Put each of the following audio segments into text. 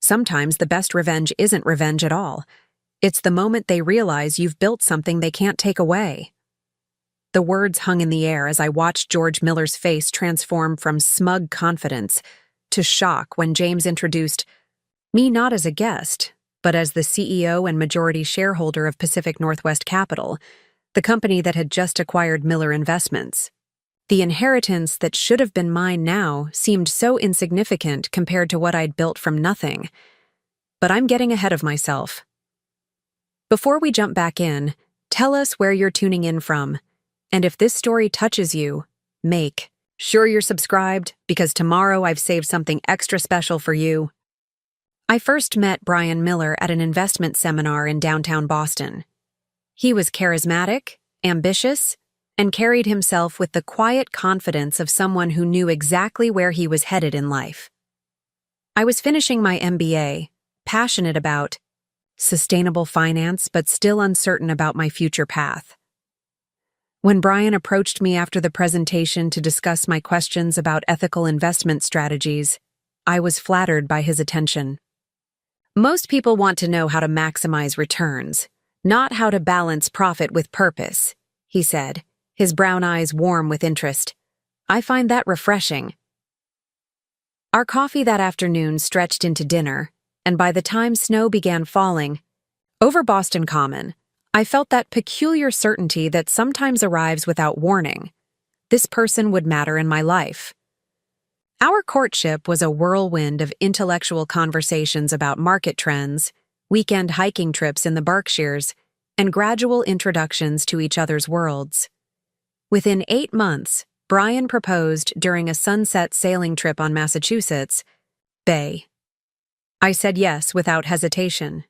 Sometimes the best revenge isn't revenge at all. It's the moment they realize you've built something they can't take away. The words hung in the air as I watched George Miller's face transform from smug confidence to shock when James introduced me not as a guest, but as the CEO and majority shareholder of Pacific Northwest Capital, the company that had just acquired Miller Investments. The inheritance that should have been mine now seemed so insignificant compared to what I'd built from nothing. But I'm getting ahead of myself. Before we jump back in, tell us where you're tuning in from. And if this story touches you, make sure you're subscribed, because tomorrow I've saved something extra special for you. I first met Brian Miller at an investment seminar in downtown Boston. He was charismatic, ambitious, and carried himself with the quiet confidence of someone who knew exactly where he was headed in life. I was finishing my MBA, passionate about sustainable finance, but still uncertain about my future path. When Brian approached me after the presentation to discuss my questions about ethical investment strategies, I was flattered by his attention. Most people want to know how to maximize returns, not how to balance profit with purpose, he said, his brown eyes warm with interest. I find that refreshing. Our coffee that afternoon stretched into dinner, and by the time snow began falling, over Boston Common, I felt that peculiar certainty that sometimes arrives without warning. This person would matter in my life. Our courtship was a whirlwind of intellectual conversations about market trends, weekend hiking trips in the Berkshires, and gradual introductions to each other's worlds. Within 8 months, Brian proposed during a sunset sailing trip on Massachusetts Bay. I said yes without hesitation.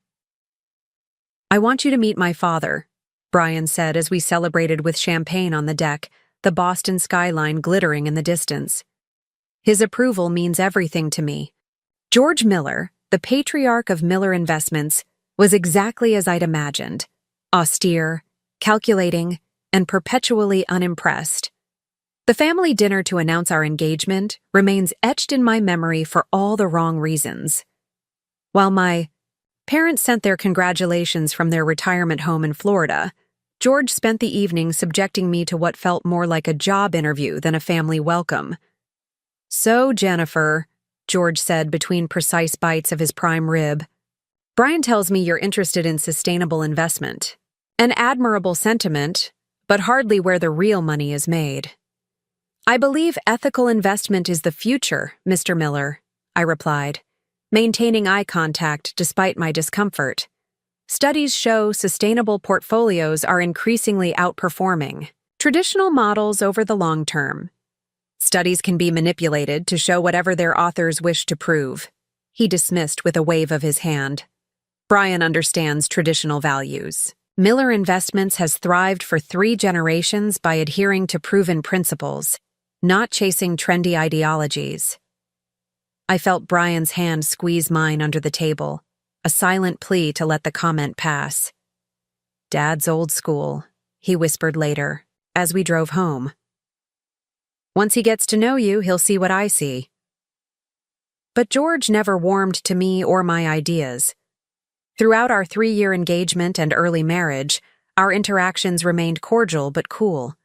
I want you to meet my father, Brian said as we celebrated with champagne on the deck, the Boston skyline glittering in the distance. His approval means everything to me. George Miller, the patriarch of Miller Investments, was exactly as I'd imagined, austere, calculating, and perpetually unimpressed. The family dinner to announce our engagement remains etched in my memory for all the wrong reasons. While my parents sent their congratulations from their retirement home in Florida, George spent the evening subjecting me to what felt more like a job interview than a family welcome. "So, Jennifer," George said between precise bites of his prime rib, "Brian tells me you're interested in sustainable investment. An admirable sentiment, but hardly where the real money is made." "I believe ethical investment is the future, Mr. Miller," I replied, maintaining eye contact despite my discomfort. Studies show sustainable portfolios are increasingly outperforming traditional models over the long term. Studies can be manipulated to show whatever their authors wish to prove, he dismissed with a wave of his hand. Brian understands traditional values. Miller Investments has thrived for 3 generations by adhering to proven principles, not chasing trendy ideologies. I felt Brian's hand squeeze mine under the table, a silent plea to let the comment pass. "Dad's old school," he whispered later, as we drove home. "Once he gets to know you, he'll see what I see." But George never warmed to me or my ideas. Throughout our 3-year engagement and early marriage, our interactions remained cordial but cool.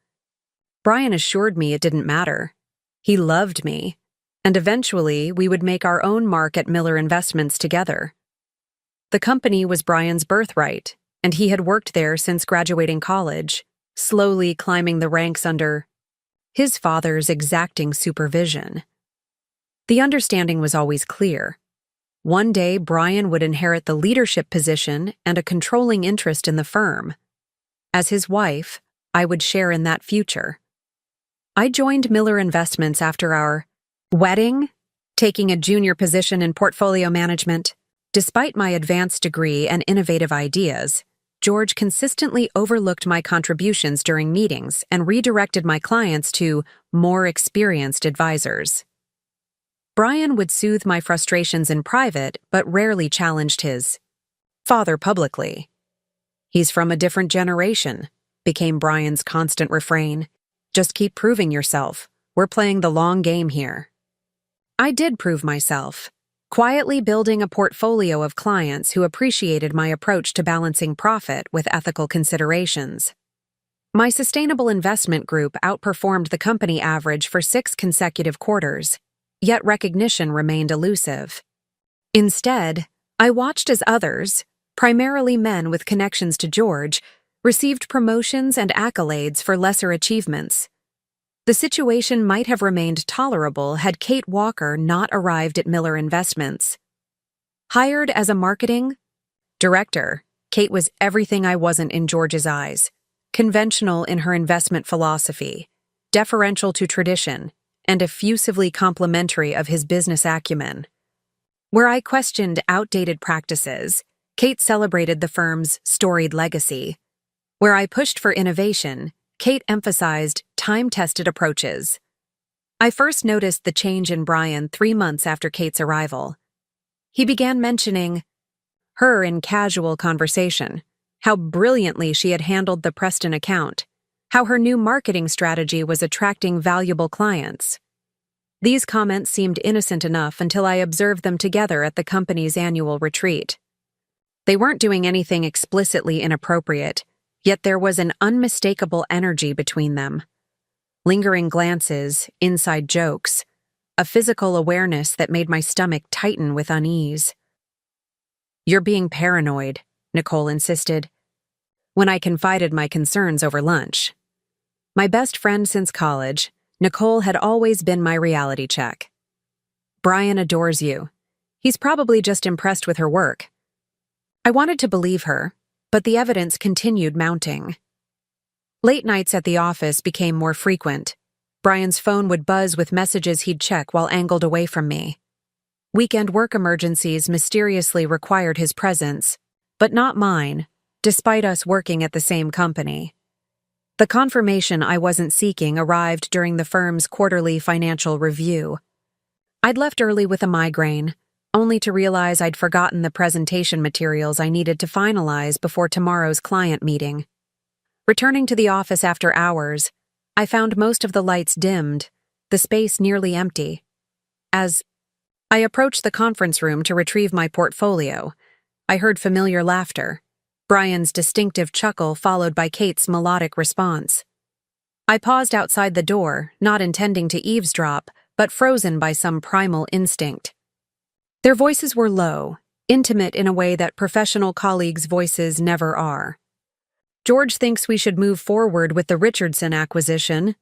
Brian assured me it didn't matter. He loved me, and eventually we would make our own mark at Miller Investments together. The company was Brian's birthright, and he had worked there since graduating college, slowly climbing the ranks under his father's exacting supervision. The understanding was always clear. One day, Brian would inherit the leadership position and a controlling interest in the firm. As his wife, I would share in that future. I joined Miller Investments after our wedding, taking a junior position in portfolio management. Despite my advanced degree and innovative ideas, George consistently overlooked my contributions during meetings and redirected my clients to more experienced advisors. Brian would soothe my frustrations in private, but rarely challenged his father publicly. "He's from a different generation," became Brian's constant refrain. "Just keep proving yourself. We're playing the long game here." I did prove myself. quietly building a portfolio of clients who appreciated my approach to balancing profit with ethical considerations. My sustainable investment group outperformed the company average for 6 consecutive quarters, yet recognition remained elusive. Instead, I watched as others, primarily men with connections to George, received promotions and accolades for lesser achievements. The situation might have remained tolerable had Kate Walker not arrived at Miller Investments. Hired as a marketing director, Kate was everything I wasn't in George's eyes. Conventional in her investment philosophy, deferential to tradition, and effusively complimentary of his business acumen. Where I questioned outdated practices, Kate celebrated the firm's storied legacy. Where I pushed for innovation, Kate emphasized time-tested approaches. I first noticed the change in Brian 3 months after Kate's arrival. He began mentioning her in casual conversation, how brilliantly she had handled the Preston account, how her new marketing strategy was attracting valuable clients. These comments seemed innocent enough until I observed them together at the company's annual retreat. They weren't doing anything explicitly inappropriate, yet there was an unmistakable energy between them. Lingering glances, inside jokes, a physical awareness that made my stomach tighten with unease. "You're being paranoid," Nicole insisted, when I confided my concerns over lunch. My best friend since college, Nicole had always been my reality check. "Brian adores you. He's probably just impressed with her work." I wanted to believe her, but the evidence continued mounting. Late nights at the office became more frequent. Brian's phone would buzz with messages he'd check while angled away from me. Weekend work emergencies mysteriously required his presence, but not mine, despite us working at the same company. The confirmation I wasn't seeking arrived during the firm's quarterly financial review. I'd left early with a migraine, only to realize I'd forgotten the presentation materials I needed to finalize before tomorrow's client meeting. Returning to the office after hours, I found most of the lights dimmed, the space nearly empty. As I approached the conference room to retrieve my portfolio, I heard familiar laughter, Brian's distinctive chuckle followed by Kate's melodic response. I paused outside the door, not intending to eavesdrop, but frozen by some primal instinct. Their voices were low, intimate in a way that professional colleagues' voices never are. "George thinks we should move forward with the Richardson acquisition,"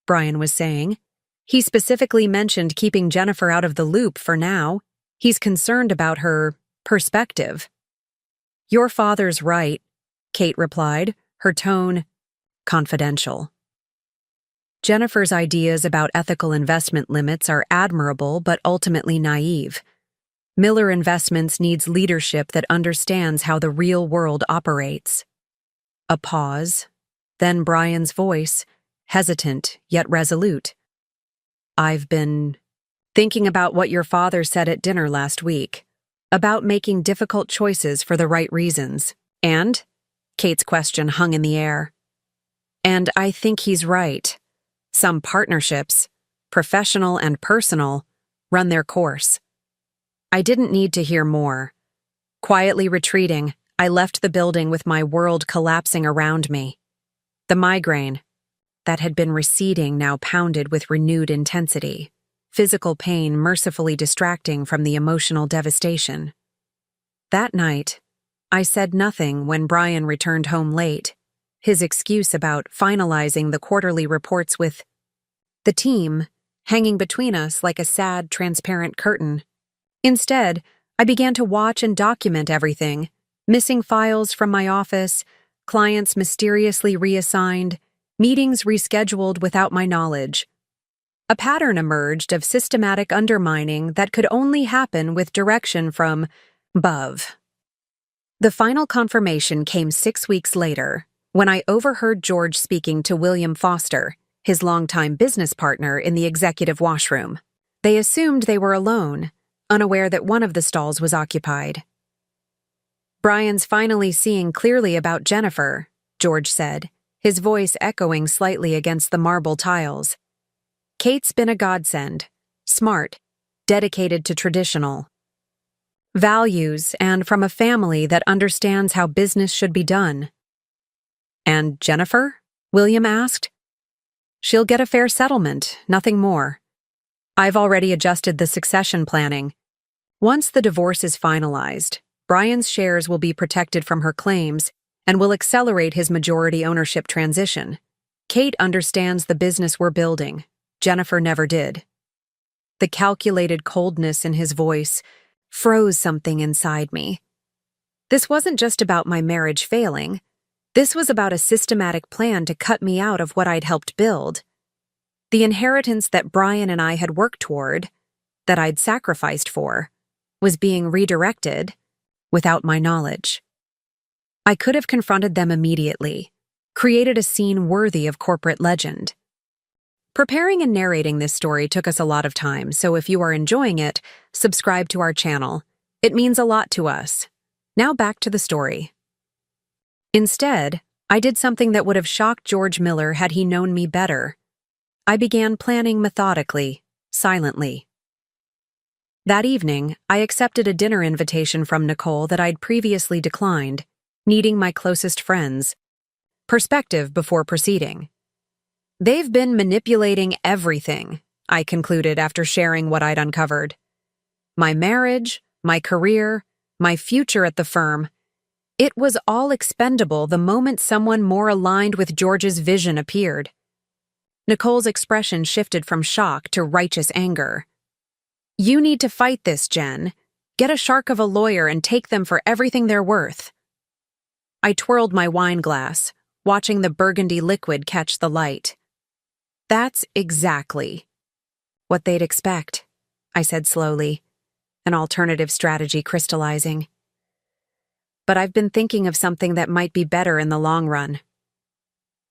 Brian was saying. "He specifically mentioned keeping Jennifer out of the loop for now. He's concerned about her perspective." "Your father's right," Kate replied, her tone confidential. "Jennifer's ideas about ethical investment limits are admirable but ultimately naive. Miller Investments needs leadership that understands how the real world operates." A pause, then Brian's voice, hesitant yet resolute. "I've been thinking about what your father said at dinner last week, about making difficult choices for the right reasons. And?" Kate's question hung in the air. "And I think he's right. Some partnerships, professional and personal, run their course." I didn't need to hear more. Quietly retreating, I left the building with my world collapsing around me. The migraine, that had been receding, now pounded with renewed intensity, physical pain mercifully distracting from the emotional devastation. That night, I said nothing when Brian returned home late, his excuse about finalizing the quarterly reports with the team hanging between us like a sad, transparent curtain. Instead, I began to watch and document everything, missing files from my office, clients mysteriously reassigned, meetings rescheduled without my knowledge. A pattern emerged of systematic undermining that could only happen with direction from above. The final confirmation came 6 weeks later, when I overheard George speaking to William Foster, his longtime business partner in the executive washroom. They assumed they were alone, unaware that one of the stalls was occupied. "Brian's finally seeing clearly about Jennifer," George said, his voice echoing slightly against the marble tiles. "Kate's been a godsend, smart, dedicated to traditional. values, and from a family that understands how business should be done. And Jennifer? William asked. She'll get a fair settlement, nothing more. I've already adjusted the succession planning. Once the divorce is finalized, Brian's shares will be protected from her claims and will accelerate his majority ownership transition. Kate understands the business we're building. Jennifer never did. The calculated coldness in his voice froze something inside me. This wasn't just about my marriage failing. This was about a systematic plan to cut me out of what I'd helped build. The inheritance that Brian and I had worked toward, that I'd sacrificed for, was being redirected without my knowledge. I could have confronted them immediately, created a scene worthy of corporate legend. Preparing and narrating this story took us a lot of time, so if you are enjoying it, subscribe to our channel. It means a lot to us. Now back to the story. Instead, I did something that would have shocked George Miller had he known me better. I began planning methodically, silently. That evening, I accepted a dinner invitation from Nicole that I'd previously declined, needing my closest friends. Perspective before proceeding. They've been manipulating everything, I concluded after sharing what I'd uncovered. My marriage, my career, my future at the firm. It was all expendable the moment someone more aligned with George's vision appeared. Nicole's expression shifted from shock to righteous anger. You need to fight this, Jen. Get a shark of a lawyer and take them for everything they're worth. I twirled my wine glass, watching the burgundy liquid catch the light. That's exactly what they'd expect, I said slowly, an alternative strategy crystallizing. But I've been thinking of something that might be better in the long run.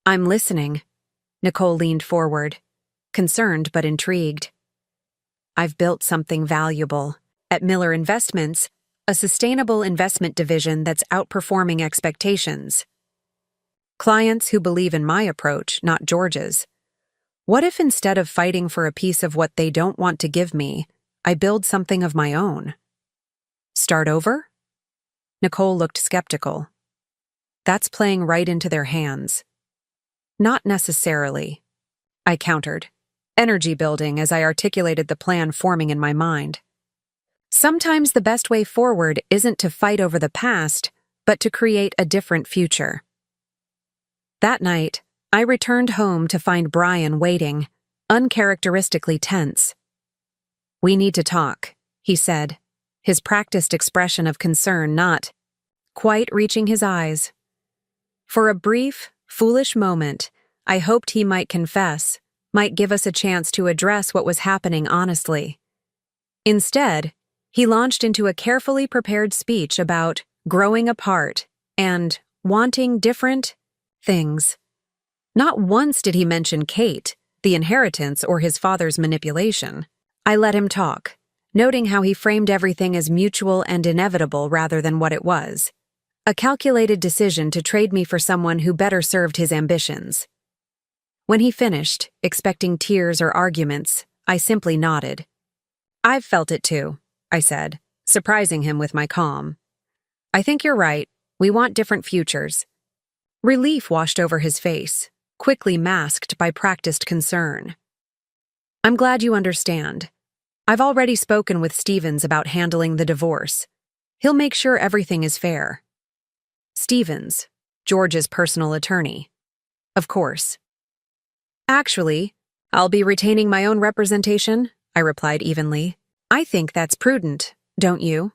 I'm listening. Nicole leaned forward, concerned but intrigued. I've built something valuable. At Miller Investments, a sustainable investment division that's outperforming expectations. Clients who believe in my approach, not George's. What if instead of fighting for a piece of what they don't want to give me, I build something of my own? Start over? Nicole looked skeptical. That's playing right into their hands. Not necessarily, I countered, energy building as I articulated the plan forming in my mind. Sometimes the best way forward isn't to fight over the past, but to create a different future. That night, I returned home to find Brian waiting, uncharacteristically tense. We need to talk, he said, his practiced expression of concern not quite reaching his eyes. For a brief, foolish moment, I hoped he might confess, might give us a chance to address what was happening honestly. Instead, he launched into a carefully prepared speech about growing apart and wanting different things. Not once did he mention Kate, the inheritance, or his father's manipulation. I let him talk, noting how he framed everything as mutual and inevitable rather than what it was. A calculated decision to trade me for someone who better served his ambitions. When he finished, expecting tears or arguments, I simply nodded. I've felt it too, I said, surprising him with my calm. I think you're right. We want different futures. Relief washed over his face, quickly masked by practiced concern. I'm glad you understand. I've already spoken with Stevens about handling the divorce. He'll make sure everything is fair. Stevens, George's personal attorney. Of course. Actually, I'll be retaining my own representation, I replied evenly. I think that's prudent, don't you?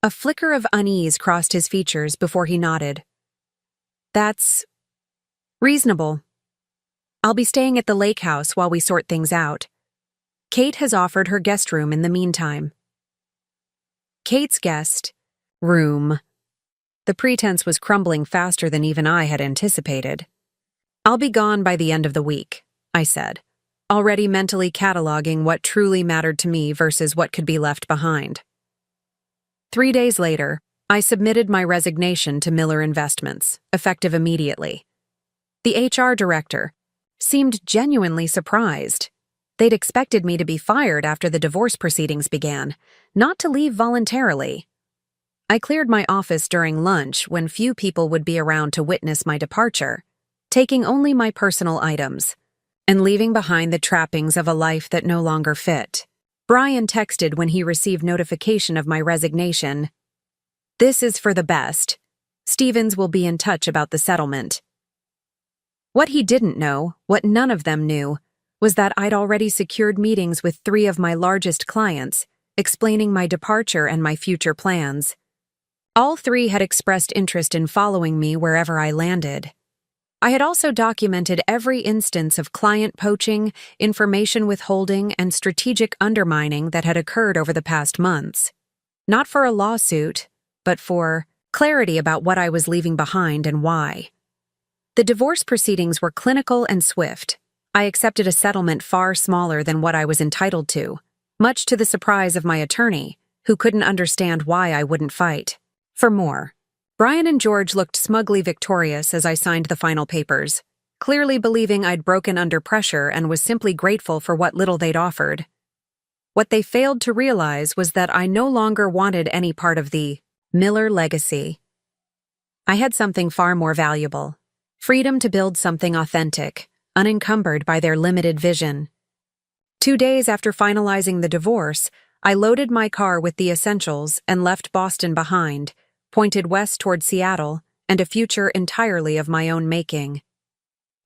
A flicker of unease crossed his features before he nodded. That's reasonable. I'll be staying at the lake house while we sort things out. Kate has offered her guest room in the meantime. Kate's guest room. The pretense was crumbling faster than even I had anticipated. I'll be gone by the end of the week, I said, already mentally cataloging what truly mattered to me versus what could be left behind. 3 days later, I submitted my resignation to Miller Investments, effective immediately. The HR director seemed genuinely surprised. They'd expected me to be fired after the divorce proceedings began, not to leave voluntarily. I cleared my office during lunch when few people would be around to witness my departure, taking only my personal items, and leaving behind the trappings of a life that no longer fit. Brian texted when he received notification of my resignation. "This is for the best. Stevens will be in touch about the settlement." What he didn't know, what none of them knew, was that I'd already secured meetings with 3 of my largest clients, explaining my departure and my future plans. All 3 had expressed interest in following me wherever I landed. I had also documented every instance of client poaching, information withholding, and strategic undermining that had occurred over the past months. Not for a lawsuit, but for clarity about what I was leaving behind and why. The divorce proceedings were clinical and swift. I accepted a settlement far smaller than what I was entitled to, much to the surprise of my attorney, who couldn't understand why I wouldn't fight for more. Brian and George looked smugly victorious as I signed the final papers, clearly believing I'd broken under pressure and was simply grateful for what little they'd offered. What they failed to realize was that I no longer wanted any part of the Miller legacy. I had something far more valuable: freedom to build something authentic, unencumbered by their limited vision. 2 days after finalizing the divorce, I loaded my car with the essentials and left Boston behind, pointed west toward Seattle and a future entirely of my own making.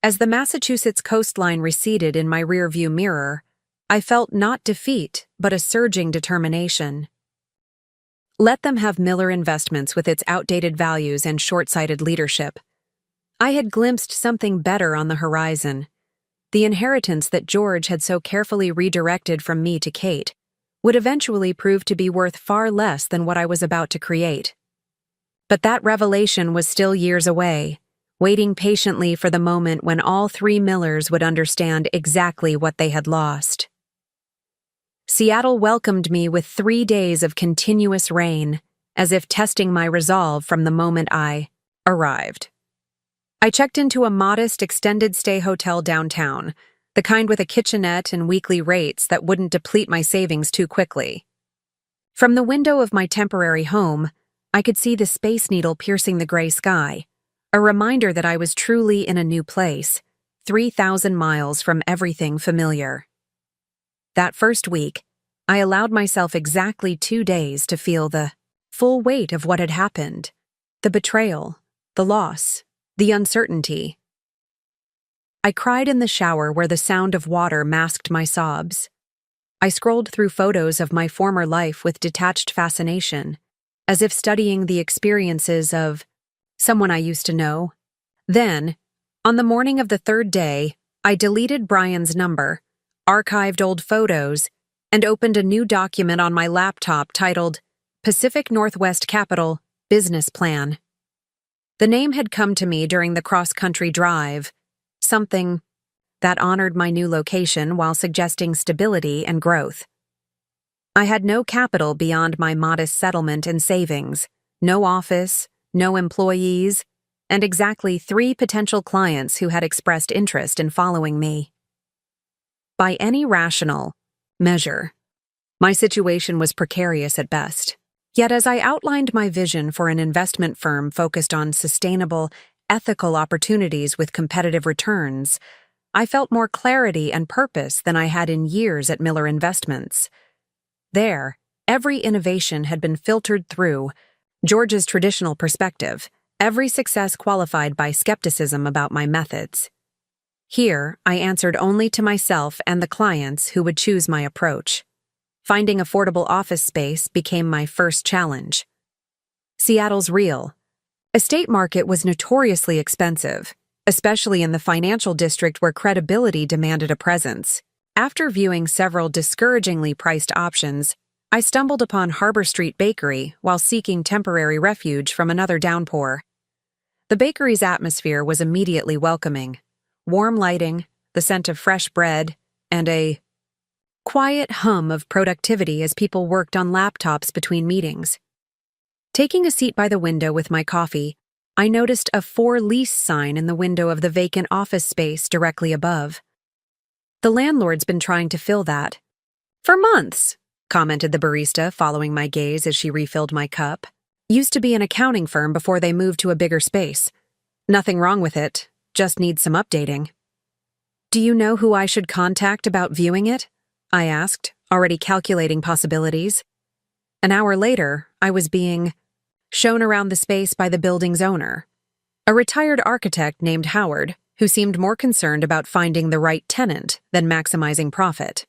As the Massachusetts coastline receded in my rearview mirror, I felt not defeat, but a surging determination. Let them have Miller Investments with its outdated values and short-sighted leadership. I had glimpsed something better on the horizon. The inheritance that George had so carefully redirected from me to Kate would eventually prove to be worth far less than what I was about to create. But that revelation was still years away, waiting patiently for the moment when all 3 Millers would understand exactly what they had lost. Seattle welcomed me with 3 days of continuous rain, as if testing my resolve from the moment I arrived. I checked into a modest extended-stay hotel downtown, the kind with a kitchenette and weekly rates that wouldn't deplete my savings too quickly. From the window of my temporary home, I could see the Space Needle piercing the gray sky, a reminder that I was truly in a new place, 3,000 miles from everything familiar. That first week, I allowed myself exactly 2 days to feel the full weight of what had happened: the betrayal, the loss, the uncertainty. I cried in the shower where the sound of water masked my sobs. I scrolled through photos of my former life with detached fascination, as if studying the experiences of someone I used to know. Then, on the morning of the 3rd day, I deleted Brian's number, archived old photos, and opened a new document on my laptop titled Pacific Northwest Capital Business Plan. The name had come to me during the cross-country drive, something that honored my new location while suggesting stability and growth. I had no capital beyond my modest settlement and savings, no office, no employees, and exactly 3 potential clients who had expressed interest in following me. By any rational measure, my situation was precarious at best. Yet as I outlined my vision for an investment firm focused on sustainable, ethical opportunities with competitive returns, I felt more clarity and purpose than I had in years at Miller Investments. There, every innovation had been filtered through George's traditional perspective, every success qualified by skepticism about my methods. Here, I answered only to myself and the clients who would choose my approach. Finding affordable office space became my first challenge. Seattle's real estate market was notoriously expensive, especially in the financial district where credibility demanded a presence. After viewing several discouragingly priced options, I stumbled upon Harbor Street Bakery while seeking temporary refuge from another downpour. The bakery's atmosphere was immediately welcoming. Warm lighting, the scent of fresh bread, and a quiet hum of productivity as people worked on laptops between meetings. Taking a seat by the window with my coffee, I noticed a for lease sign in the window of the vacant office space directly above. The landlord's been trying to fill that. For months, commented the barista, following my gaze as she refilled my cup. Used to be an accounting firm before they moved to a bigger space. Nothing wrong with it, just needs some updating. Do you know who I should contact about viewing it? I asked, already calculating possibilities. An hour later, I was being shown around the space by the building's owner, a retired architect named Howard, who seemed more concerned about finding the right tenant than maximizing profit.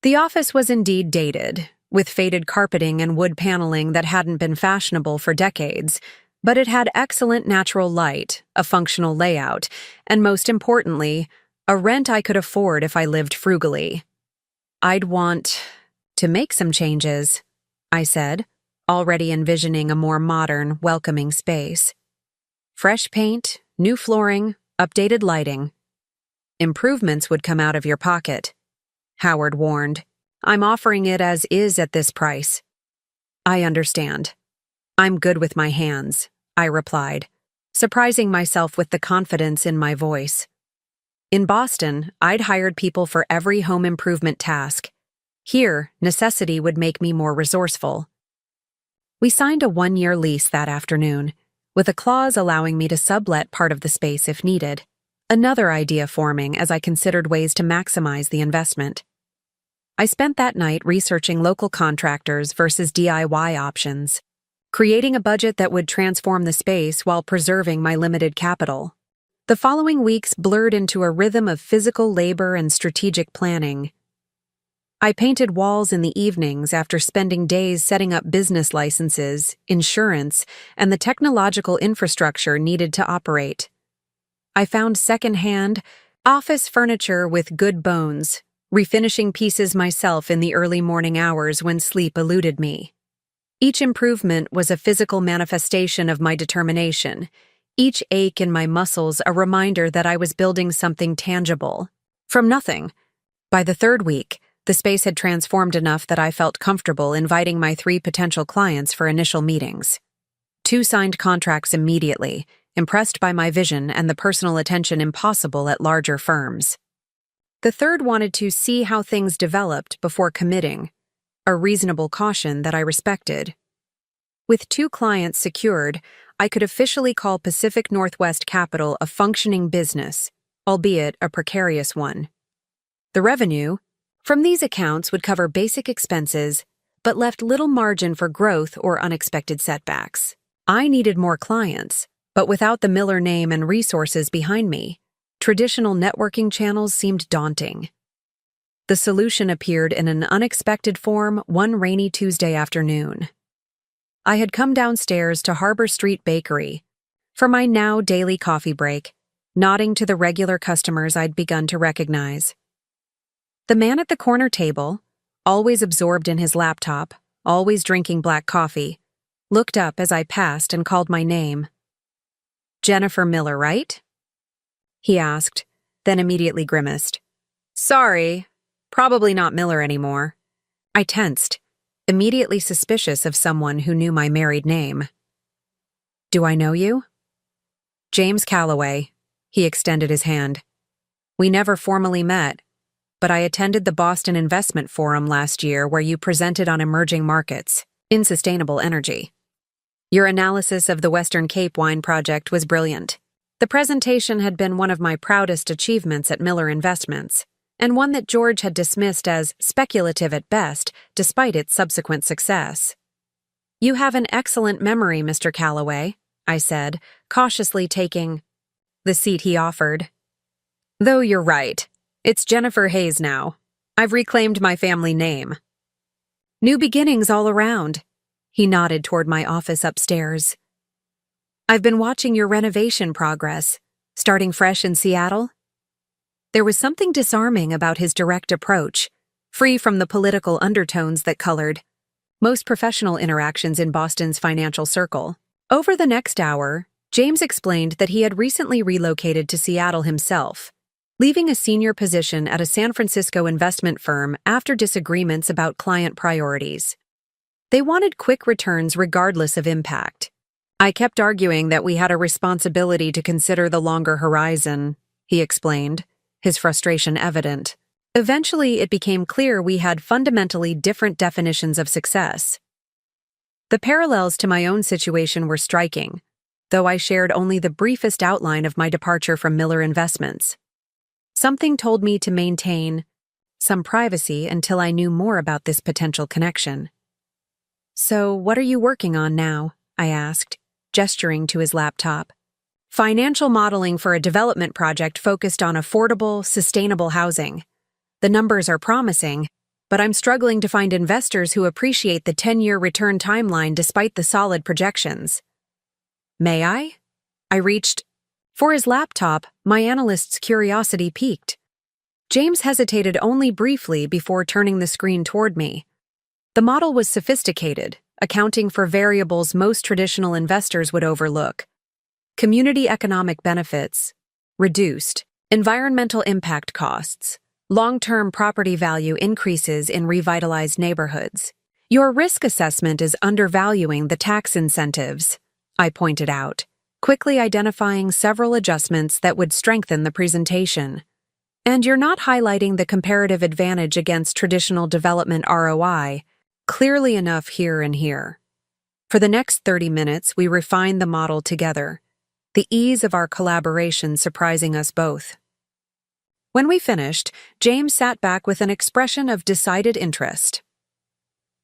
The office was indeed dated, with faded carpeting and wood paneling that hadn't been fashionable for decades, but it had excellent natural light, a functional layout, and most importantly, a rent I could afford if I lived frugally. I'd want to make some changes, I said, already envisioning a more modern, welcoming space. Fresh paint, new flooring, updated lighting. Improvements would come out of your pocket, Howard warned. I'm offering it as is at this price. I understand. I'm good with my hands, I replied, surprising myself with the confidence in my voice. In Boston, I'd hired people for every home improvement task. Here, necessity would make me more resourceful. We signed a 1-year lease that afternoon, with a clause allowing me to sublet part of the space if needed, another idea forming as I considered ways to maximize the investment. I spent that night researching local contractors versus DIY options, creating a budget that would transform the space while preserving my limited capital. The following weeks blurred into a rhythm of physical labor and strategic planning. I painted walls in the evenings after spending days setting up business licenses, insurance, and the technological infrastructure needed to operate. I found second-hand, office furniture with good bones, refinishing pieces myself in the early morning hours when sleep eluded me. Each improvement was a physical manifestation of my determination, each ache in my muscles a reminder that I was building something tangible. From nothing. By the third week, the space had transformed enough that I felt comfortable inviting my 3 potential clients for initial meetings. 2 signed contracts immediately, impressed by my vision and the personal attention impossible at larger firms. The third wanted to see how things developed before committing, a reasonable caution that I respected. With 2 clients secured, I could officially call Pacific Northwest Capital a functioning business, albeit a precarious one. The revenue from these accounts would cover basic expenses, but left little margin for growth or unexpected setbacks. I needed more clients, but without the Miller name and resources behind me, traditional networking channels seemed daunting. The solution appeared in an unexpected form one rainy Tuesday afternoon. I had come downstairs to Harbor Street Bakery for my now daily coffee break, nodding to the regular customers I'd begun to recognize. The man at the corner table, always absorbed in his laptop, always drinking black coffee, looked up as I passed and called my name. Jennifer Miller, right? He asked, then immediately grimaced. Sorry, probably not Miller anymore. I tensed, immediately suspicious of someone who knew my married name. Do I know you? James Calloway. He extended his hand. We never formally met, but I attended the Boston Investment Forum last year where you presented on emerging markets in sustainable energy. Your analysis of the Western Cape wine project was brilliant. The presentation had been one of my proudest achievements at Miller Investments, and one that George had dismissed as speculative at best, despite its subsequent success. You have an excellent memory, Mr. Calloway, I said, cautiously taking the seat he offered. Though you're right, it's Jennifer Hayes now. I've reclaimed my family name. New beginnings all around. He nodded toward my office upstairs. I've been watching your renovation progress, starting fresh in Seattle. There was something disarming about his direct approach, free from the political undertones that colored most professional interactions in Boston's financial circle. Over the next hour, James explained that he had recently relocated to Seattle himself, leaving a senior position at a San Francisco investment firm after disagreements about client priorities. They wanted quick returns regardless of impact. I kept arguing that we had a responsibility to consider the longer horizon, he explained, his frustration evident. Eventually, it became clear we had fundamentally different definitions of success. The parallels to my own situation were striking, though I shared only the briefest outline of my departure from Miller Investments. Something told me to maintain some privacy until I knew more about this potential connection. "So, what are you working on now?" I asked, gesturing to his laptop. "Financial modeling for a development project focused on affordable, sustainable housing. The numbers are promising, but I'm struggling to find investors who appreciate the 10-year return timeline despite the solid projections." "May I?" I reached for his laptop. My analyst's curiosity piqued. James hesitated only briefly before turning the screen toward me. The model was sophisticated, accounting for variables most traditional investors would overlook. Community economic benefits, reduced, environmental impact costs, long-term property value increases in revitalized neighborhoods. "Your risk assessment is undervaluing the tax incentives," I pointed out, quickly identifying several adjustments that would strengthen the presentation. "And you're not highlighting the comparative advantage against traditional development ROI, clearly enough here and here." For the next 30 minutes, we refined the model together, the ease of our collaboration surprising us both. When we finished, James sat back with an expression of decided interest.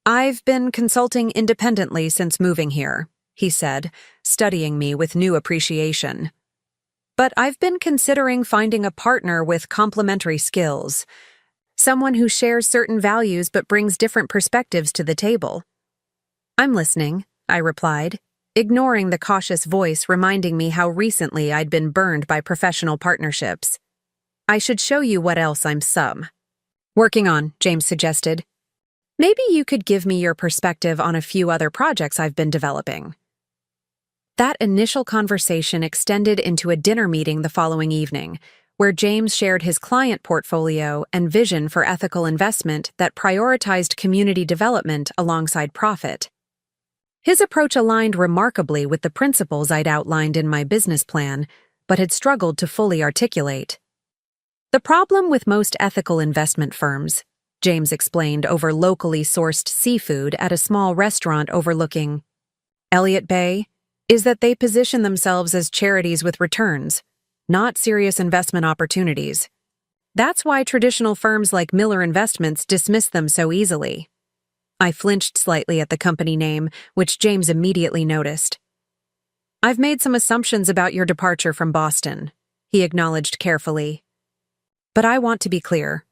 "I've been consulting independently since moving here," he said, studying me with new appreciation. "But I've been considering finding a partner with complementary skills, someone who shares certain values but brings different perspectives to the table." "I'm listening," I replied, ignoring the cautious voice reminding me how recently I'd been burned by professional partnerships. "I should show you what else I'm working on," James suggested. "Maybe you could give me your perspective on a few other projects I've been developing." That initial conversation extended into a dinner meeting the following evening, where James shared his client portfolio and vision for ethical investment that prioritized community development alongside profit. His approach aligned remarkably with the principles I'd outlined in my business plan, but had struggled to fully articulate. "The problem with most ethical investment firms," James explained over locally sourced seafood at a small restaurant overlooking Elliott Bay, "is that they position themselves as charities with returns, not serious investment opportunities. That's why traditional firms like Miller Investments dismiss them so easily." I flinched slightly at the company name, which James immediately noticed. "I've made some assumptions about your departure from Boston," he acknowledged carefully. "But I want to be clear.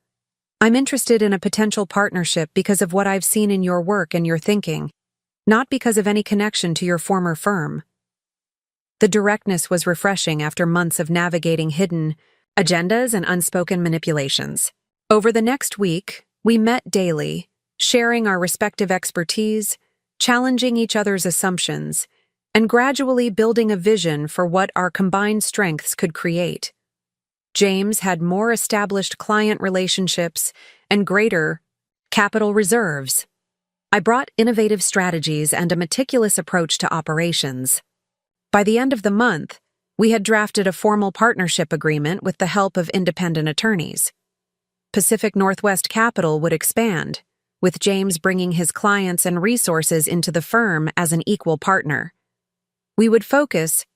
I'm interested in a potential partnership because of what I've seen in your work and your thinking, not because of any connection to your former firm." The directness was refreshing after months of navigating hidden agendas and unspoken manipulations. Over the next week, we met daily, sharing our respective expertise, challenging each other's assumptions, and gradually building a vision for what our combined strengths could create. James had more established client relationships and greater capital reserves. I brought innovative strategies and a meticulous approach to operations. By the end of the month, we had drafted a formal partnership agreement with the help of independent attorneys. Pacific Northwest Capital would expand, with James bringing his clients and resources into the firm as an equal partner. We would focus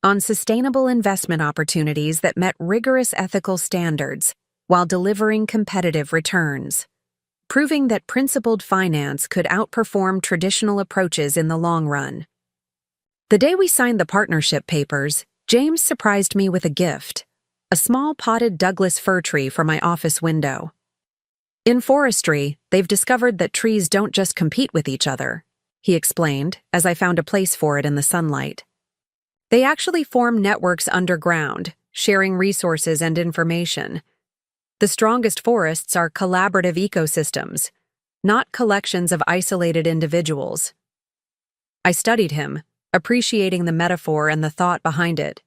on sustainable investment opportunities that met rigorous ethical standards while delivering competitive returns, proving that principled finance could outperform traditional approaches in the long run. The day we signed the partnership papers, James surprised me with a gift, a small potted Douglas fir tree from my office window. "In forestry, they've discovered that trees don't just compete with each other," he explained as I found a place for it in the sunlight. "They actually form networks underground, sharing resources and information. The strongest forests are collaborative ecosystems, not collections of isolated individuals." I studied him, appreciating the metaphor and the thought behind it.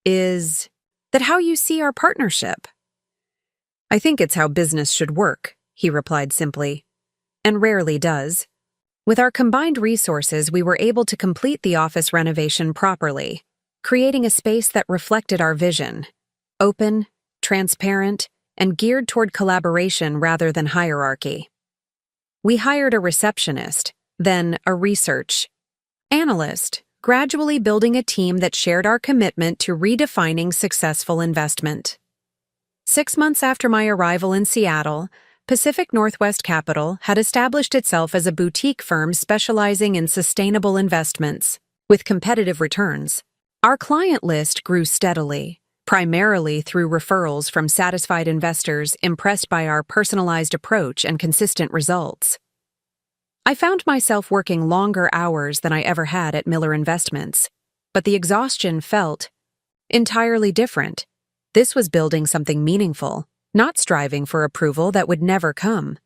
"Is that how you see our partnership?" "I think it's how business should work," he replied simply, "and rarely does." With our combined resources, we were able to complete the office renovation properly, creating a space that reflected our vision: open, transparent, and geared toward collaboration rather than hierarchy. We hired a receptionist, then a research analyst, gradually building a team that shared our commitment to redefining successful investment. 6 months after my arrival in Seattle, Pacific Northwest Capital had established itself as a boutique firm specializing in sustainable investments, with competitive returns. Our client list grew steadily, primarily through referrals from satisfied investors impressed by our personalized approach and consistent results. I found myself working longer hours than I ever had at Miller Investments, but the exhaustion felt entirely different. This was building something meaningful, not striving for approval that would never come.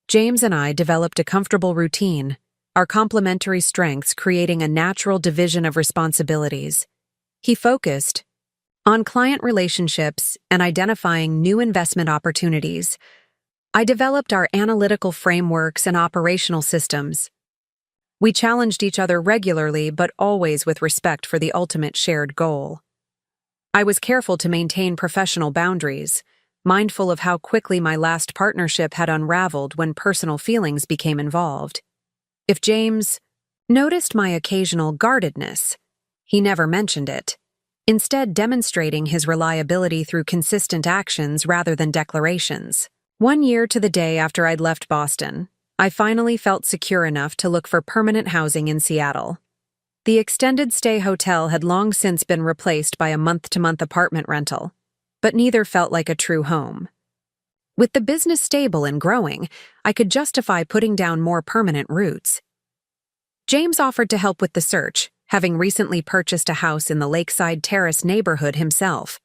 James and I developed a comfortable routine, our complementary strengths creating a natural division of responsibilities. He focused on client relationships and identifying new investment opportunities. I developed our analytical frameworks and operational systems. We challenged each other regularly, but always with respect for the ultimate shared goal. I was careful to maintain professional boundaries, mindful of how quickly my last partnership had unraveled when personal feelings became involved. If James noticed my occasional guardedness, he never mentioned it, instead demonstrating his reliability through consistent actions rather than declarations. 1 year to the day after I'd left Boston, I finally felt secure enough to look for permanent housing in Seattle. The extended stay hotel had long since been replaced by a month-to-month apartment rental, but neither felt like a true home. With the business stable and growing, I could justify putting down more permanent roots. James offered to help with the search, having recently purchased a house in the Lakeside Terrace neighborhood himself.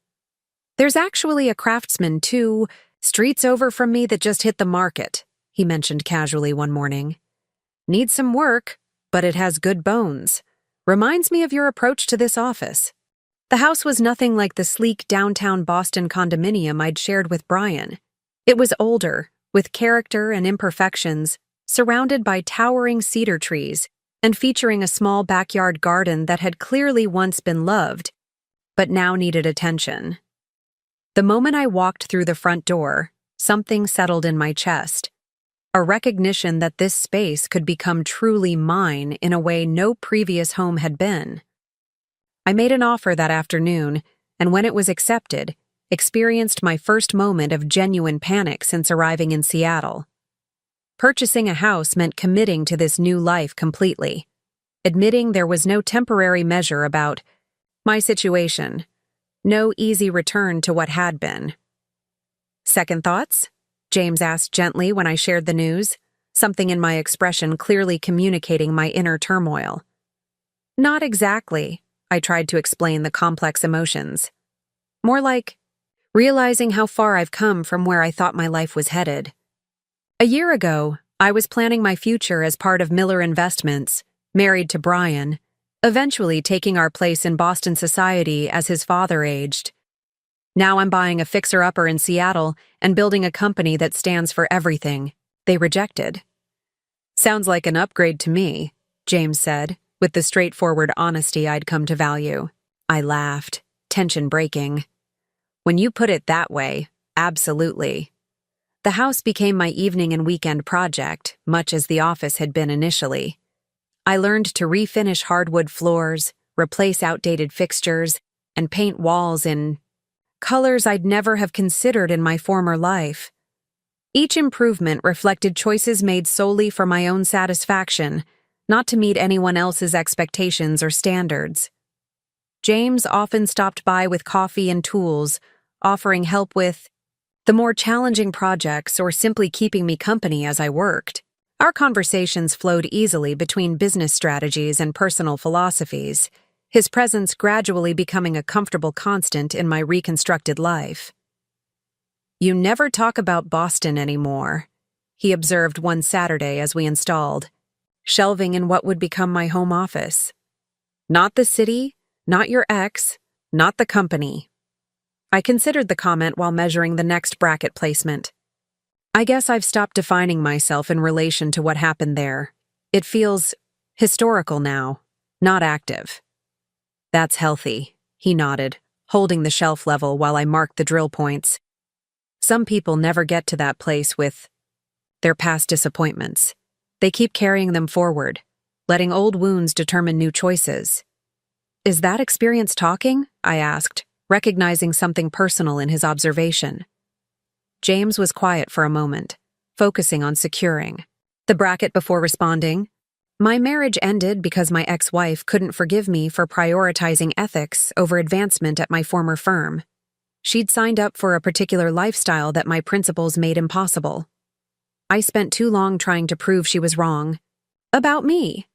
"There's actually a Craftsman 2 streets over from me that just hit the market," he mentioned casually one morning. "Needs some work, but it has good bones. Reminds me of your approach to this office." The house was nothing like the sleek downtown Boston condominium I'd shared with Brian. It was older, with character and imperfections, surrounded by towering cedar trees, and featuring a small backyard garden that had clearly once been loved, but now needed attention. The moment I walked through the front door, something settled in my chest, a recognition that this space could become truly mine in a way no previous home had been. I made an offer that afternoon, and when it was accepted, experienced my first moment of genuine panic since arriving in Seattle. Purchasing a house meant committing to this new life completely, admitting there was no temporary measure about my situation, no easy return to what had been. "Second thoughts?" James asked gently when I shared the news, something in my expression clearly communicating my inner turmoil. "Not exactly," I tried to explain the complex emotions. "More like realizing how far I've come from where I thought my life was headed. A year ago, I was planning my future as part of Miller Investments, married to Brian, eventually taking our place in Boston society as his father aged. Now I'm buying a fixer-upper in Seattle and building a company that stands for everything they rejected." "Sounds like an upgrade to me," James said, with the straightforward honesty I'd come to value. I laughed, tension breaking. "When you put it that way, absolutely." The house became my evening and weekend project, much as the office had been initially. I learned to refinish hardwood floors, replace outdated fixtures, and paint walls in colors I'd never have considered in my former life. Each improvement reflected choices made solely for my own satisfaction, not to meet anyone else's expectations or standards. James often stopped by with coffee and tools, offering help with the more challenging projects or simply keeping me company as I worked. Our conversations flowed easily between business strategies and personal philosophies, his presence gradually becoming a comfortable constant in my reconstructed life. "You never talk about Boston anymore," he observed one Saturday as we installed, shelving in what would become my home office. "Not the city, not your ex, not the company." I considered the comment while measuring the next bracket placement. "I guess I've stopped defining myself in relation to what happened there. It feels historical now, not active." "That's healthy," he nodded, holding the shelf level while I marked the drill points. Some people never get to that place with their past disappointments. They keep carrying them forward, letting old wounds determine new choices. Is that experience talking? I asked, recognizing something personal in his observation. James was quiet for a moment, focusing on securing the bracket before responding. My marriage ended because my ex-wife couldn't forgive me for prioritizing ethics over advancement at my former firm. She'd signed up for a particular lifestyle that my principles made impossible. I spent too long trying to prove she was wrong. About me.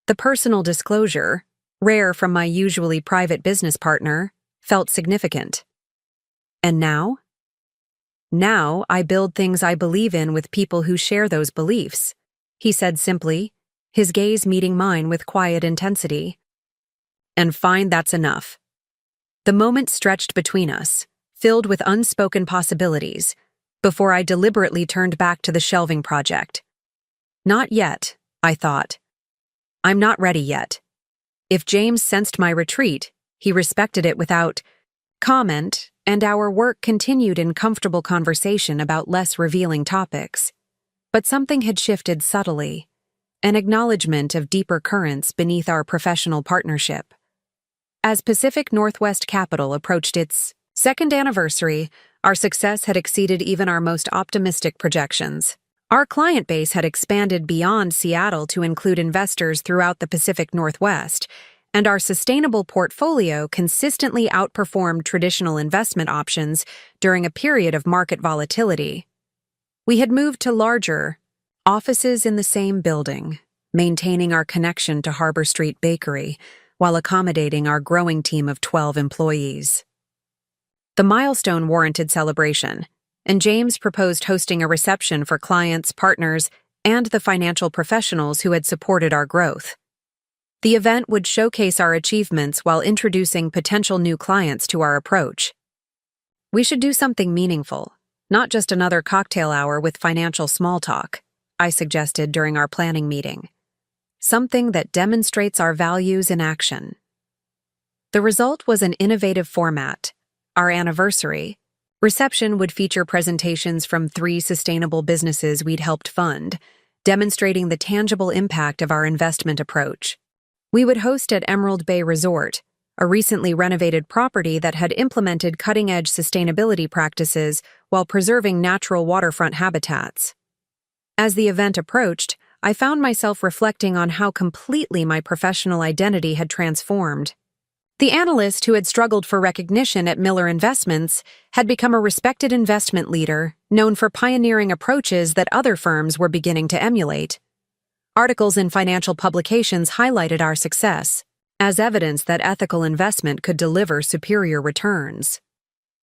The personal disclosure, rare from my usually private business partner, felt significant. And now? Now I build things I believe in with people who share those beliefs, he said simply, his gaze meeting mine with quiet intensity. And fine, that's enough. The moment stretched between us, filled with unspoken possibilities, before I deliberately turned back to the shelving project. Not yet, I thought. I'm not ready yet. If James sensed my retreat, he respected it without comment, and our work continued in comfortable conversation about less revealing topics. But something had shifted subtly, an acknowledgement of deeper currents beneath our professional partnership. As Pacific Northwest Capital approached its second anniversary, our success had exceeded even our most optimistic projections. Our client base had expanded beyond Seattle to include investors throughout the Pacific Northwest, and our sustainable portfolio consistently outperformed traditional investment options during a period of market volatility. We had moved to larger offices in the same building, maintaining our connection to Harbor Street Bakery while accommodating our growing team of 12 employees. The milestone warranted celebration, and James proposed hosting a reception for clients, partners, and the financial professionals who had supported our growth. The event would showcase our achievements while introducing potential new clients to our approach. We should do something meaningful, not just another cocktail hour with financial small talk, I suggested during our planning meeting. Something that demonstrates our values in action. The result was an innovative format. Our anniversary reception would feature presentations from 3 sustainable businesses we'd helped fund, demonstrating the tangible impact of our investment approach. We would host at Emerald Bay Resort, a recently renovated property that had implemented cutting-edge sustainability practices while preserving natural waterfront habitats. As the event approached, I found myself reflecting on how completely my professional identity had transformed. The analyst who had struggled for recognition at Miller Investments had become a respected investment leader, known for pioneering approaches that other firms were beginning to emulate. Articles in financial publications highlighted our success, as evidence that ethical investment could deliver superior returns.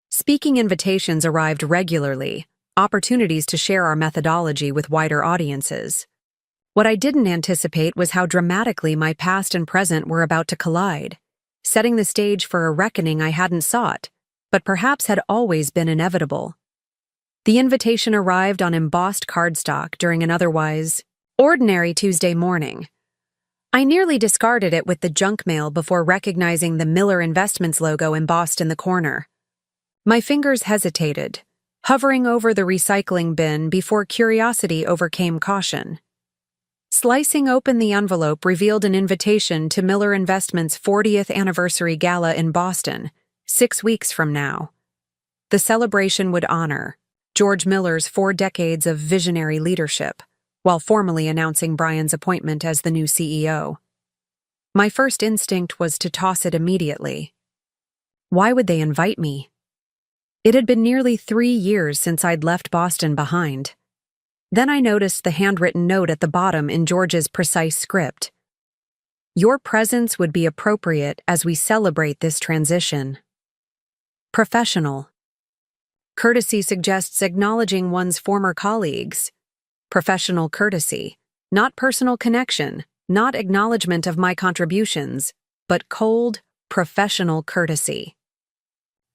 Speaking invitations arrived regularly, opportunities to share our methodology with wider audiences. What I didn't anticipate was how dramatically my past and present were about to collide, setting the stage for a reckoning I hadn't sought, but perhaps had always been inevitable. The invitation arrived on embossed cardstock during an otherwise ordinary Tuesday morning. I nearly discarded it with the junk mail before recognizing the Miller Investments logo embossed in the corner. My fingers hesitated, hovering over the recycling bin before curiosity overcame caution. Slicing open the envelope revealed an invitation to Miller Investments' 40th anniversary gala in Boston, 6 weeks from now. The celebration would honor George Miller's 4 decades of visionary leadership, while formally announcing Brian's appointment as the new CEO. My first instinct was to toss it immediately. Why would they invite me? It had been nearly 3 years since I'd left Boston behind. Then I noticed the handwritten note at the bottom in George's precise script. Your presence would be appropriate as we celebrate this transition. Professional. Courtesy suggests acknowledging one's former colleagues. Professional courtesy, not personal connection, not acknowledgement of my contributions, but cold, professional courtesy.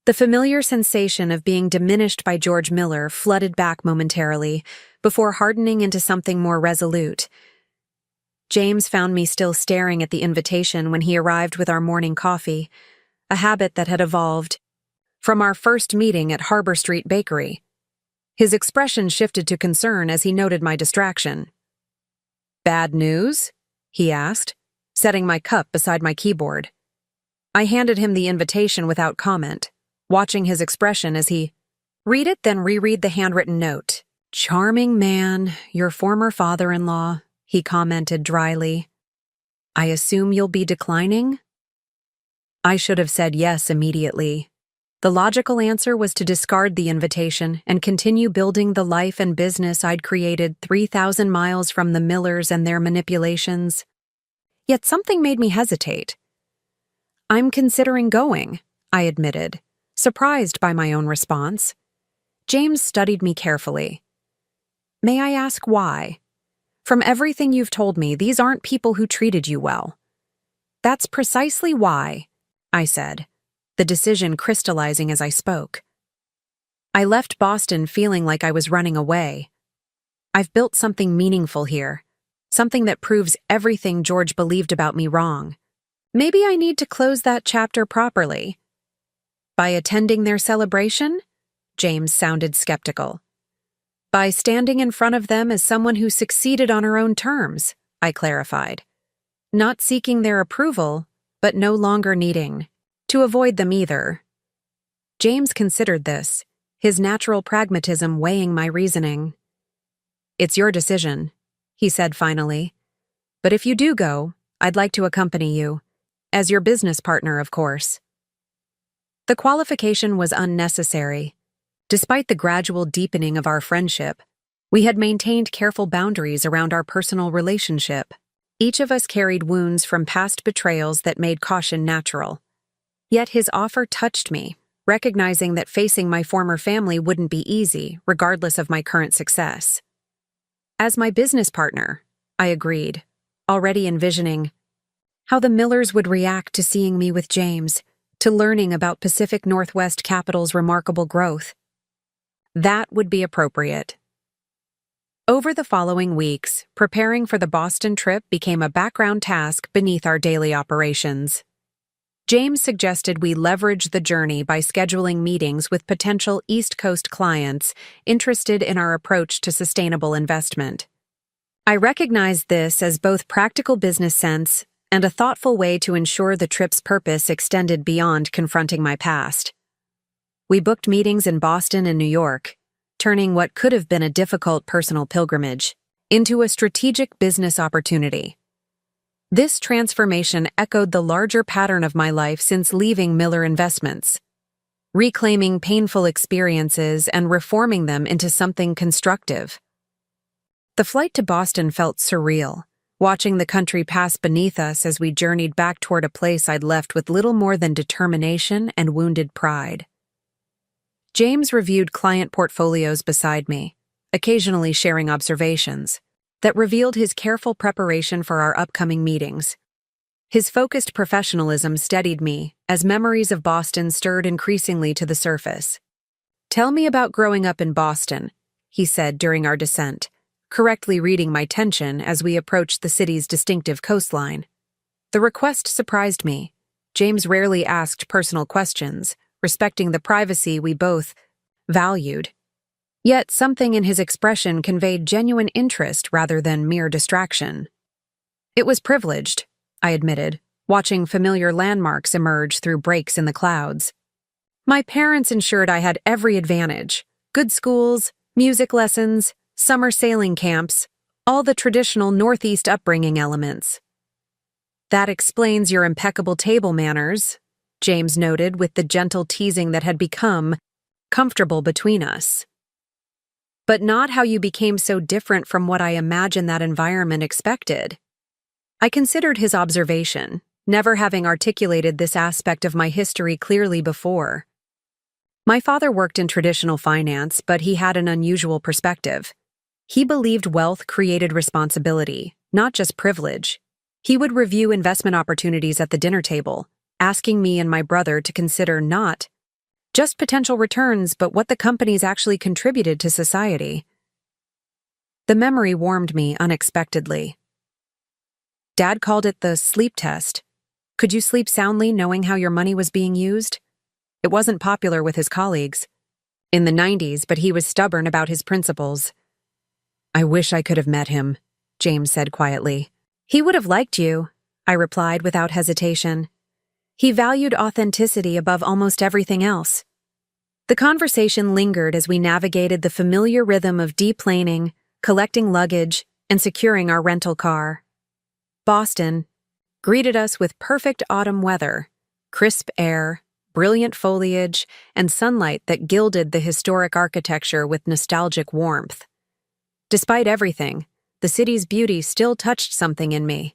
The familiar sensation of being diminished by George Miller flooded back momentarily, before hardening into something more resolute. James found me still staring at the invitation when he arrived with our morning coffee. a habit that had evolved from our first meeting at Harbor Street Bakery. His expression shifted to concern as he noted my distraction. "Bad news?" he asked, setting my cup beside my keyboard. I handed him the invitation without comment, watching his expression as he read it, then reread the handwritten note. "Charming man, your former father-in-law," he commented dryly. "I assume you'll be declining?" I should have said yes immediately. The logical answer was to discard the invitation and continue building the life and business I'd created 3,000 miles from the Millers and their manipulations. Yet something made me hesitate. "I'm considering going," I admitted, surprised by my own response. James studied me carefully. "May I ask why? From everything you've told me, these aren't people who treated you well." "That's precisely why," I said, the decision crystallizing as I spoke. I left Boston feeling like I was running away. I've built something meaningful here, something that proves everything George believed about me wrong. Maybe I need to close that chapter properly. By attending their celebration? James sounded skeptical. By standing in front of them as someone who succeeded on her own terms, I clarified. Not seeking their approval, but no longer needing to avoid them either. James considered this, his natural pragmatism weighing my reasoning. "It's your decision," he said finally. "But if you do go, I'd like to accompany you. As your business partner, of course." The qualification was unnecessary. Despite the gradual deepening of our friendship, we had maintained careful boundaries around our personal relationship. Each of us carried wounds from past betrayals that made caution natural. Yet his offer touched me, recognizing that facing my former family wouldn't be easy, regardless of my current success. As my business partner, I agreed, already envisioning how the Millers would react to seeing me with James, to learning about Pacific Northwest Capital's remarkable growth. That would be appropriate. Over the following weeks, preparing for the Boston trip became a background task beneath our daily operations. James suggested we leverage the journey by scheduling meetings with potential East Coast clients interested in our approach to sustainable investment. I recognized this as both practical business sense and a thoughtful way to ensure the trip's purpose extended beyond confronting my past. We booked meetings in Boston and New York, turning what could have been a difficult personal pilgrimage into a strategic business opportunity. This transformation echoed the larger pattern of my life since leaving Miller Investments, reclaiming painful experiences and reforming them into something constructive. The flight to Boston felt surreal, watching the country pass beneath us as we journeyed back toward a place I'd left with little more than determination and wounded pride. James reviewed client portfolios beside me, occasionally sharing observations that revealed his careful preparation for our upcoming meetings. His focused professionalism steadied me as memories of Boston stirred increasingly to the surface. "Tell me about growing up in Boston," he said during our descent, correctly reading my tension as we approached the city's distinctive coastline. The request surprised me. James rarely asked personal questions, respecting the privacy we both valued. Yet something in his expression conveyed genuine interest rather than mere distraction. It was privileged, I admitted, watching familiar landmarks emerge through breaks in the clouds. My parents ensured I had every advantage: good schools, music lessons, summer sailing camps, all the traditional Northeast upbringing elements. "That explains your impeccable table manners," James noted with the gentle teasing that had become comfortable between us. "But not how you became so different from what I imagined that environment expected." I considered his observation, never having articulated this aspect of my history clearly before. My father worked in traditional finance, but he had an unusual perspective. He believed wealth created responsibility, not just privilege. He would review investment opportunities at the dinner table, asking me and my brother to consider not just potential returns, but what the companies actually contributed to society. The memory warmed me unexpectedly. Dad called it the sleep test. Could you sleep soundly knowing how your money was being used? It wasn't popular with his colleagues in the 90s, but he was stubborn about his principles. I wish I could have met him, James said quietly. He would have liked you, I replied without hesitation. He valued authenticity above almost everything else. The conversation lingered as we navigated the familiar rhythm of deplaning, collecting luggage, and securing our rental car. Boston greeted us with perfect autumn weather, crisp air, brilliant foliage, and sunlight that gilded the historic architecture with nostalgic warmth. Despite everything, the city's beauty still touched something in me.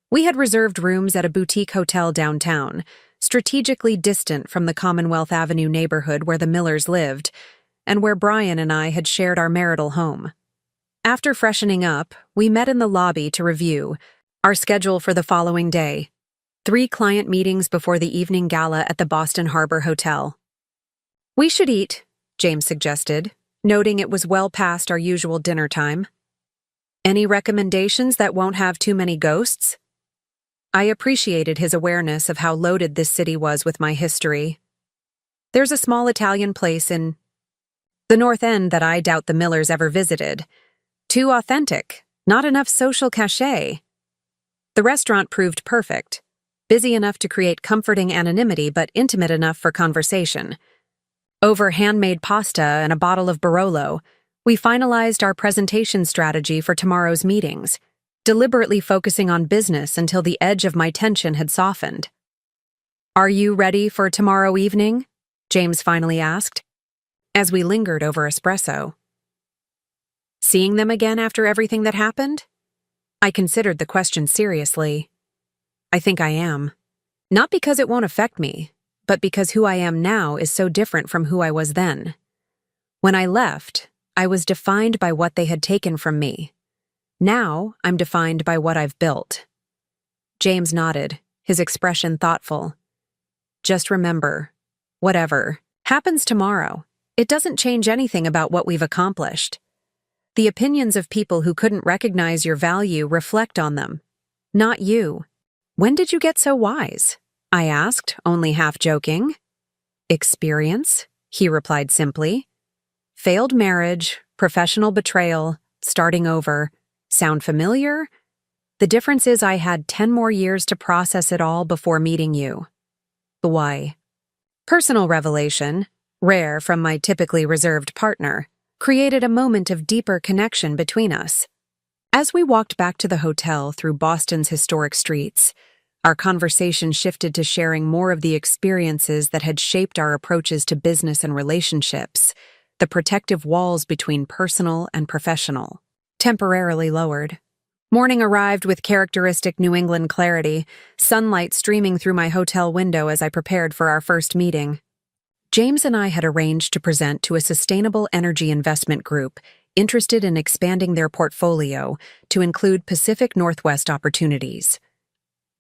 We had reserved rooms at a boutique hotel downtown, strategically distant from the Commonwealth Avenue neighborhood where the Millers lived, and where Brian and I had shared our marital home. After freshening up, we met in the lobby to review our schedule for the following day. 3 client meetings before the evening gala at the Boston Harbor Hotel. We should eat, James suggested, noting it was well past our usual dinner time. Any recommendations that won't have too many ghosts? I appreciated his awareness of how loaded this city was with my history. There's a small Italian place in the North End that I doubt the Millers ever visited. Too authentic, not enough social cachet. The restaurant proved perfect, busy enough to create comforting anonymity but intimate enough for conversation. Over handmade pasta and a bottle of Barolo, we finalized our presentation strategy for tomorrow's meetings, deliberately focusing on business until the edge of my tension had softened. Are you ready for tomorrow evening? James finally asked, as we lingered over espresso. Seeing them again after everything that happened? I considered the question seriously. I think I am. Not because it won't affect me, but because who I am now is so different from who I was then. When I left, I was defined by what they had taken from me. Now, I'm defined by what I've built. James nodded, his expression thoughtful. Just remember, whatever happens tomorrow, it doesn't change anything about what we've accomplished. The opinions of people who couldn't recognize your value reflect on them, not you. When did you get so wise? I asked, only half joking. Experience, he replied simply. Failed marriage, professional betrayal, starting over. Sound familiar? The difference is I had 10 more years to process it all before meeting you. The why. Personal revelation, rare from my typically reserved partner, created a moment of deeper connection between us. As we walked back to the hotel through Boston's historic streets, our conversation shifted to sharing more of the experiences that had shaped our approaches to business and relationships, the protective walls between personal and professional, temporarily lowered. Morning arrived with characteristic New England clarity, sunlight streaming through my hotel window as I prepared for our first meeting. James and I had arranged to present to a sustainable energy investment group interested in expanding their portfolio to include Pacific Northwest opportunities.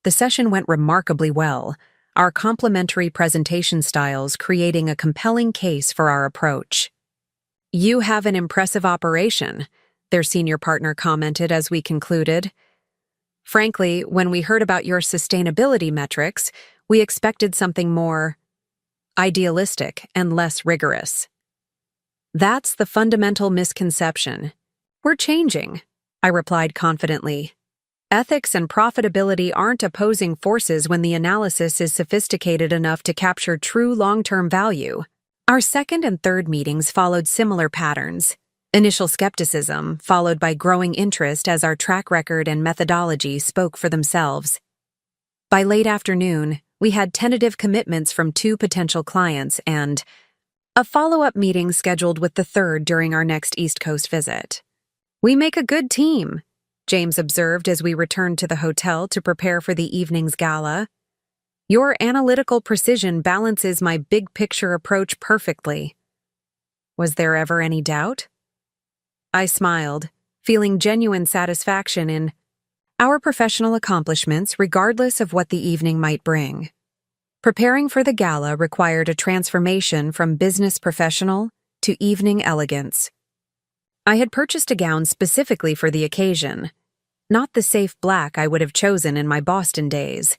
The session went remarkably well, our complementary presentation styles creating a compelling case for our approach. You have an impressive operation, their senior partner commented as we concluded. Frankly, when we heard about your sustainability metrics, we expected something more idealistic and less rigorous. That's the fundamental misconception. We're changing, I replied confidently. Ethics and profitability aren't opposing forces when the analysis is sophisticated enough to capture true long-term value. Our second and third meetings followed similar patterns. Initial skepticism, followed by growing interest as our track record and methodology spoke for themselves. By late afternoon, we had tentative commitments from 2 potential clients and a follow-up meeting scheduled with the third during our next East Coast visit. We make a good team, James observed as we returned to the hotel to prepare for the evening's gala. Your analytical precision balances my big-picture approach perfectly. Was there ever any doubt? I smiled, feeling genuine satisfaction in our professional accomplishments regardless of what the evening might bring. Preparing for the gala required a transformation from business professional to evening elegance. I had purchased a gown specifically for the occasion, not the safe black I would have chosen in my Boston days,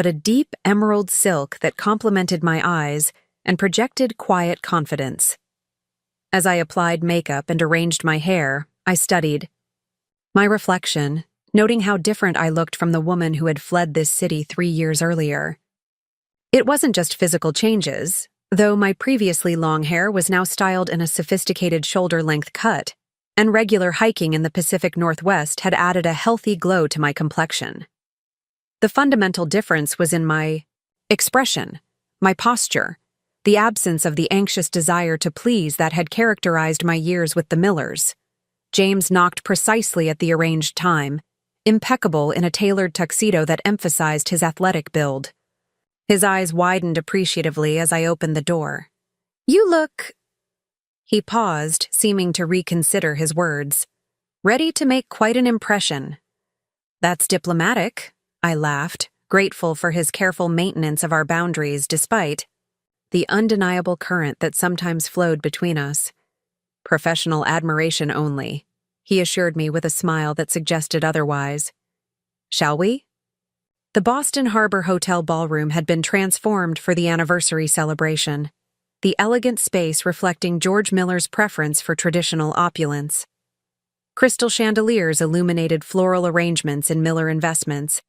but a deep emerald silk that complemented my eyes and projected quiet confidence. As I applied makeup and arranged my hair, I studied my reflection, noting how different I looked from the woman who had fled this city 3 years earlier. It wasn't just physical changes, though my previously long hair was now styled in a sophisticated shoulder-length cut, and regular hiking in the Pacific Northwest had added a healthy glow to my complexion. The fundamental difference was in my expression, my posture, the absence of the anxious desire to please that had characterized my years with the Millers. James knocked precisely at the arranged time, impeccable in a tailored tuxedo that emphasized his athletic build. His eyes widened appreciatively as I opened the door. "You look—" He paused, seeming to reconsider his words. "Ready to make quite an impression." "That's diplomatic," I laughed, grateful for his careful maintenance of our boundaries despite the undeniable current that sometimes flowed between us. "Professional admiration only," he assured me with a smile that suggested otherwise. "Shall we?" The Boston Harbor Hotel ballroom had been transformed for the anniversary celebration, the elegant space reflecting George Miller's preference for traditional opulence. Crystal chandeliers illuminated floral arrangements in Miller Investments,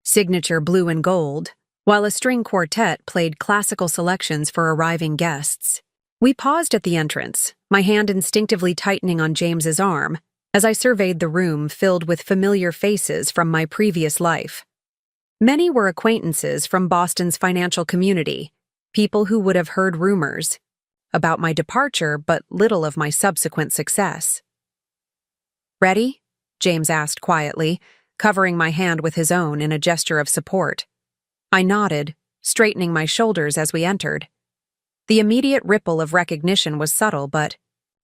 signature blue and gold, while a string quartet played classical selections for arriving guests. We paused at the entrance, my hand instinctively tightening on James's arm, as I surveyed the room filled with familiar faces from my previous life. Many were acquaintances from Boston's financial community, people who would have heard rumors about my departure but little of my subsequent success. "Ready?" James asked quietly, covering my hand with his own in a gesture of support. I nodded, straightening my shoulders as we entered. The immediate ripple of recognition was subtle but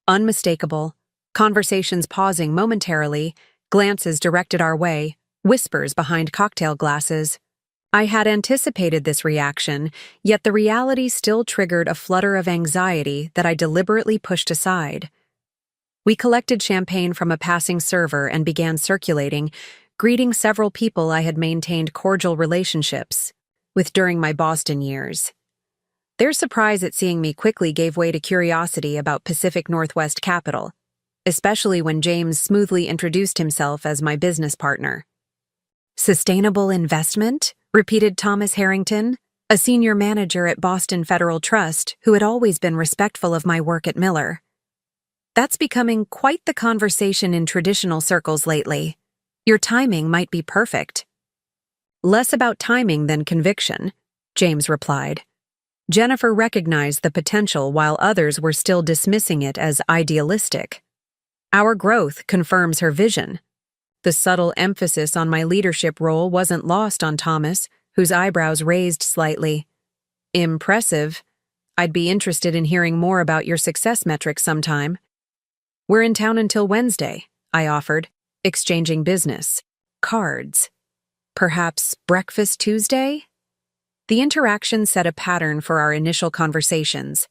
unmistakable, conversations pausing momentarily, glances directed our way, whispers behind cocktail glasses. I had anticipated this reaction, yet the reality still triggered a flutter of anxiety that I deliberately pushed aside. We collected champagne from a passing server and began circulating, greeting several people I had maintained cordial relationships with during my Boston years. Their surprise at seeing me quickly gave way to curiosity about Pacific Northwest Capital, especially when James smoothly introduced himself as my business partner. "Sustainable investment?" repeated Thomas Harrington, a senior manager at Boston Federal Trust who had always been respectful of my work at Miller. "That's becoming quite the conversation in traditional circles lately. Your timing might be perfect." "Less about timing than conviction," James replied. Jennifer recognized the potential while others were still dismissing it as idealistic. Our growth confirms her vision. The subtle emphasis on my leadership role wasn't lost on Thomas, whose eyebrows raised slightly. "Impressive. I'd be interested in hearing more about your success metrics sometime." "We're in town until Wednesday," I offered, exchanging business cards. "Perhaps breakfast Tuesday?" The interaction set a pattern for our initial conversations.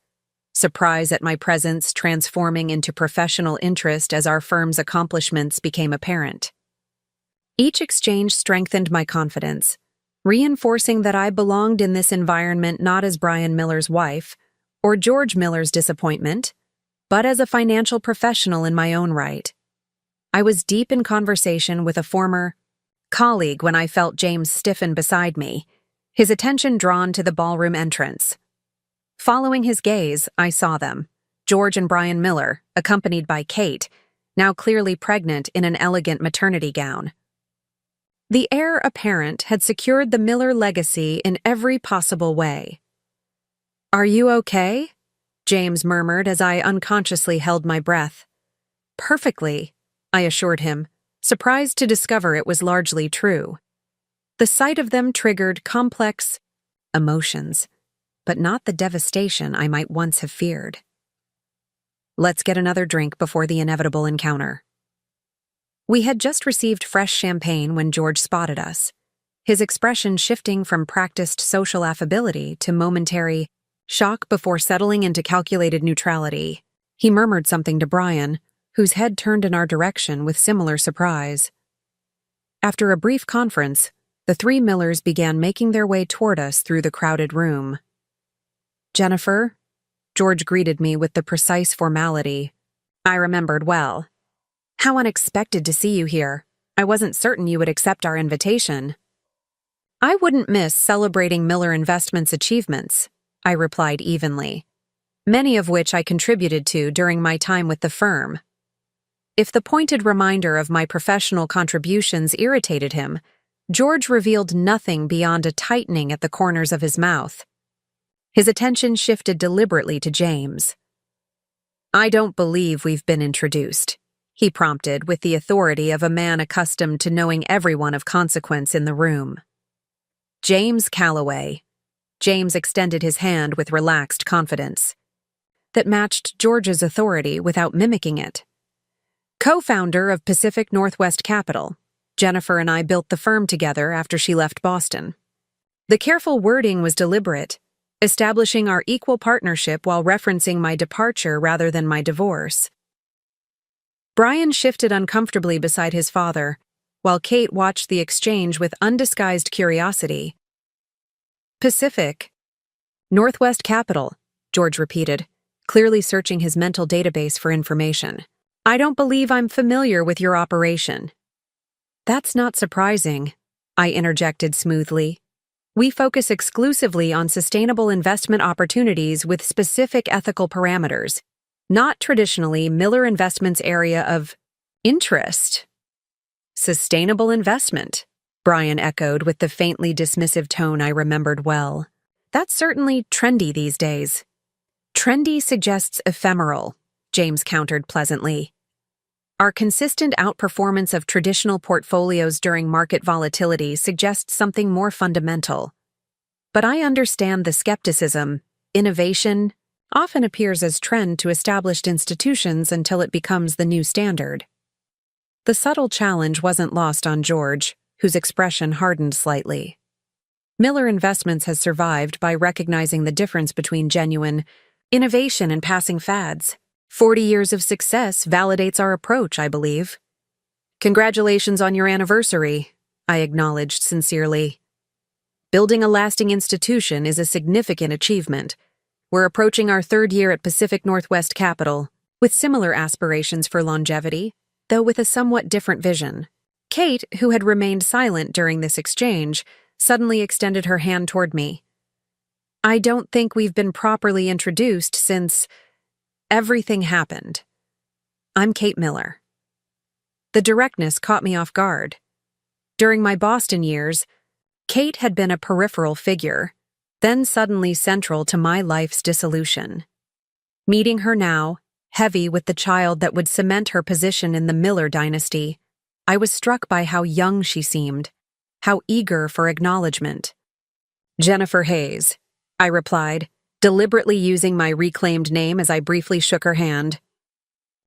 Surprise at my presence transforming into professional interest as our firm's accomplishments became apparent. Each exchange strengthened my confidence, reinforcing that I belonged in this environment not as Brian Miller's wife or George Miller's disappointment, but as a financial professional in my own right. I was deep in conversation with a former colleague when I felt James stiffen beside me, his attention drawn to the ballroom entrance. Following his gaze, I saw them, George and Brian Miller, accompanied by Kate, now clearly pregnant in an elegant maternity gown. The heir apparent had secured the Miller legacy in every possible way. "Are you okay?" James murmured as I unconsciously held my breath. "Perfectly," I assured him, surprised to discover it was largely true. The sight of them triggered complex emotions, but not the devastation I might once have feared. "Let's get another drink before the inevitable encounter." We had just received fresh champagne when George spotted us, his expression shifting from practiced social affability to momentary shock before settling into calculated neutrality. He murmured something to Brian, whose head turned in our direction with similar surprise. After a brief conference, The three Millers began making their way toward us through the crowded room. "Jennifer?" George greeted me with the precise formality I remembered well. "How unexpected to see you here. I wasn't certain you would accept our invitation." "I wouldn't miss celebrating Miller Investments' achievements," I replied evenly, "many of which I contributed to during my time with the firm." If the pointed reminder of my professional contributions irritated him, George revealed nothing beyond a tightening at the corners of his mouth. His attention shifted deliberately to James. "I don't believe we've been introduced," he prompted with the authority of a man accustomed to knowing everyone of consequence in the room. "James Calloway." James extended his hand with relaxed confidence that matched George's authority without mimicking it. "Co-founder of Pacific Northwest Capital. Jennifer and I built the firm together after she left Boston." The careful wording was deliberate, establishing our equal partnership while referencing my departure rather than my divorce. Brian shifted uncomfortably beside his father, while Kate watched the exchange with undisguised curiosity. "Pacific Northwest Capital," George repeated, clearly searching his mental database for information. "I don't believe I'm familiar with your operation." "That's not surprising," I interjected smoothly. "We focus exclusively on sustainable investment opportunities with specific ethical parameters, not traditionally Miller Investments' area of interest." "Sustainable investment," Brian echoed with the faintly dismissive tone I remembered well. "That's certainly trendy these days." "Trendy suggests ephemeral," James countered pleasantly. "Our consistent outperformance of traditional portfolios during market volatility suggests something more fundamental. But I understand the skepticism. Innovation often appears as trend to established institutions until it becomes the new standard." The subtle challenge wasn't lost on George, whose expression hardened slightly. Miller Investments has survived by recognizing the difference between genuine innovation and passing fads. 40 years of success validates our approach, I believe. "Congratulations on your anniversary," I acknowledged sincerely. "Building a lasting institution is a significant achievement. We're approaching our third year at Pacific Northwest Capital, with similar aspirations for longevity, though with a somewhat different vision." Kate, who had remained silent during this exchange, suddenly extended her hand toward me. "I don't think we've been properly introduced since everything happened. I'm Kate Miller." The directness caught me off guard. During my Boston years, Kate had been a peripheral figure, then suddenly central to my life's dissolution. Meeting her now, heavy with the child that would cement her position in the Miller dynasty, I was struck by how young she seemed, how eager for acknowledgement. "Jennifer Hayes," I replied, deliberately using my reclaimed name as I briefly shook her hand.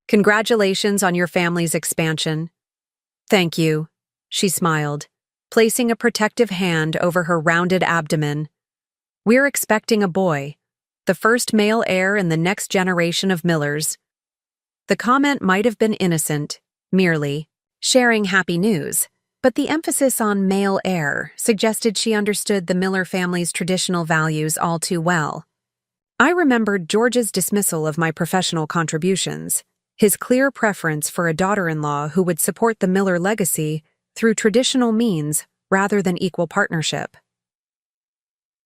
"Congratulations on your family's expansion." "Thank you," she smiled, placing a protective hand over her rounded abdomen. "We're expecting a boy, the first male heir in the next generation of Millers." The comment might have been innocent, merely sharing happy news, but the emphasis on male heir suggested she understood the Miller family's traditional values all too well. I remembered George's dismissal of my professional contributions, his clear preference for a daughter-in-law who would support the Miller legacy through traditional means rather than equal partnership.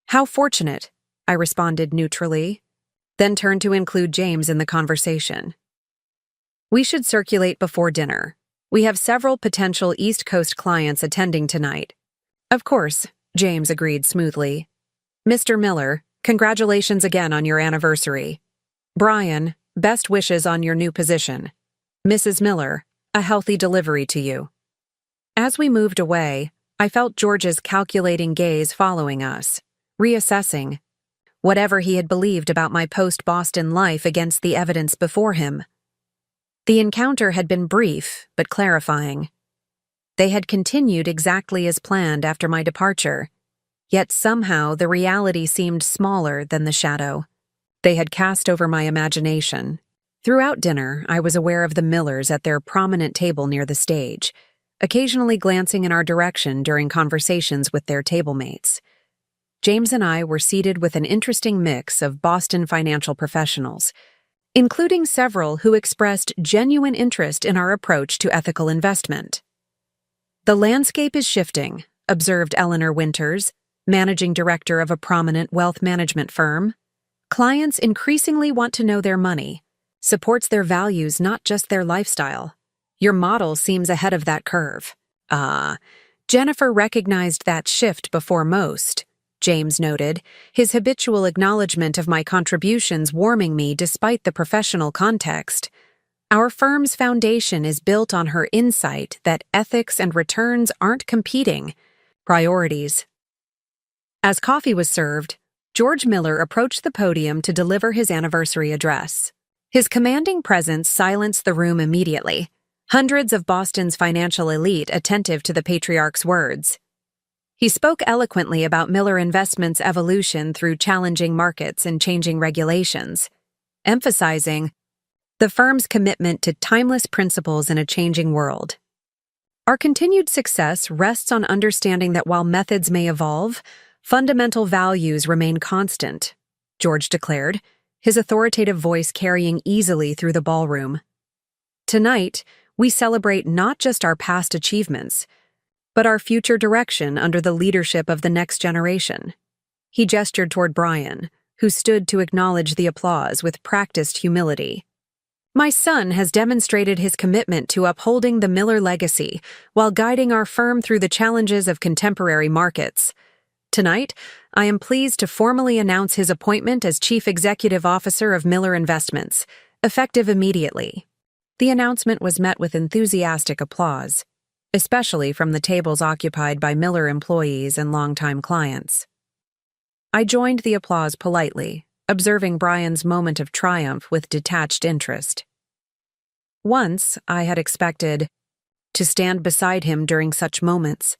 "How fortunate," I responded neutrally, then turned to include James in the conversation. "We should circulate before dinner. We have several potential East Coast clients attending tonight." "Of course," James agreed smoothly. "Mr. Miller, congratulations again on your anniversary. Brian, best wishes on your new position. Mrs. Miller, a healthy delivery to you." As we moved away, I felt George's calculating gaze following us, reassessing whatever he had believed about my post-Boston life against the evidence before him. The encounter had been brief, but clarifying. They had continued exactly as planned after my departure, yet somehow the reality seemed smaller than the shadow they had cast over my imagination. Throughout dinner, I was aware of the Millers at their prominent table near the stage, occasionally glancing in our direction during conversations with their table mates. James and I were seated with an interesting mix of Boston financial professionals, including several who expressed genuine interest in our approach to ethical investment. "The landscape is shifting," observed Eleanor Winters, managing director of a prominent wealth management firm. "Clients increasingly want to know their money supports their values, not just their lifestyle. Your model seems ahead of that curve." Jennifer recognized that shift before most, James noted, his habitual acknowledgement of my contributions warming me despite the professional context. "Our firm's foundation is built on her insight that ethics and returns aren't competing priorities." As coffee was served, George Miller approached the podium to deliver his anniversary address. His commanding presence silenced the room immediately, hundreds of Boston's financial elite attentive to the patriarch's words. He spoke eloquently about Miller Investments' evolution through challenging markets and changing regulations, emphasizing the firm's commitment to timeless principles in a changing world. "Our continued success rests on understanding that while methods may evolve, fundamental values remain constant," George declared, his authoritative voice carrying easily through the ballroom. "Tonight, we celebrate not just our past achievements, but our future direction under the leadership of the next generation." He gestured toward Brian, who stood to acknowledge the applause with practiced humility. "My son has demonstrated his commitment to upholding the Miller legacy while guiding our firm through the challenges of contemporary markets. Tonight, I am pleased to formally announce his appointment as Chief Executive Officer of Miller Investments, effective immediately." The announcement was met with enthusiastic applause, especially from the tables occupied by Miller employees and longtime clients. I joined the applause politely, observing Brian's moment of triumph with detached interest. Once, I had expected to stand beside him during such moments.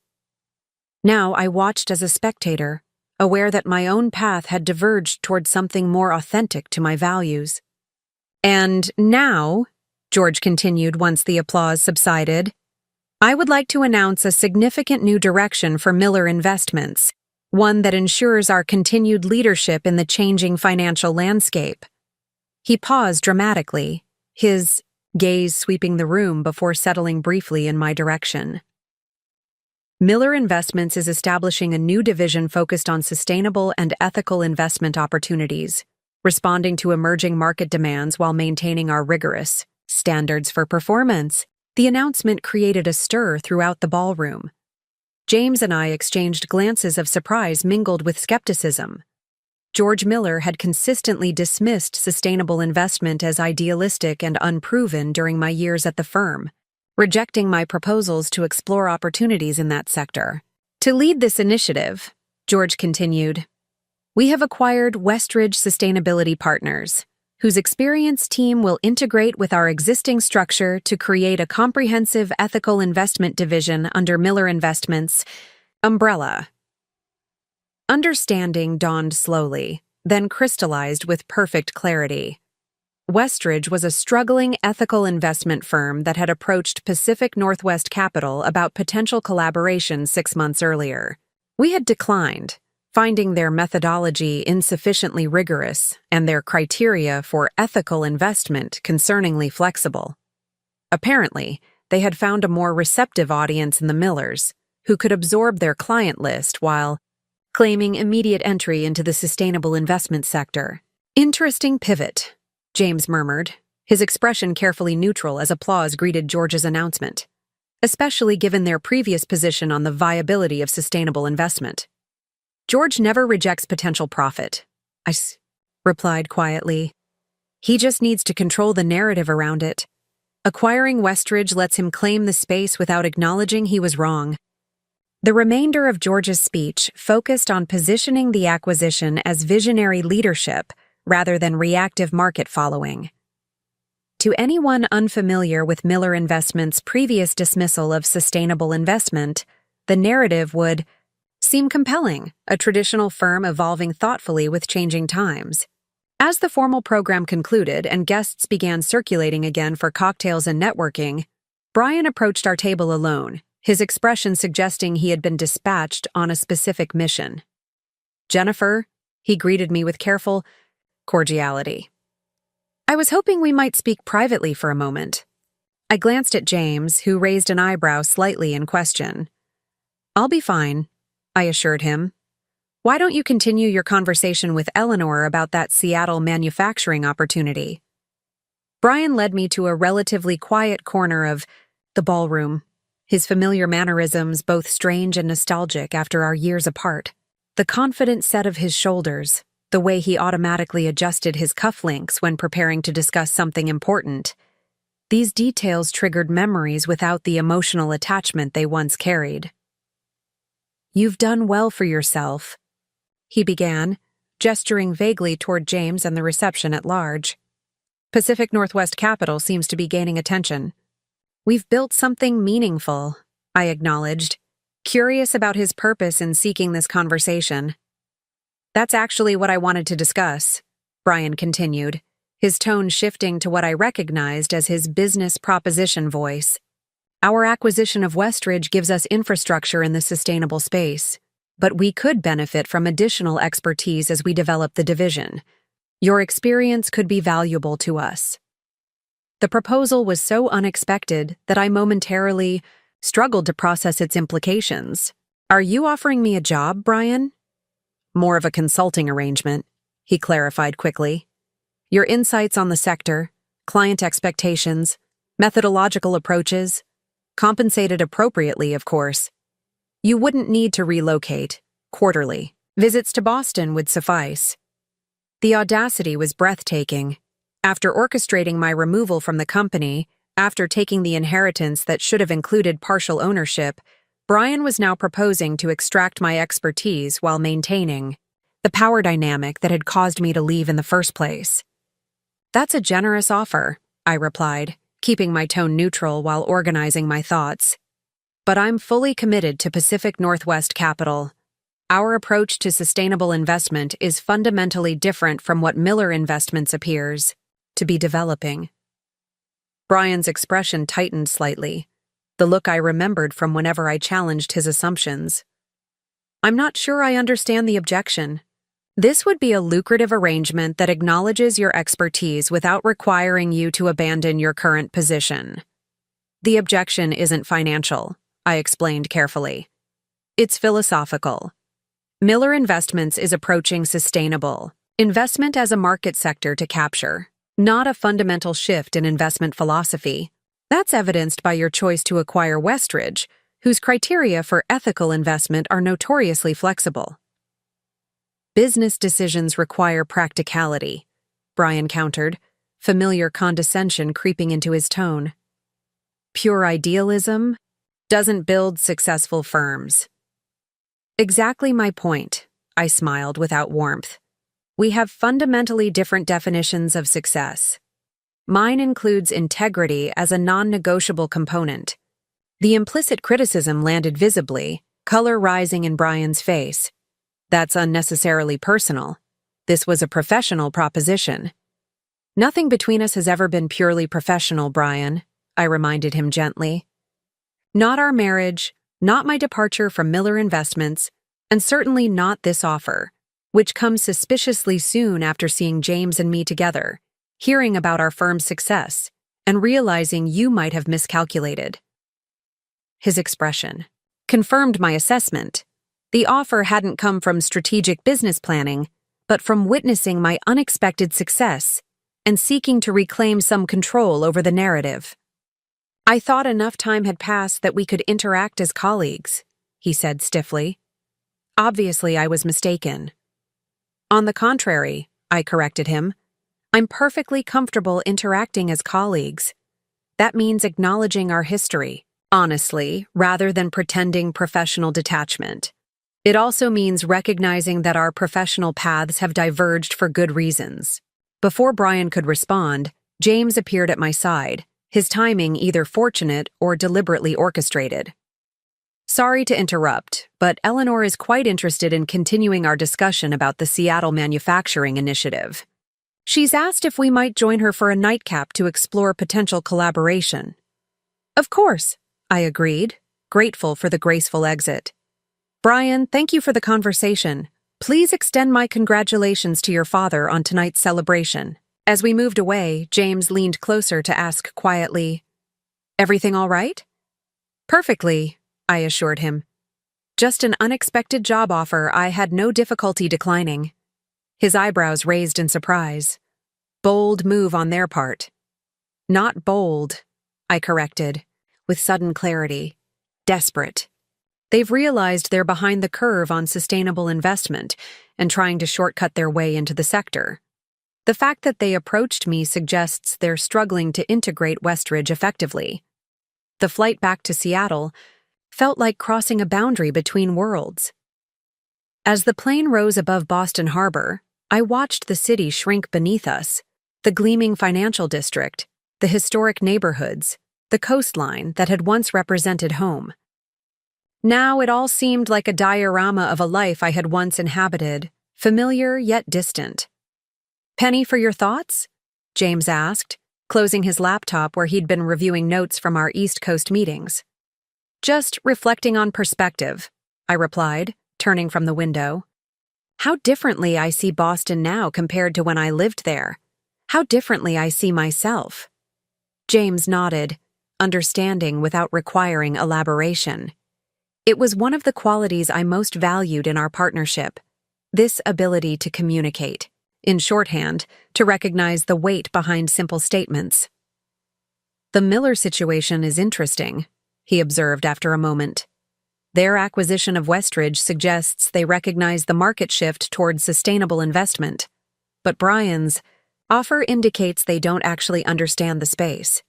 Now I watched as a spectator, aware that my own path had diverged toward something more authentic to my values. "And now," George continued once the applause subsided, "I would like to announce a significant new direction for Miller Investments, one that ensures our continued leadership in the changing financial landscape." He paused dramatically, his gaze sweeping the room before settling briefly in my direction. "Miller Investments is establishing a new division focused on sustainable and ethical investment opportunities, responding to emerging market demands while maintaining our rigorous standards for performance." The announcement created a stir throughout the ballroom. James and I exchanged glances of surprise mingled with skepticism. George Miller had consistently dismissed sustainable investment as idealistic and unproven during my years at the firm, rejecting my proposals to explore opportunities in that sector. "To lead this initiative," George continued, "we have acquired Westridge Sustainability Partners, whose experienced team will integrate with our existing structure to create a comprehensive ethical investment division under Miller Investments' umbrella." Understanding dawned slowly, then crystallized with perfect clarity. Westridge was a struggling ethical investment firm that had approached Pacific Northwest Capital about potential collaboration 6 months earlier. We had declined, finding their methodology insufficiently rigorous and their criteria for ethical investment concerningly flexible. Apparently, they had found a more receptive audience in the Millers, who could absorb their client list while claiming immediate entry into the sustainable investment sector. "Interesting pivot," James murmured, his expression carefully neutral as applause greeted George's announcement, especially given their previous position on the viability of sustainable investment. "George never rejects potential profit," I replied quietly. "He just needs to control the narrative around it. Acquiring Westridge lets him claim the space without acknowledging he was wrong." The remainder of George's speech focused on positioning the acquisition as visionary leadership rather than reactive market following. To anyone unfamiliar with Miller Investments' previous dismissal of sustainable investment, the narrative would seem compelling, a traditional firm evolving thoughtfully with changing times. As the formal program concluded and guests began circulating again for cocktails and networking, Brian approached our table alone, his expression suggesting he had been dispatched on a specific mission. "Jennifer," he greeted me with careful cordiality. "I was hoping we might speak privately for a moment." I glanced at James, who raised an eyebrow slightly in question. "I'll be fine," I assured him. "Why don't you continue your conversation with Eleanor about that Seattle manufacturing opportunity?" Brian led me to a relatively quiet corner of the ballroom, his familiar mannerisms both strange and nostalgic after our years apart. The confident set of his shoulders, the way he automatically adjusted his cufflinks when preparing to discuss something important. These details triggered memories without the emotional attachment they once carried. "You've done well for yourself," he began, gesturing vaguely toward James and the reception at large. "Pacific Northwest Capital seems to be gaining attention." "We've built something meaningful," I acknowledged, curious about his purpose in seeking this conversation. "That's actually what I wanted to discuss," Brian continued, his tone shifting to what I recognized as his business proposition voice. "Our acquisition of Westridge gives us infrastructure in the sustainable space, but we could benefit from additional expertise as we develop the division. Your experience could be valuable to us." The proposal was so unexpected that I momentarily struggled to process its implications. "Are you offering me a job, Brian?" "More of a consulting arrangement," he clarified quickly. "Your insights on the sector, client expectations, methodological approaches, compensated appropriately, of course. You wouldn't need to relocate, quarterly. Visits to Boston would suffice." The audacity was breathtaking. After orchestrating my removal from the company, after taking the inheritance that should have included partial ownership, Brian was now proposing to extract my expertise while maintaining the power dynamic that had caused me to leave in the first place. "That's a generous offer," I replied, keeping my tone neutral while organizing my thoughts. "But I'm fully committed to Pacific Northwest Capital. Our approach to sustainable investment is fundamentally different from what Miller Investments appears to be developing." Brian's expression tightened slightly, the look I remembered from whenever I challenged his assumptions. "I'm not sure I understand the objection. This would be a lucrative arrangement that acknowledges your expertise without requiring you to abandon your current position." "The objection isn't financial," I explained carefully. "It's philosophical. Miller Investments is approaching sustainable investment as a market sector to capture, not a fundamental shift in investment philosophy. That's evidenced by your choice to acquire Westridge, whose criteria for ethical investment are notoriously flexible." "Business decisions require practicality," Brian countered, familiar condescension creeping into his tone. "Pure idealism doesn't build successful firms." "Exactly my point," I smiled without warmth. "We have fundamentally different definitions of success. Mine includes integrity as a non-negotiable component." The implicit criticism landed visibly, color rising in Brian's face. "That's unnecessarily personal. This was a professional proposition." "Nothing between us has ever been purely professional, Brian," I reminded him gently. "Not our marriage, not my departure from Miller Investments, and certainly not this offer, which comes suspiciously soon after seeing James and me together, hearing about our firm's success, and realizing you might have miscalculated." His expression confirmed my assessment. The offer hadn't come from strategic business planning, but from witnessing my unexpected success and seeking to reclaim some control over the narrative. "I thought enough time had passed that we could interact as colleagues," he said stiffly. Obviously, I was mistaken. "On the contrary," I corrected him, "I'm perfectly comfortable interacting as colleagues. That means acknowledging our history, honestly, rather than pretending professional detachment. It also means recognizing that our professional paths have diverged for good reasons." Before Brian could respond, James appeared at my side, his timing either fortunate or deliberately orchestrated. "Sorry to interrupt, but Eleanor is quite interested in continuing our discussion about the Seattle manufacturing initiative. She's asked if we might join her for a nightcap to explore potential collaboration." "Of course," I agreed, grateful for the graceful exit. "Brian, thank you for the conversation. Please extend my congratulations to your father on tonight's celebration." As we moved away, James leaned closer to ask quietly, "Everything all right?" "Perfectly," I assured him. "Just an unexpected job offer I had no difficulty declining." His eyebrows raised in surprise. Bold move on their part. "Not bold," I corrected, with sudden clarity. "Desperate. They've realized they're behind the curve on sustainable investment and trying to shortcut their way into the sector. The fact that they approached me suggests they're struggling to integrate Westridge effectively. The flight back to Seattle felt like crossing a boundary between worlds. As the plane rose above Boston Harbor, I watched the city shrink beneath us, the gleaming financial district, the historic neighborhoods, the coastline that had once represented home. Now it all seemed like a diorama of a life I had once inhabited, familiar yet distant. "Penny for your thoughts?" James asked, closing his laptop where he'd been reviewing notes from our East Coast meetings. "Just reflecting on perspective," I replied, turning from the window. "How differently I see Boston now compared to when I lived there. How differently I see myself." James nodded, understanding without requiring elaboration. It was one of the qualities I most valued in our partnership, this ability to communicate, in shorthand, to recognize the weight behind simple statements. "The Miller situation is interesting," he observed after a moment. "Their acquisition of Westridge suggests they recognize the market shift towards sustainable investment. But Brian's offer indicates they don't actually understand the space.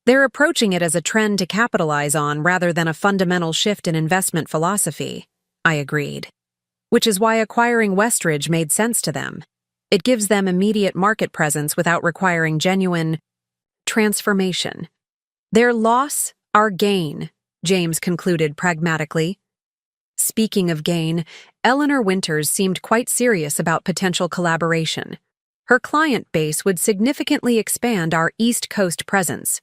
They're approaching it as a trend to capitalize on rather than a fundamental shift in investment philosophy," I agreed. "Which is why acquiring Westridge made sense to them. It gives them immediate market presence without requiring genuine transformation. Their loss, our gain," James concluded pragmatically. Speaking of gain, Eleanor Winters seemed quite serious about potential collaboration. Her client base would significantly expand our East Coast presence.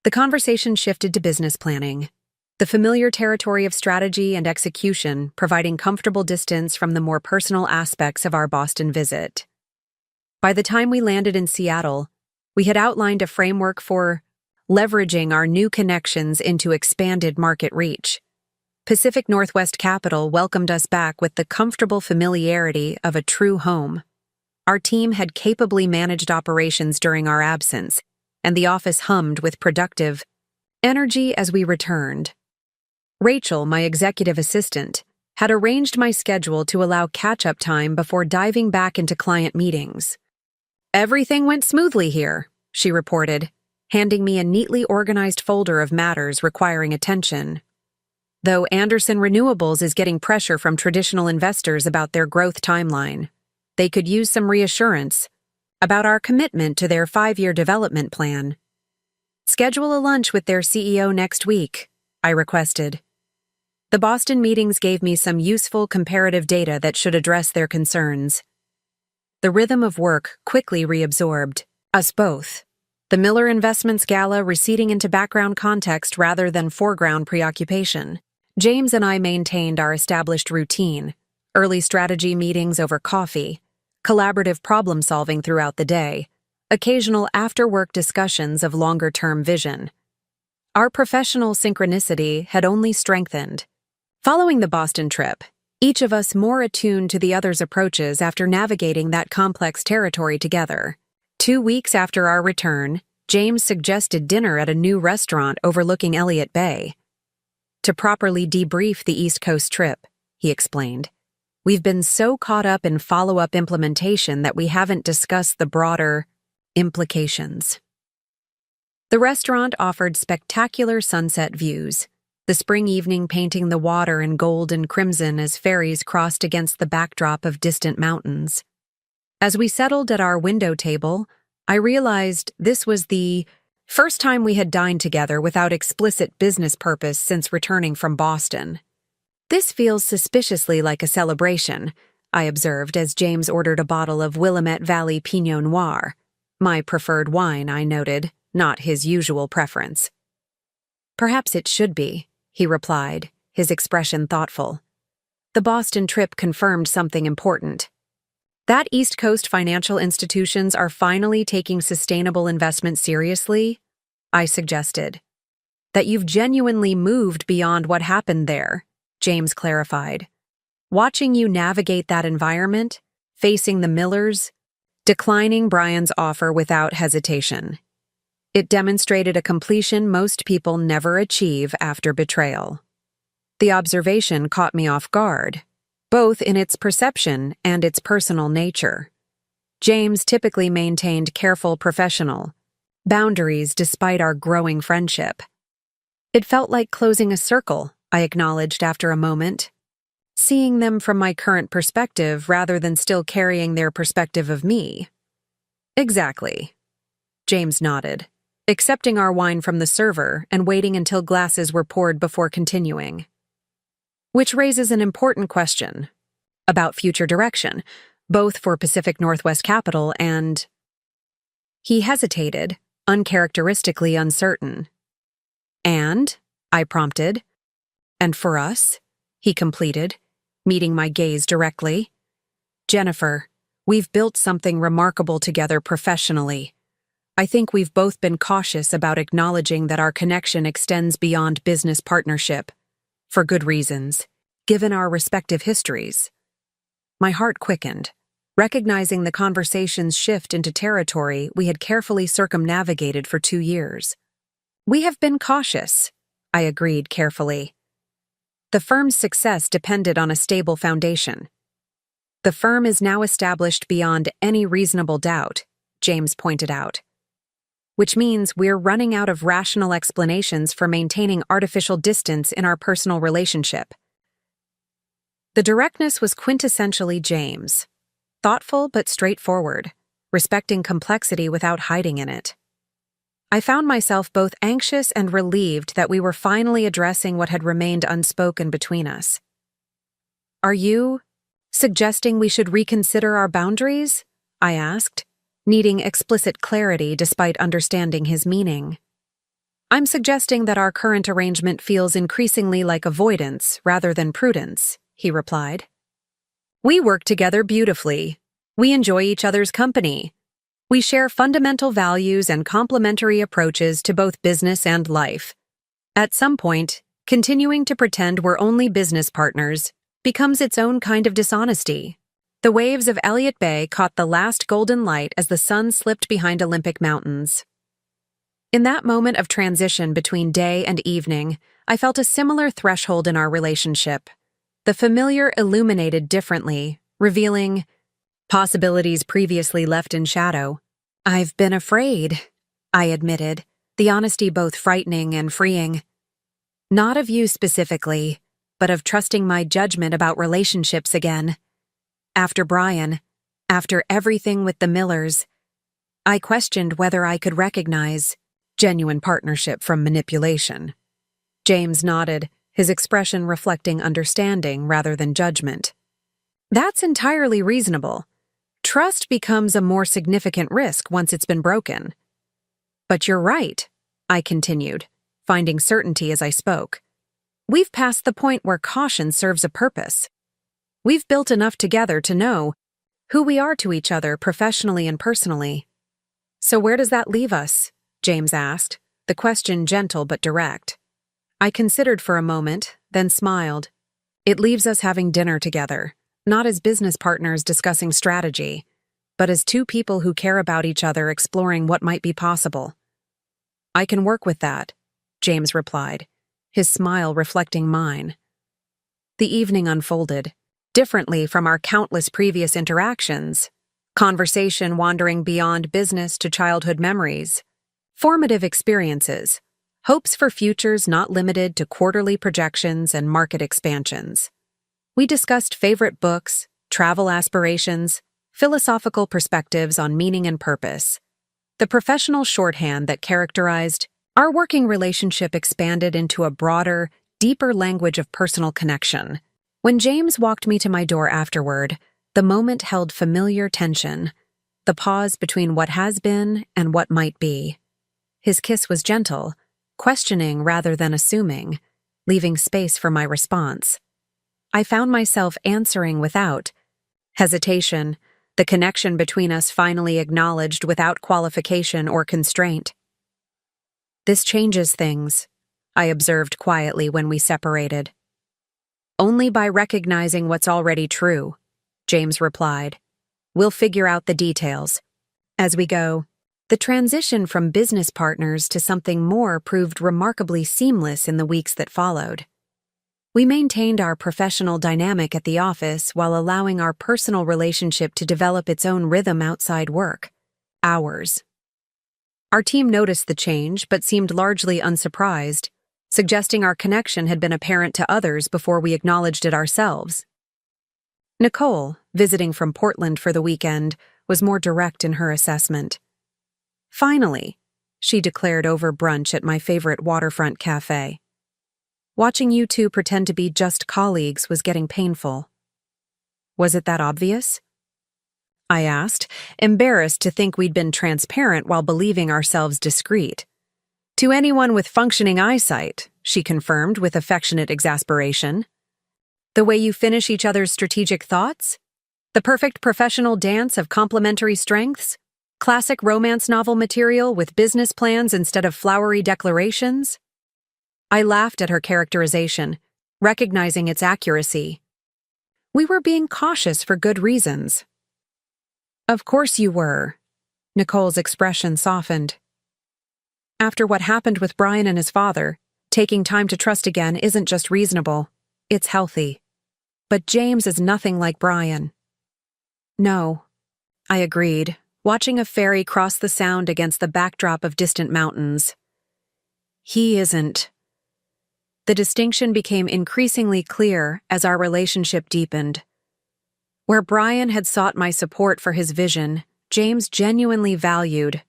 The conversation shifted to business planning, the familiar territory of strategy and execution, providing comfortable distance from the more personal aspects of our Boston visit. By the time we landed in Seattle, we had outlined a framework for leveraging our new connections into expanded market reach. Pacific Northwest Capital welcomed us back with the comfortable familiarity of a true home. Our team had capably managed operations during our absence, and the office hummed with productive energy as we returned. Rachel, my executive assistant, had arranged my schedule to allow catch-up time before diving back into client meetings. "Everything went smoothly here," she reported, handing me a neatly organized folder of matters requiring attention. "Though Anderson Renewables is getting pressure from traditional investors about their growth timeline, they could use some reassurance about our commitment to their 5-year development plan. Schedule a lunch with their CEO next week," I requested. The Boston meetings gave me some useful comparative data that should address their concerns. The rhythm of work quickly reabsorbed us both, the Miller Investments Gala receding into background context rather than foreground preoccupation. James and I maintained our established routine, early strategy meetings over coffee, collaborative problem-solving throughout the day, occasional after-work discussions of longer-term vision. Our professional synchronicity had only strengthened. Following the Boston trip, each of us more attuned to the other's approaches after navigating that complex territory together. 2 weeks after our return, James suggested dinner at a new restaurant overlooking Elliott Bay. "To properly debrief the East Coast trip," he explained. "We've been so caught up in follow-up implementation that we haven't discussed the broader implications." The restaurant offered spectacular sunset views, the spring evening painting the water in gold and crimson as ferries crossed against the backdrop of distant mountains. As we settled at our window table, I realized this was the first time we had dined together without explicit business purpose since returning from Boston. "This feels suspiciously like a celebration," I observed as James ordered a bottle of Willamette Valley Pinot Noir. My preferred wine, I noted, not his usual preference. "Perhaps it should be," he replied, his expression thoughtful. The Boston trip confirmed something important. That East Coast financial institutions are finally taking sustainable investment seriously, I suggested. That you've genuinely moved beyond what happened there, James clarified. Watching you navigate that environment, facing the Millers, declining Brian's offer without hesitation. It demonstrated a completion most people never achieve after betrayal. The observation caught me off guard, both in its perception and its personal nature. James typically maintained careful professional boundaries despite our growing friendship. It felt like closing a circle, I acknowledged after a moment, seeing them from my current perspective rather than still carrying their perspective of me. Exactly. James nodded, accepting our wine from the server and waiting until glasses were poured before continuing. Which raises an important question about future direction, both for Pacific Northwest Capital and... He hesitated, uncharacteristically uncertain. And, I prompted. And for us, he completed, meeting my gaze directly. Jennifer, we've built something remarkable together professionally. I think we've both been cautious about acknowledging that our connection extends beyond business partnership. For good reasons, given our respective histories. My heart quickened, recognizing the conversation's shift into territory we had carefully circumnavigated for 2 years. We have been cautious, I agreed carefully. The firm's success depended on a stable foundation. The firm is now established beyond any reasonable doubt, James pointed out. Which means we're running out of rational explanations for maintaining artificial distance in our personal relationship. The directness was quintessentially James, thoughtful but straightforward, respecting complexity without hiding in it. I found myself both anxious and relieved that we were finally addressing what had remained unspoken between us. Are you suggesting we should reconsider our boundaries? I asked, needing explicit clarity despite understanding his meaning. I'm suggesting that our current arrangement feels increasingly like avoidance rather than prudence, he replied. We work together beautifully. We enjoy each other's company. We share fundamental values and complementary approaches to both business and life. At some point, continuing to pretend we're only business partners becomes its own kind of dishonesty. The waves of Elliott Bay caught the last golden light as the sun slipped behind Olympic Mountains. In that moment of transition between day and evening, I felt a similar threshold in our relationship. The familiar illuminated differently, revealing possibilities previously left in shadow. I've been afraid, I admitted, the honesty both frightening and freeing. Not of you specifically, but of trusting my judgment about relationships again. After Brian, after everything with the Millers, I questioned whether I could recognize genuine partnership from manipulation. James nodded, his expression reflecting understanding rather than judgment. That's entirely reasonable. Trust becomes a more significant risk once it's been broken. But you're right, I continued, finding certainty as I spoke. We've passed the point where caution serves a purpose. We've built enough together to know who we are to each other professionally and personally. So where does that leave us? James asked, the question gentle but direct. I considered for a moment, then smiled. It leaves us having dinner together, not as business partners discussing strategy, but as two people who care about each other exploring what might be possible. I can work with that, James replied, his smile reflecting mine. The evening unfolded, differently from our countless previous interactions, conversation wandering beyond business to childhood memories, formative experiences, hopes for futures not limited to quarterly projections and market expansions. We discussed favorite books, travel aspirations, philosophical perspectives on meaning and purpose. The professional shorthand that characterized our working relationship expanded into a broader, deeper language of personal connection. When James walked me to my door afterward, the moment held familiar tension, the pause between what has been and what might be. His kiss was gentle, questioning rather than assuming, leaving space for my response. I found myself answering without hesitation, the connection between us finally acknowledged without qualification or constraint. "This changes things," I observed quietly when we separated. "Only by recognizing what's already true," James replied. "We'll figure out the details as we go." The transition from business partners to something more proved remarkably seamless in the weeks that followed. We maintained our professional dynamic at the office while allowing our personal relationship to develop its own rhythm outside work. Hours. Our team noticed the change but seemed largely unsurprised, suggesting our connection had been apparent to others before we acknowledged it ourselves. Nicole, visiting from Portland for the weekend, was more direct in her assessment. "Finally," she declared over brunch at my favorite waterfront cafe. "Watching you two pretend to be just colleagues was getting painful." "Was it that obvious?" I asked, embarrassed to think we'd been transparent while believing ourselves discreet. "To anyone with functioning eyesight," she confirmed with affectionate exasperation. "The way you finish each other's strategic thoughts? The perfect professional dance of complementary strengths? Classic romance novel material with business plans instead of flowery declarations?" I laughed at her characterization, recognizing its accuracy. We were being cautious for good reasons. "Of course you were." Nicole's expression softened. "After what happened with Brian and his father, taking time to trust again isn't just reasonable, it's healthy. But James is nothing like Brian." "No," I agreed, watching a ferry cross the Sound against the backdrop of distant mountains. "He isn't." The distinction became increasingly clear as our relationship deepened. Where Brian had sought my support for his vision, James genuinely valued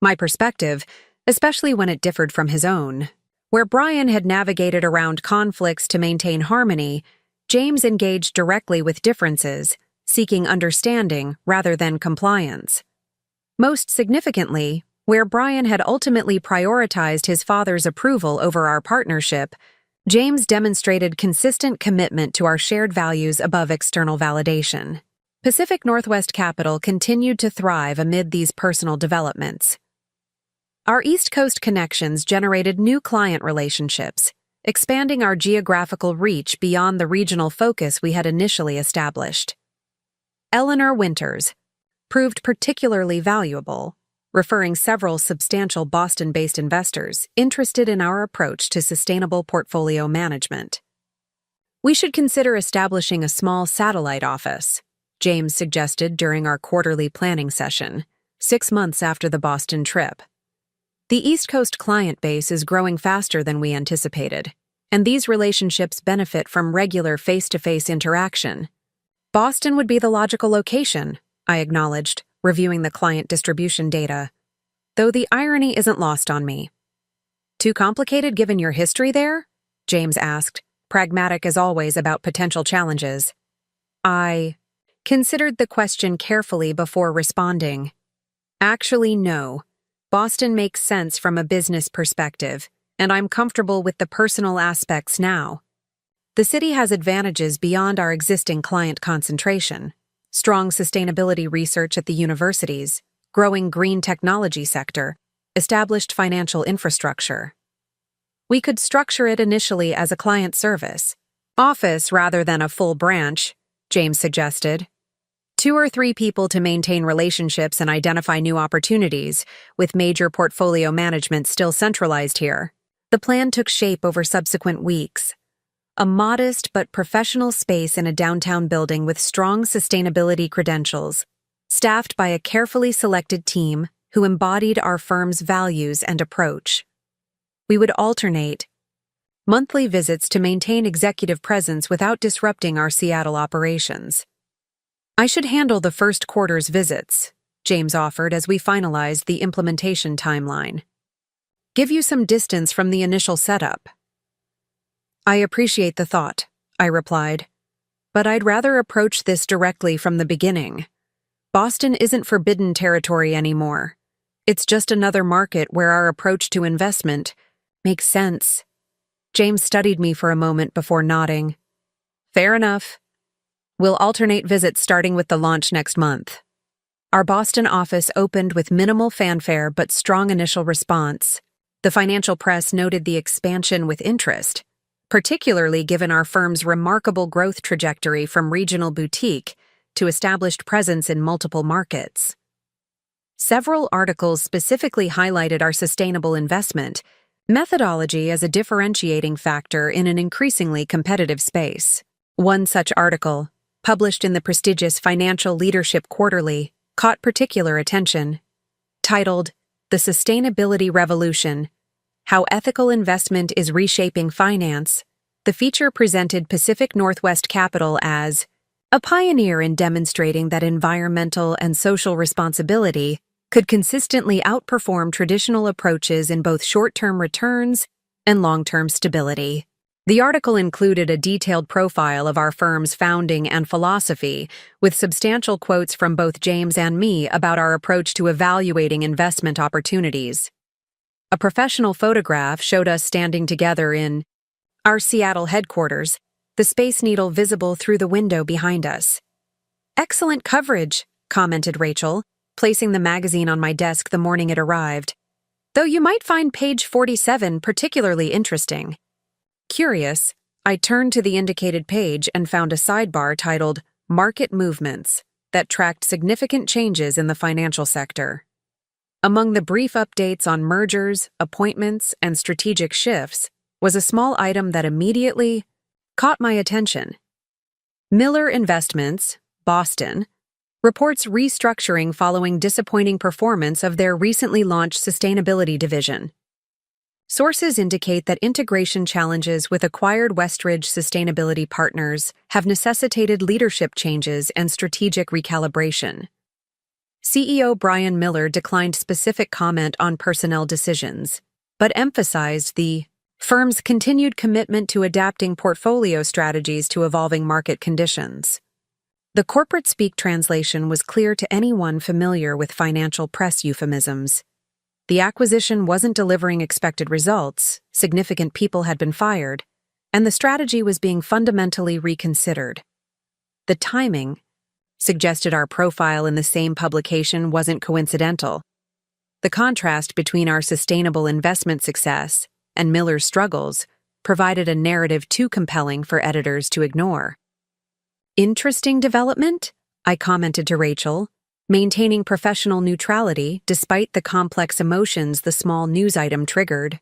my perspective, especially when it differed from his own. Where Brian had navigated around conflicts to maintain harmony, James engaged directly with differences, seeking understanding rather than compliance. Most significantly, where Brian had ultimately prioritized his father's approval over our partnership, James demonstrated consistent commitment to our shared values above external validation. Pacific Northwest Capital continued to thrive amid these personal developments. Our East Coast connections generated new client relationships, expanding our geographical reach beyond the regional focus we had initially established. Eleanor Winters proved particularly valuable, referring several substantial Boston-based investors interested in our approach to sustainable portfolio management. "We should consider establishing a small satellite office," James suggested during our quarterly planning session, 6 months after the Boston trip. "The East Coast client base is growing faster than we anticipated, and these relationships benefit from regular face-to-face interaction. Boston would be the logical location," I acknowledged, reviewing the client distribution data, though the irony isn't lost on me. "Too complicated given your history there?" James asked, pragmatic as always about potential challenges. I considered the question carefully before responding. "Actually, no. Boston makes sense from a business perspective, and I'm comfortable with the personal aspects now. The city has advantages beyond our existing client concentration: strong sustainability research at the universities, growing green technology sector, established financial infrastructure. We could structure it initially as a client service office rather than a full branch," James suggested. 2 or 3 people to maintain relationships and identify new opportunities, with major portfolio management still centralized here. The plan took shape over subsequent weeks. A modest but professional space in a downtown building with strong sustainability credentials, staffed by a carefully selected team who embodied our firm's values and approach. We would alternate monthly visits to maintain executive presence without disrupting our Seattle operations. "I should handle the first quarter's visits," James offered as we finalized the implementation timeline. "Give you some distance from the initial setup." "I appreciate the thought," I replied, "but I'd rather approach this directly from the beginning. Boston isn't forbidden territory anymore. It's just another market where our approach to investment makes sense." James studied me for a moment before nodding. Fair enough. We'll alternate visits starting with the launch next month. Our Boston office opened with minimal fanfare but strong initial response. The financial press noted the expansion with interest, particularly given our firm's remarkable growth trajectory from regional boutique to established presence in multiple markets. Several articles specifically highlighted our sustainable investment methodology as a differentiating factor in an increasingly competitive space. One such article, published in the prestigious Financial Leadership Quarterly, caught particular attention. Titled, "The Sustainability Revolution: How Ethical Investment is Reshaping Finance," the feature presented Pacific Northwest Capital as a pioneer in demonstrating that environmental and social responsibility could consistently outperform traditional approaches in both short-term returns and long-term stability. The article included a detailed profile of our firm's founding and philosophy, with substantial quotes from both James and me about our approach to evaluating investment opportunities. A professional photograph showed us standing together in our Seattle headquarters, the Space Needle visible through the window behind us. "Excellent coverage," commented Rachel, placing the magazine on my desk the morning it arrived. "Though you might find page 47 particularly interesting." Curious, I turned to the indicated page and found a sidebar titled Market Movements that tracked significant changes in the financial sector. Among the brief updates on mergers, appointments, and strategic shifts was a small item that immediately caught my attention. Miller Investments, Boston, reports restructuring following disappointing performance of their recently launched sustainability division. Sources indicate that integration challenges with acquired Westridge sustainability partners have necessitated leadership changes and strategic recalibration. CEO Brian Miller declined specific comment on personnel decisions, but emphasized the firm's continued commitment to adapting portfolio strategies to evolving market conditions. The corporate speak translation was clear to anyone familiar with financial press euphemisms. The acquisition wasn't delivering expected results, significant people had been fired, and the strategy was being fundamentally reconsidered. The timing suggested our profile in the same publication wasn't coincidental. The contrast between our sustainable investment success and Miller's struggles provided a narrative too compelling for editors to ignore. "Interesting development?" I commented to Rachel, maintaining professional neutrality despite the complex emotions the small news item triggered.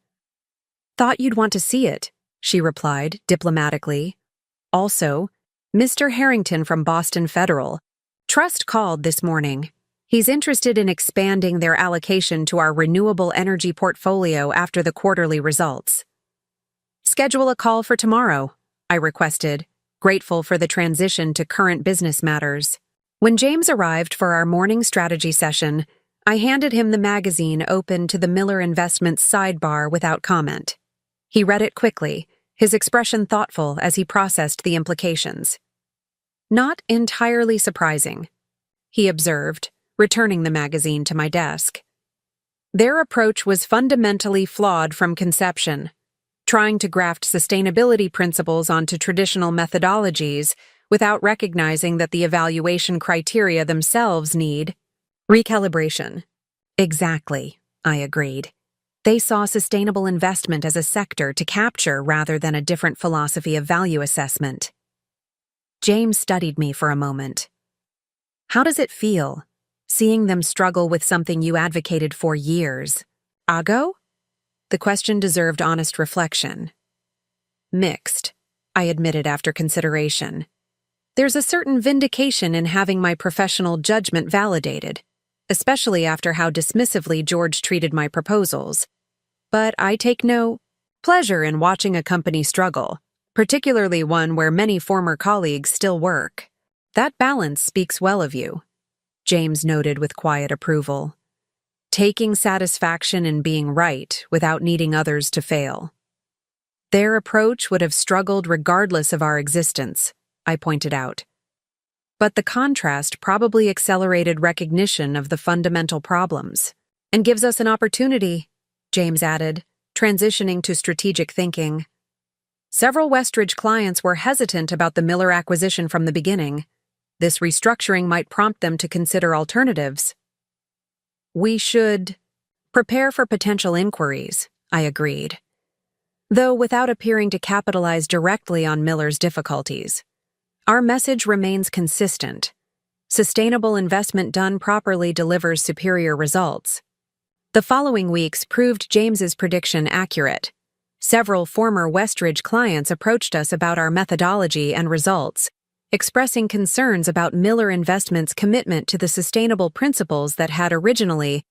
"Thought you'd want to see it," she replied diplomatically. "Also, Mr. Harrington from Boston Federal Trust called this morning. He's interested in expanding their allocation to our renewable energy portfolio after the quarterly results." "Schedule a call for tomorrow," I requested, grateful for the transition to current business matters. When James arrived for our morning strategy session, I handed him the magazine open to the Miller Investments sidebar without comment. He read it quickly, his expression thoughtful as he processed the implications. "Not entirely surprising," he observed, returning the magazine to my desk. Their approach was fundamentally flawed from conception, trying to graft sustainability principles onto traditional methodologies without recognizing that the evaluation criteria themselves need recalibration. Exactly, I agreed. They saw sustainable investment as a sector to capture rather than a different philosophy of value assessment. James studied me for a moment. "How does it feel, seeing them struggle with something you advocated for years? Ago?" The question deserved honest reflection. "Mixed," I admitted after consideration. "There's a certain vindication in having my professional judgment validated, especially after how dismissively George treated my proposals. But I take no pleasure in watching a company struggle, particularly one where many former colleagues still work. That balance speaks well of you," James noted with quiet approval. "Taking satisfaction in being right without needing others to fail." "Their approach would have struggled regardless of our existence," I pointed out. "But the contrast probably accelerated recognition of the fundamental problems, and gives us an opportunity," James added, transitioning to strategic thinking. Several Westridge clients were hesitant about the Miller acquisition from the beginning. This restructuring might prompt them to consider alternatives. We should prepare for potential inquiries, I agreed, though without appearing to capitalize directly on Miller's difficulties. Our message remains consistent. Sustainable investment done properly delivers superior results. The following weeks proved James's prediction accurate. Several former Westridge clients approached us about our methodology and results, expressing concerns about Miller Investments' commitment to the sustainable principles that had originally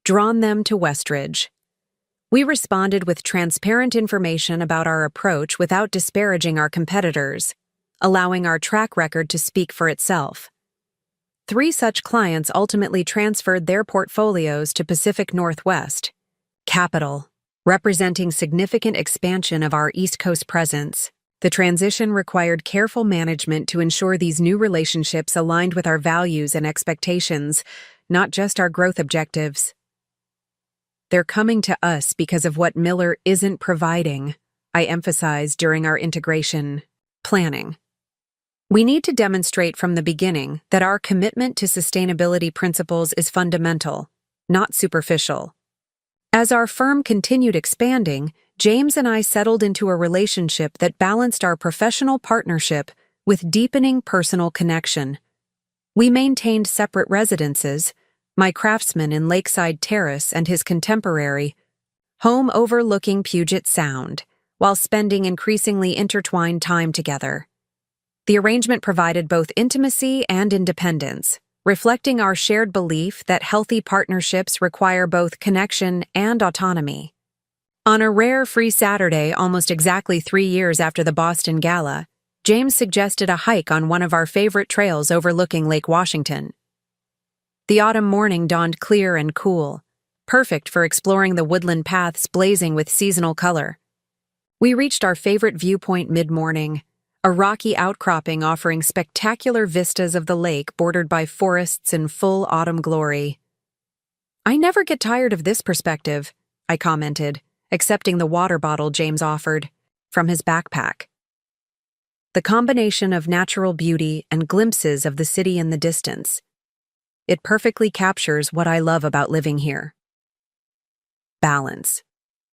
drawn them to Westridge. We responded with transparent information about our approach without disparaging our competitors, allowing our track record to speak for itself. 3 such clients ultimately transferred their portfolios to Pacific Northwest Capital, representing significant expansion of our East Coast presence. The transition required careful management to ensure these new relationships aligned with our values and expectations, not just our growth objectives. They're coming to us because of what Miller isn't providing, I emphasized during our integration planning. We need to demonstrate from the beginning that our commitment to sustainability principles is fundamental, not superficial. As our firm continued expanding, James and I settled into a relationship that balanced our professional partnership with deepening personal connection. We maintained separate residences, my craftsman in Lakeside Terrace and his contemporary home overlooking Puget Sound, while spending increasingly intertwined time together. The arrangement provided both intimacy and independence, reflecting our shared belief that healthy partnerships require both connection and autonomy. On a rare free Saturday almost exactly 3 years after the Boston Gala, James suggested a hike on one of our favorite trails overlooking Lake Washington. The autumn morning dawned clear and cool, perfect for exploring the woodland paths blazing with seasonal color. We reached our favorite viewpoint mid-morning, a rocky outcropping offering spectacular vistas of the lake bordered by forests in full autumn glory. "I never get tired of this perspective," I commented, accepting the water bottle James offered from his backpack. The combination of natural beauty and glimpses of the city in the distance. It perfectly captures what I love about living here. Balance,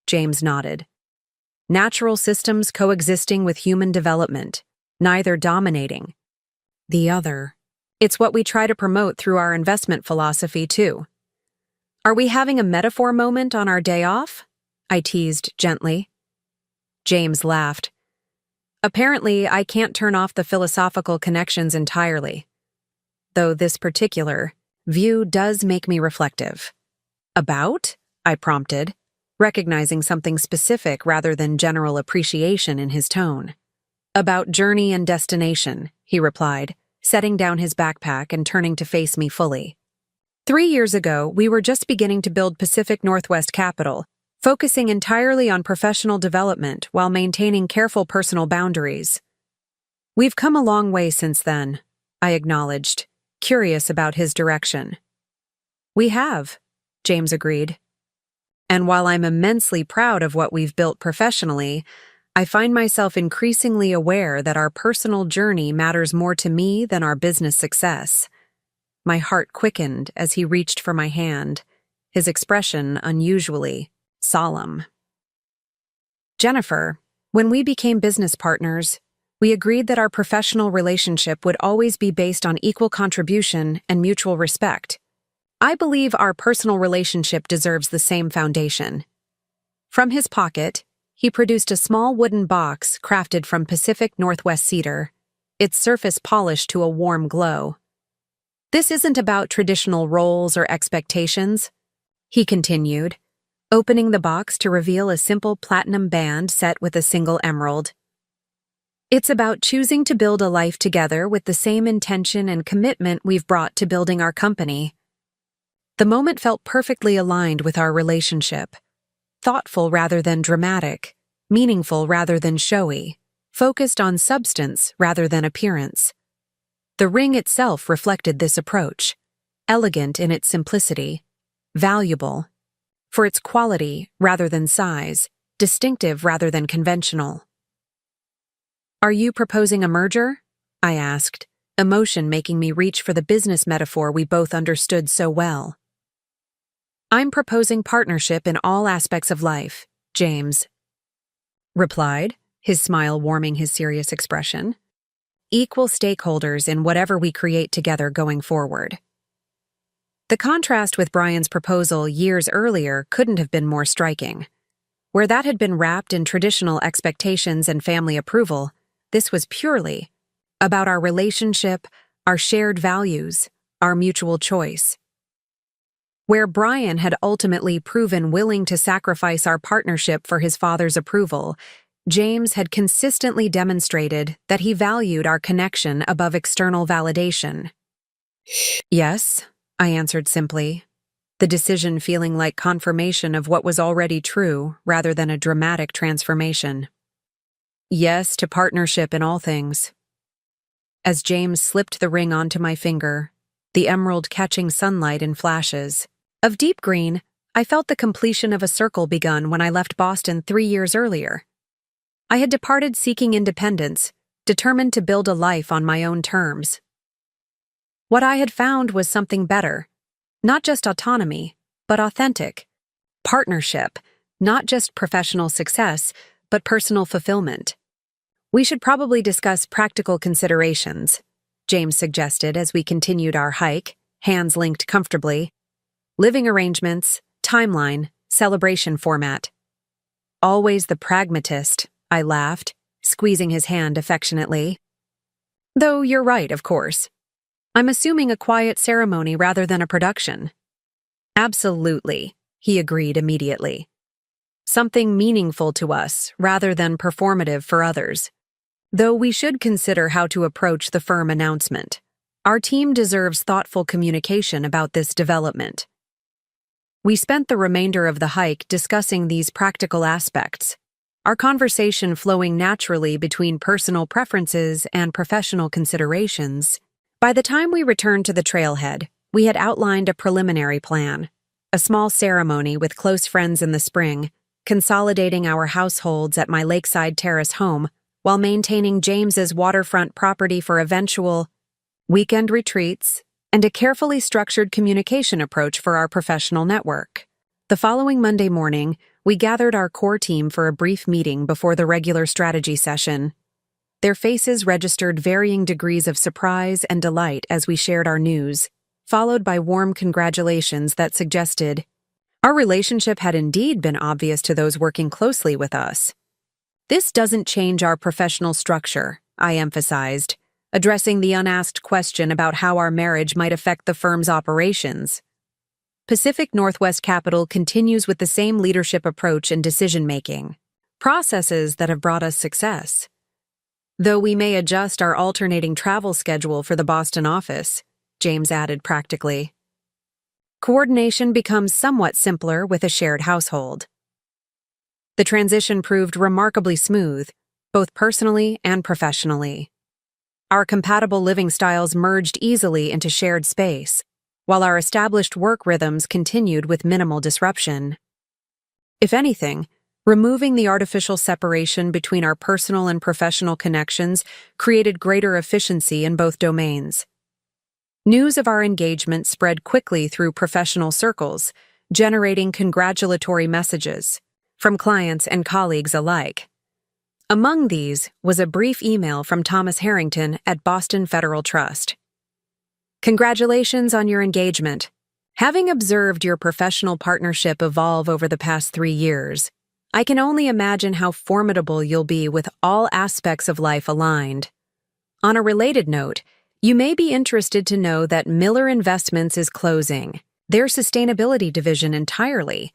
James nodded. Natural systems coexisting with human development, neither dominating the other. It's what we try to promote through our investment philosophy, too. Are we having a metaphor moment on our day off? I teased gently. James laughed. Apparently, I can't turn off the philosophical connections entirely, though this particular view does make me reflective. About? I prompted, recognizing something specific rather than general appreciation in his tone. About journey and destination, he replied, setting down his backpack and turning to face me fully. 3 years ago, we were just beginning to build Pacific Northwest Capital, focusing entirely on professional development while maintaining careful personal boundaries. We've come a long way since then, I acknowledged, curious about his direction. We have, James agreed. And while I'm immensely proud of what we've built professionally, I find myself increasingly aware that our personal journey matters more to me than our business success. My heart quickened as he reached for my hand, his expression unusually solemn. Jennifer, when we became business partners, we agreed that our professional relationship would always be based on equal contribution and mutual respect. I believe our personal relationship deserves the same foundation. From his pocket, he produced a small wooden box crafted from Pacific Northwest cedar, its surface polished to a warm glow. This isn't about traditional roles or expectations, he continued, opening the box to reveal a simple platinum band set with a single emerald. It's about choosing to build a life together with the same intention and commitment we've brought to building our company. The moment felt perfectly aligned with our relationship. Thoughtful rather than dramatic, meaningful rather than showy, focused on substance rather than appearance. The ring itself reflected this approach, elegant in its simplicity, valuable for its quality rather than size, distinctive rather than conventional. Are you proposing a merger? I asked, emotion making me reach for the business metaphor we both understood so well. I'm proposing partnership in all aspects of life, James replied, his smile warming his serious expression. Equal stakeholders in whatever we create together going forward. The contrast with Brian's proposal years earlier couldn't have been more striking. Where that had been wrapped in traditional expectations and family approval, this was purely about our relationship, our shared values, our mutual choice. Where Brian had ultimately proven willing to sacrifice our partnership for his father's approval, James had consistently demonstrated that he valued our connection above external validation. Yes, I answered simply, the decision feeling like confirmation of what was already true rather than a dramatic transformation. Yes to partnership in all things. As James slipped the ring onto my finger, the emerald catching sunlight in flashes. Of deep green, I felt the completion of a circle begun when I left Boston 3 years earlier. I had departed seeking independence, determined to build a life on my own terms. What I had found was something better. Not just autonomy, but authentic. Partnership, not just professional success, but personal fulfillment. We should probably discuss practical considerations, James suggested as we continued our hike, hands linked comfortably. Living arrangements, timeline, celebration format. Always the pragmatist, I laughed, squeezing his hand affectionately. Though you're right, of course. I'm assuming a quiet ceremony rather than a production. Absolutely, he agreed immediately. Something meaningful to us rather than performative for others. Though we should consider how to approach the firm announcement. Our team deserves thoughtful communication about this development. We spent the remainder of the hike discussing these practical aspects, our conversation flowing naturally between personal preferences and professional considerations. By the time we returned to the trailhead, we had outlined a preliminary plan, a small ceremony with close friends in the spring, consolidating our households at my lakeside terrace home while maintaining James's waterfront property for eventual weekend retreats and a carefully structured communication approach for our professional network. The following Monday morning, we gathered our core team for a brief meeting before the regular strategy session. Their faces registered varying degrees of surprise and delight as we shared our news, followed by warm congratulations that suggested our relationship had indeed been obvious to those working closely with us. This doesn't change our professional structure, I emphasized, addressing the unasked question about how our marriage might affect the firm's operations. Pacific Northwest Capital continues with the same leadership approach and decision-making, processes that have brought us success. Though we may adjust our alternating travel schedule for the Boston office, James added practically. Coordination becomes somewhat simpler with a shared household. The transition proved remarkably smooth, both personally and professionally. Our compatible living styles merged easily into shared space, while our established work rhythms continued with minimal disruption. If anything, removing the artificial separation between our personal and professional connections created greater efficiency in both domains. News of our engagement spread quickly through professional circles, generating congratulatory messages from clients and colleagues alike. Among these was a brief email from Thomas Harrington at Boston Federal Trust. Congratulations on your engagement. Having observed your professional partnership evolve over the past 3 years, I can only imagine how formidable you'll be with all aspects of life aligned. On a related note, you may be interested to know that Miller Investments is closing their sustainability division entirely,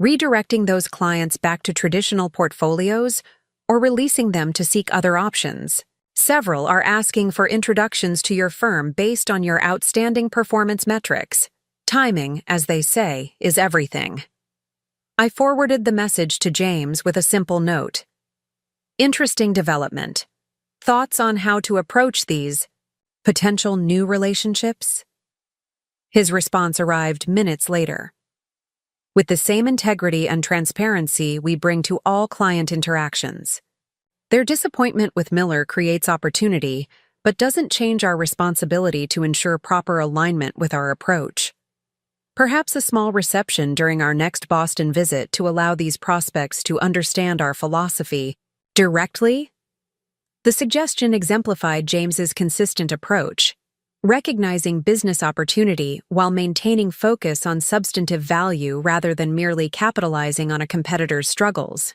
redirecting those clients back to traditional portfolios or releasing them to seek other options. Several are asking for introductions to your firm based on your outstanding performance metrics. Timing, as they say, is everything. I forwarded the message to James with a simple note. Interesting development. Thoughts on how to approach these potential new relationships? His response arrived minutes later. With the same integrity and transparency we bring to all client interactions. Their disappointment with Miller creates opportunity, but doesn't change our responsibility to ensure proper alignment with our approach. Perhaps a small reception during our next Boston visit to allow these prospects to understand our philosophy directly? The suggestion exemplified James's consistent approach, recognizing business opportunity while maintaining focus on substantive value rather than merely capitalizing on a competitor's struggles.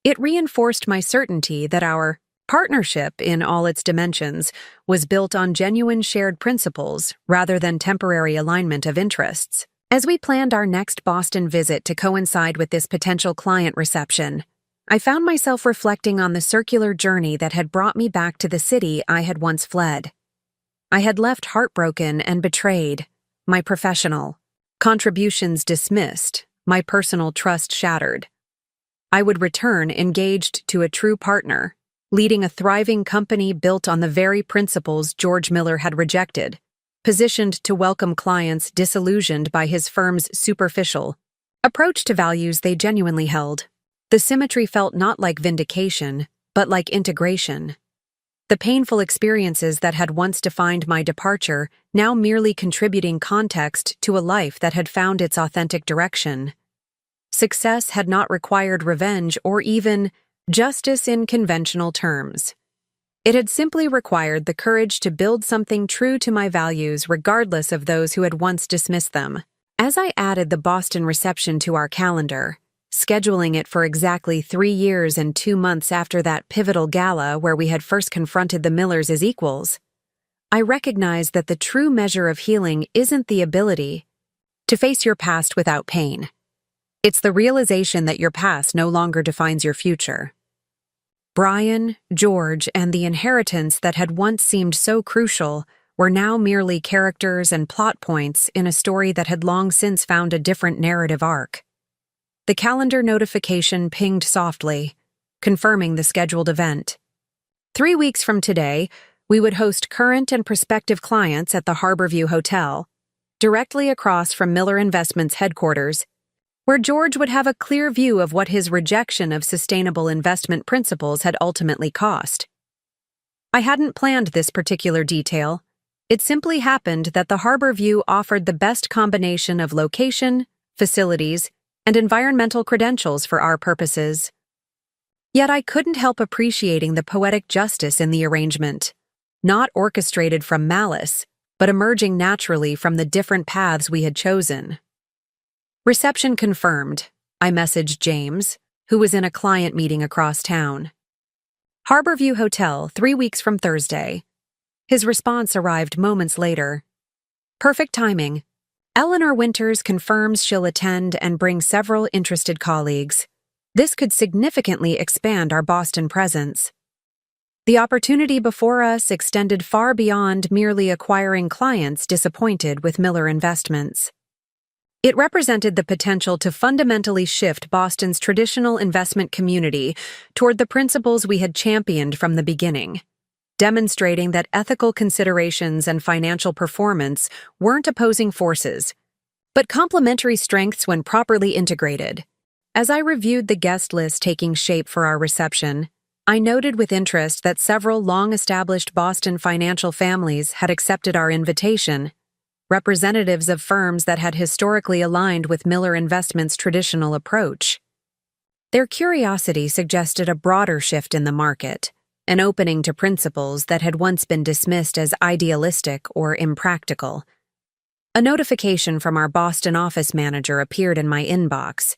It reinforced my certainty that our partnership, in all its dimensions, was built on genuine shared principles rather than temporary alignment of interests. As we planned our next Boston visit to coincide with this potential client reception, I found myself reflecting on the circular journey that had brought me back to the city I had once fled. I had left heartbroken and betrayed, my professional contributions dismissed, my personal trust shattered. I would return engaged to a true partner, leading a thriving company built on the very principles George Miller had rejected, positioned to welcome clients disillusioned by his firm's superficial approach to values they genuinely held. The symmetry felt not like vindication, but like integration. The painful experiences that had once defined my departure now merely contributing context to a life that had found its authentic direction. Success had not required revenge or even justice in conventional terms. It had simply required the courage to build something true to my values regardless of those who had once dismissed them. As I added the Boston reception to our calendar, scheduling it for exactly 3 years and 2 months after that pivotal gala where we had first confronted the Millers as equals, I recognized that the true measure of healing isn't the ability to face your past without pain. It's the realization that your past no longer defines your future. Brian, George, and the inheritance that had once seemed so crucial were now merely characters and plot points in a story that had long since found a different narrative arc. The calendar notification pinged softly, confirming the scheduled event. 3 weeks from today, we would host current and prospective clients at the Harborview Hotel, directly across from Miller Investments headquarters, where George would have a clear view of what his rejection of sustainable investment principles had ultimately cost. I hadn't planned this particular detail. It simply happened that the Harborview offered the best combination of location, facilities, and environmental credentials for our purposes. Yet I couldn't help appreciating the poetic justice in the arrangement, not orchestrated from malice, but emerging naturally from the different paths we had chosen. Reception confirmed, I messaged James, who was in a client meeting across town. Harborview Hotel, 3 weeks from Thursday. His response arrived moments later. Perfect timing. Eleanor Winters confirms she'll attend and bring several interested colleagues. This could significantly expand our Boston presence. The opportunity before us extended far beyond merely acquiring clients disappointed with Miller Investments. It represented the potential to fundamentally shift Boston's traditional investment community toward the principles we had championed from the beginning, demonstrating that ethical considerations and financial performance weren't opposing forces, but complementary strengths when properly integrated. As I reviewed the guest list taking shape for our reception, I noted with interest that several long-established Boston financial families had accepted our invitation, representatives of firms that had historically aligned with Miller Investments' traditional approach. Their curiosity suggested a broader shift in the market, an opening to principles that had once been dismissed as idealistic or impractical. A notification from our Boston office manager appeared in my inbox.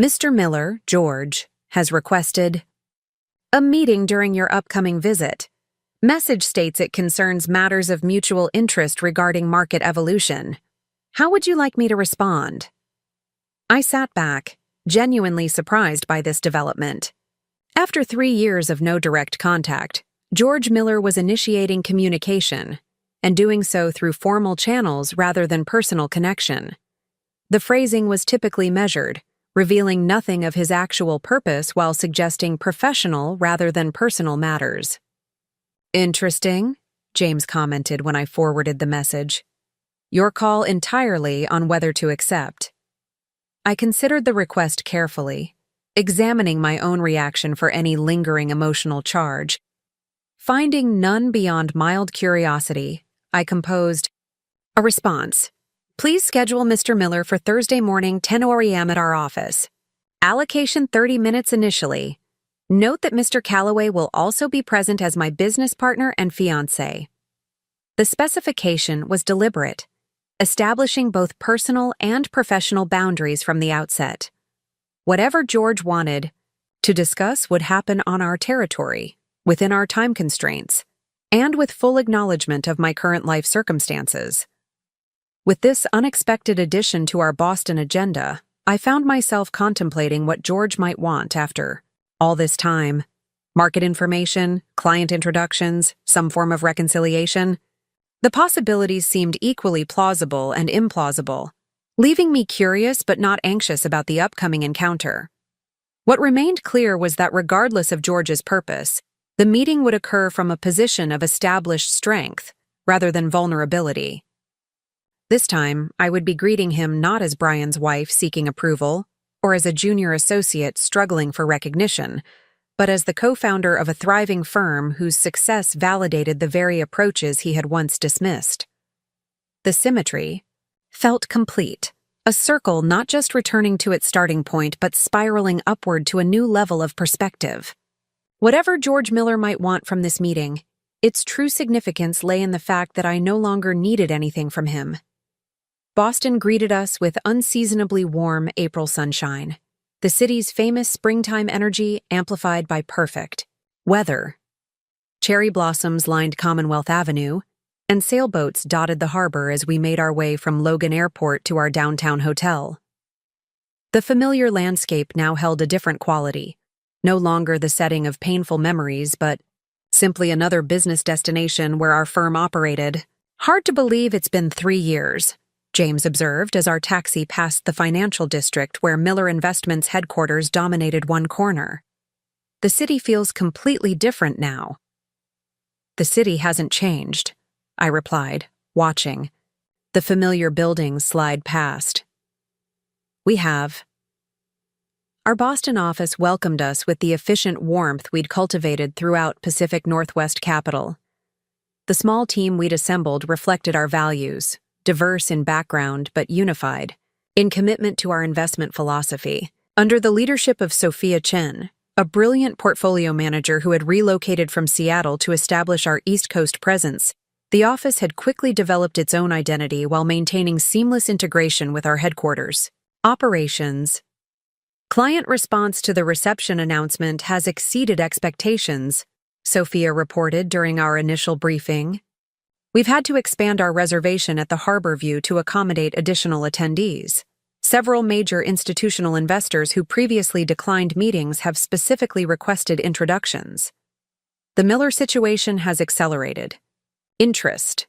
Mr. Miller, George, has requested a meeting during your upcoming visit. Message states it concerns matters of mutual interest regarding market evolution. How would you like me to respond? I sat back, genuinely surprised by this development. After 3 years of no direct contact, George Miller was initiating communication, and doing so through formal channels rather than personal connection. The phrasing was typically measured, revealing nothing of his actual purpose while suggesting professional rather than personal matters. Interesting, James commented when I forwarded the message. Your call entirely on whether to accept. I considered the request carefully, examining my own reaction for any lingering emotional charge. Finding none beyond mild curiosity, I composed a response. Please schedule Mr. Miller for Thursday morning 10 a.m. at our office. Allocation 30 minutes initially. Note that Mr. Calloway will also be present as my business partner and fiancé. The specification was deliberate, establishing both personal and professional boundaries from the outset. Whatever George wanted to discuss would happen on our territory, within our time constraints, and with full acknowledgement of my current life circumstances. With this unexpected addition to our Boston agenda, I found myself contemplating what George might want after all this time. Market information, client introductions, some form of reconciliation. The possibilities seemed equally plausible and implausible, leaving me curious but not anxious about the upcoming encounter. What remained clear was that regardless of George's purpose, the meeting would occur from a position of established strength rather than vulnerability. This time, I would be greeting him not as Brian's wife seeking approval, or as a junior associate struggling for recognition, but as the co-founder of a thriving firm whose success validated the very approaches he had once dismissed. The symmetry felt complete, a circle not just returning to its starting point but spiraling upward to a new level of perspective. Whatever George Miller might want from this meeting, its true significance lay in the fact that I no longer needed anything from him. Boston greeted us with unseasonably warm April sunshine, the city's famous springtime energy amplified by perfect weather. Cherry blossoms lined Commonwealth Avenue, and sailboats dotted the harbor as we made our way from Logan Airport to our downtown hotel. The familiar landscape now held a different quality, no longer the setting of painful memories, but simply another business destination where our firm operated. Hard to believe it's been 3 years, James observed as our taxi passed the financial district where Miller Investments headquarters dominated one corner. The city feels completely different now. The city hasn't changed, I replied, watching the familiar buildings slide past. We have. Our Boston office welcomed us with the efficient warmth we'd cultivated throughout Pacific Northwest capital. The small team we'd assembled reflected our values, diverse in background but unified, in commitment to our investment philosophy. Under the leadership of Sophia Chen, a brilliant portfolio manager who had relocated from Seattle to establish our East Coast presence, the office had quickly developed its own identity while maintaining seamless integration with our headquarters. Operations. Client response to the reception announcement has exceeded expectations, Sophia reported during our initial briefing. We've had to expand our reservation at the Harbor View to accommodate additional attendees. Several major institutional investors who previously declined meetings have specifically requested introductions. The Miller situation has accelerated. Interest,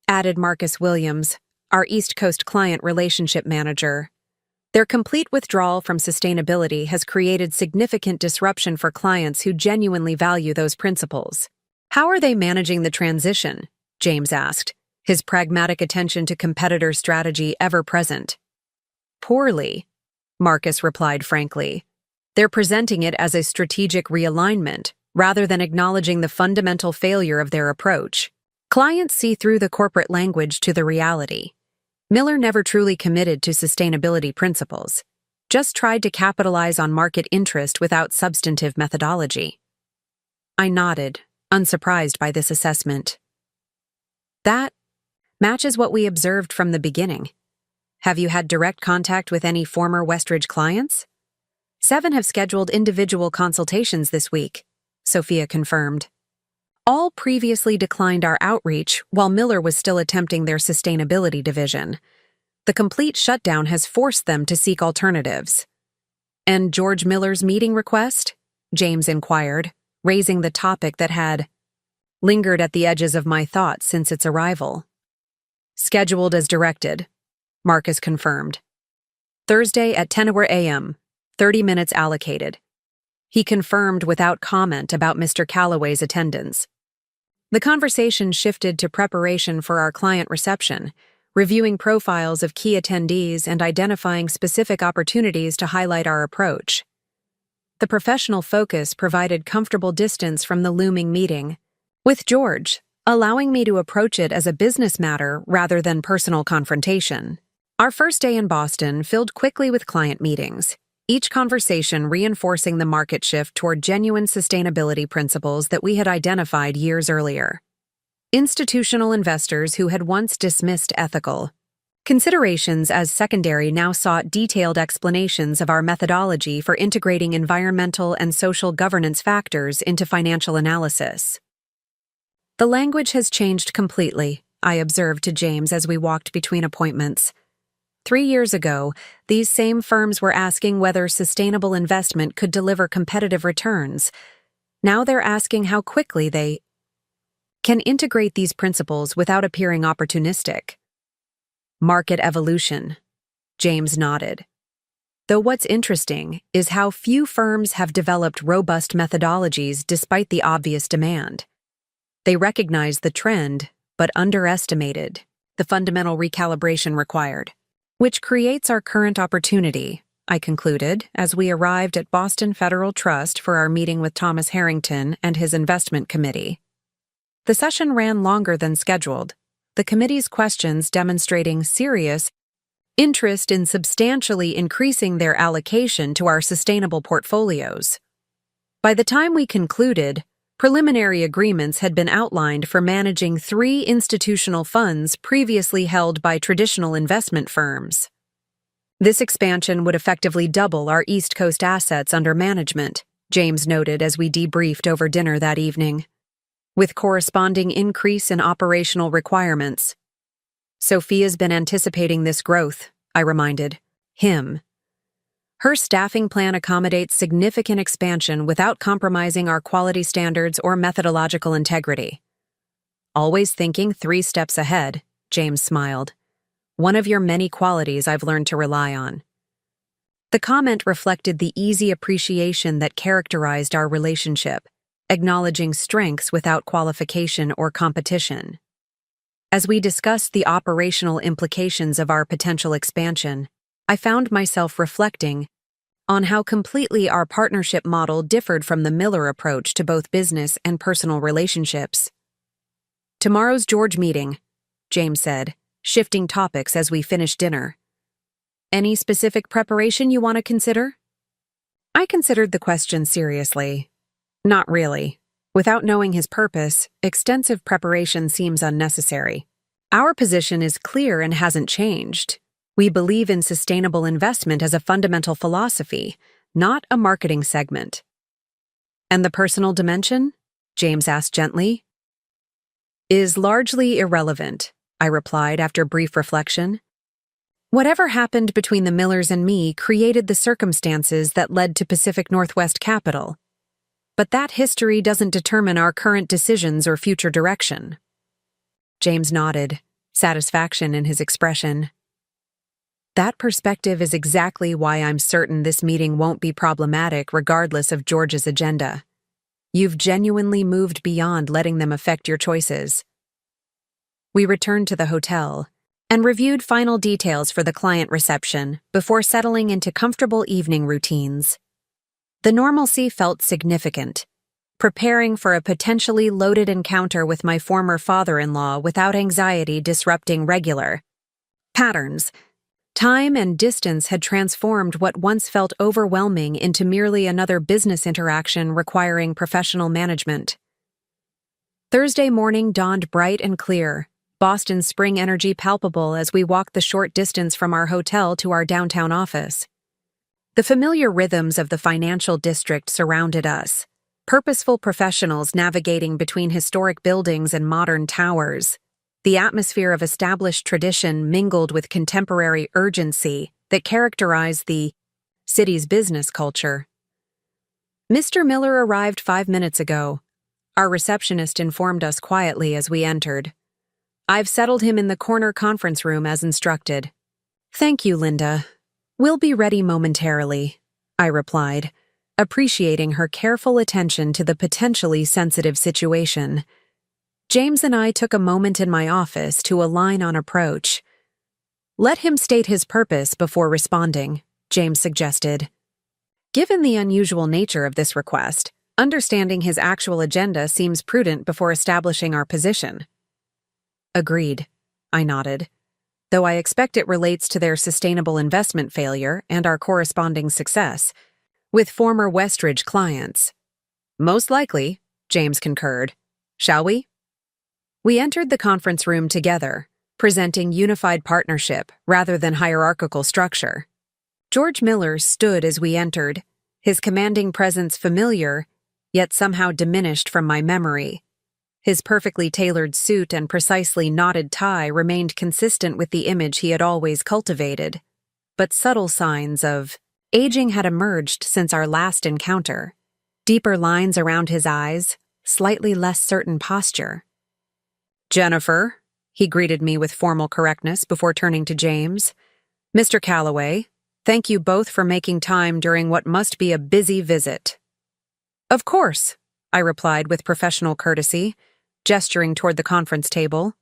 added Marcus Williams, our East Coast client relationship manager. Their complete withdrawal from sustainability has created significant disruption for clients who genuinely value those principles. How are they managing the transition? James asked, his pragmatic attention to competitor strategy ever present. Poorly, Marcus replied frankly. They're presenting it as a strategic realignment, rather than acknowledging the fundamental failure of their approach. Clients see through the corporate language to the reality. Miller never truly committed to sustainability principles, just tried to capitalize on market interest without substantive methodology. I nodded, unsurprised by this assessment. That matches what we observed from the beginning. Have you had direct contact with any former Westridge clients? 7 have scheduled individual consultations this week, Sophia confirmed. All previously declined our outreach while Miller was still attempting their sustainability division. The complete shutdown has forced them to seek alternatives. And George Miller's meeting request? James inquired, raising the topic that had lingered at the edges of my thoughts since its arrival. Scheduled as directed, Marcus confirmed. Thursday at 10 a.m., 30 minutes allocated. He confirmed without comment about Mr. Calloway's attendance. The conversation shifted to preparation for our client reception, reviewing profiles of key attendees and identifying specific opportunities to highlight our approach. The professional focus provided comfortable distance from the looming meeting. With George, allowing me to approach it as a business matter rather than personal confrontation. Our first day in Boston filled quickly with client meetings, each conversation reinforcing the market shift toward genuine sustainability principles that we had identified years earlier. Institutional investors who had once dismissed ethical considerations as secondary now sought detailed explanations of our methodology for integrating environmental and social governance factors into financial analysis. The language has changed completely, I observed to James as we walked between appointments. 3 years ago, these same firms were asking whether sustainable investment could deliver competitive returns. Now they're asking how quickly they can integrate these principles without appearing opportunistic. Market evolution. James nodded. Though what's interesting is how few firms have developed robust methodologies despite the obvious demand. They recognize the trend, but underestimated the fundamental recalibration required, which creates our current opportunity, I concluded, as we arrived at Boston Federal Trust for our meeting with Thomas Harrington and his investment committee. The session ran longer than scheduled, the committee's questions demonstrating serious interest in substantially increasing their allocation to our sustainable portfolios. By the time we concluded, preliminary agreements had been outlined for managing 3 institutional funds previously held by traditional investment firms. This expansion would effectively double our East Coast assets under management, James noted as we debriefed over dinner that evening, with corresponding increase in operational requirements. Sophia's been anticipating this growth, I reminded him. Her staffing plan accommodates significant expansion without compromising our quality standards or methodological integrity. Always thinking 3 steps ahead, James smiled. One of your many qualities I've learned to rely on. The comment reflected the easy appreciation that characterized our relationship, acknowledging strengths without qualification or competition. As we discussed the operational implications of our potential expansion, I found myself reflecting on how completely our partnership model differed from the Miller approach to both business and personal relationships. Tomorrow's George meeting, James said, shifting topics as we finished dinner. Any specific preparation you want to consider? I considered the question seriously. Not really. Without knowing his purpose, extensive preparation seems unnecessary. Our position is clear and hasn't changed. We believe in sustainable investment as a fundamental philosophy, not a marketing segment. And the personal dimension? James asked gently. Is largely irrelevant, I replied after brief reflection. Whatever happened between the Millers and me created the circumstances that led to Pacific Northwest Capital. But that history doesn't determine our current decisions or future direction. James nodded, satisfaction in his expression. That perspective is exactly why I'm certain this meeting won't be problematic regardless of George's agenda. You've genuinely moved beyond letting them affect your choices. We returned to the hotel and reviewed final details for the client reception before settling into comfortable evening routines. The normalcy felt significant, preparing for a potentially loaded encounter with my former father-in-law without anxiety disrupting regular patterns. Time and distance had transformed what once felt overwhelming into merely another business interaction requiring professional management. Thursday morning dawned bright and clear, Boston's spring energy palpable as we walked the short distance from our hotel to our downtown office. The familiar rhythms of the financial district surrounded us, purposeful professionals navigating between historic buildings and modern towers. The atmosphere of established tradition mingled with contemporary urgency that characterized the city's business culture. Mr. Miller arrived 5 minutes ago. Our receptionist informed us quietly as we entered. I've settled him in the corner conference room as instructed. Thank you, Linda. We'll be ready momentarily, I replied, appreciating her careful attention to the potentially sensitive situation. James and I took a moment in my office to align on approach. Let him state his purpose before responding, James suggested. Given the unusual nature of this request, understanding his actual agenda seems prudent before establishing our position. Agreed, I nodded, though I expect it relates to their sustainable investment failure and our corresponding success with former Westridge clients. Most likely, James concurred. Shall we? We entered the conference room together, presenting unified partnership rather than hierarchical structure. George Miller stood as we entered, his commanding presence familiar, yet somehow diminished from my memory. His perfectly tailored suit and precisely knotted tie remained consistent with the image he had always cultivated, but subtle signs of aging had emerged since our last encounter. Deeper lines around his eyes, slightly less certain posture. Jennifer, he greeted me with formal correctness before turning to James. Mr. Calloway, thank you both for making time during what must be a busy visit. Of course, I replied with professional courtesy, gesturing toward the conference table.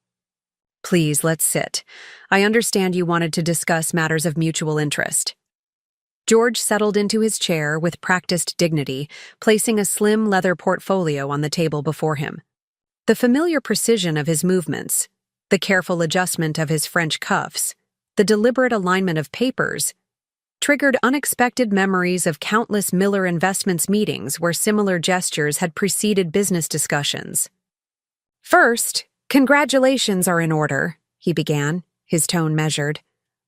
Please, let's sit. I understand you wanted to discuss matters of mutual interest. George settled into his chair with practiced dignity, placing a slim leather portfolio on the table before him. The familiar precision of his movements, the careful adjustment of his French cuffs, the deliberate alignment of papers, triggered unexpected memories of countless Miller Investments meetings where similar gestures had preceded business discussions. First, congratulations are in order, he began, his tone measured,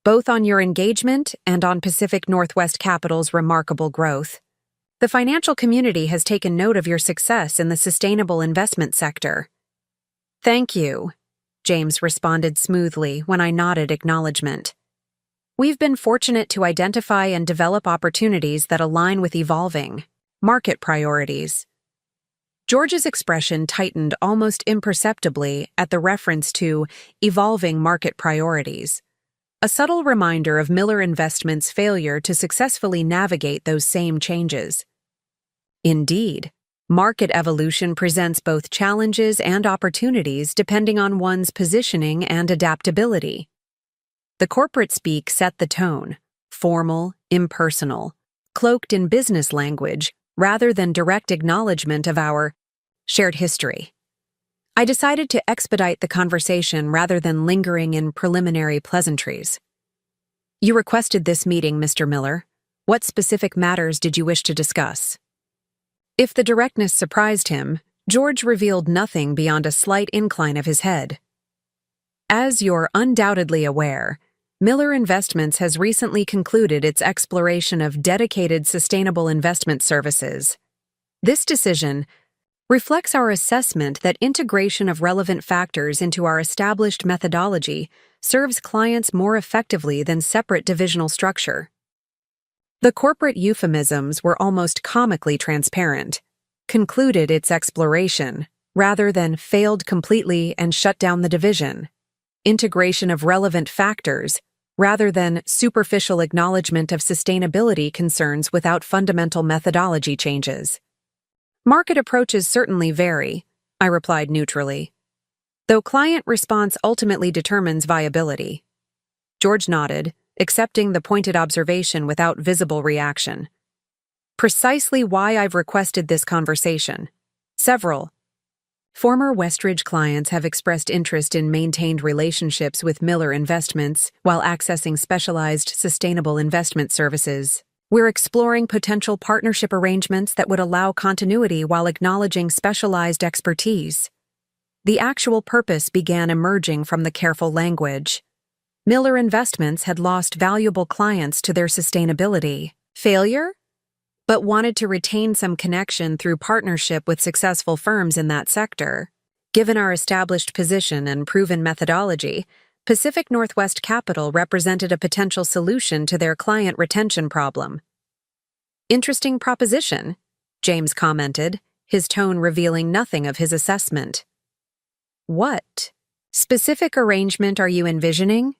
both on your engagement and on Pacific Northwest Capital's remarkable growth. The financial community has taken note of your success in the sustainable investment sector. Thank you, James responded smoothly when I nodded acknowledgement. We've been fortunate to identify and develop opportunities that align with evolving market priorities. George's expression tightened almost imperceptibly at the reference to evolving market priorities, a subtle reminder of Miller Investments' failure to successfully navigate those same changes. Indeed, market evolution presents both challenges and opportunities depending on one's positioning and adaptability. The corporate speak set the tone, formal, impersonal, cloaked in business language rather than direct acknowledgement of our shared history. I decided to expedite the conversation rather than lingering in preliminary pleasantries. You requested this meeting, Mr. Miller. What specific matters did you wish to discuss? If the directness surprised him, George revealed nothing beyond a slight incline of his head. As you're undoubtedly aware, Miller Investments has recently concluded its exploration of dedicated sustainable investment services. This decision reflects our assessment that integration of relevant factors into our established methodology serves clients more effectively than separate divisional structure. The corporate euphemisms were almost comically transparent. Concluded its exploration, rather than failed completely and shut down the division. Integration of relevant factors, rather than superficial acknowledgement of sustainability concerns without fundamental methodology changes. Market approaches certainly vary, I replied neutrally, though client response ultimately determines viability. George nodded, accepting the pointed observation without visible reaction. Precisely why I've requested this conversation. Several former Westridge clients have expressed interest in maintained relationships with Miller Investments while accessing specialized sustainable investment services. We're exploring potential partnership arrangements that would allow continuity while acknowledging specialized expertise. The actual purpose began emerging from the careful language. Miller Investments had lost valuable clients to their sustainability failure, but wanted to retain some connection through partnership with successful firms in that sector. Given our established position and proven methodology, Pacific Northwest Capital represented a potential solution to their client retention problem. Interesting proposition, James commented, his tone revealing nothing of his assessment. What specific arrangement are you envisioning?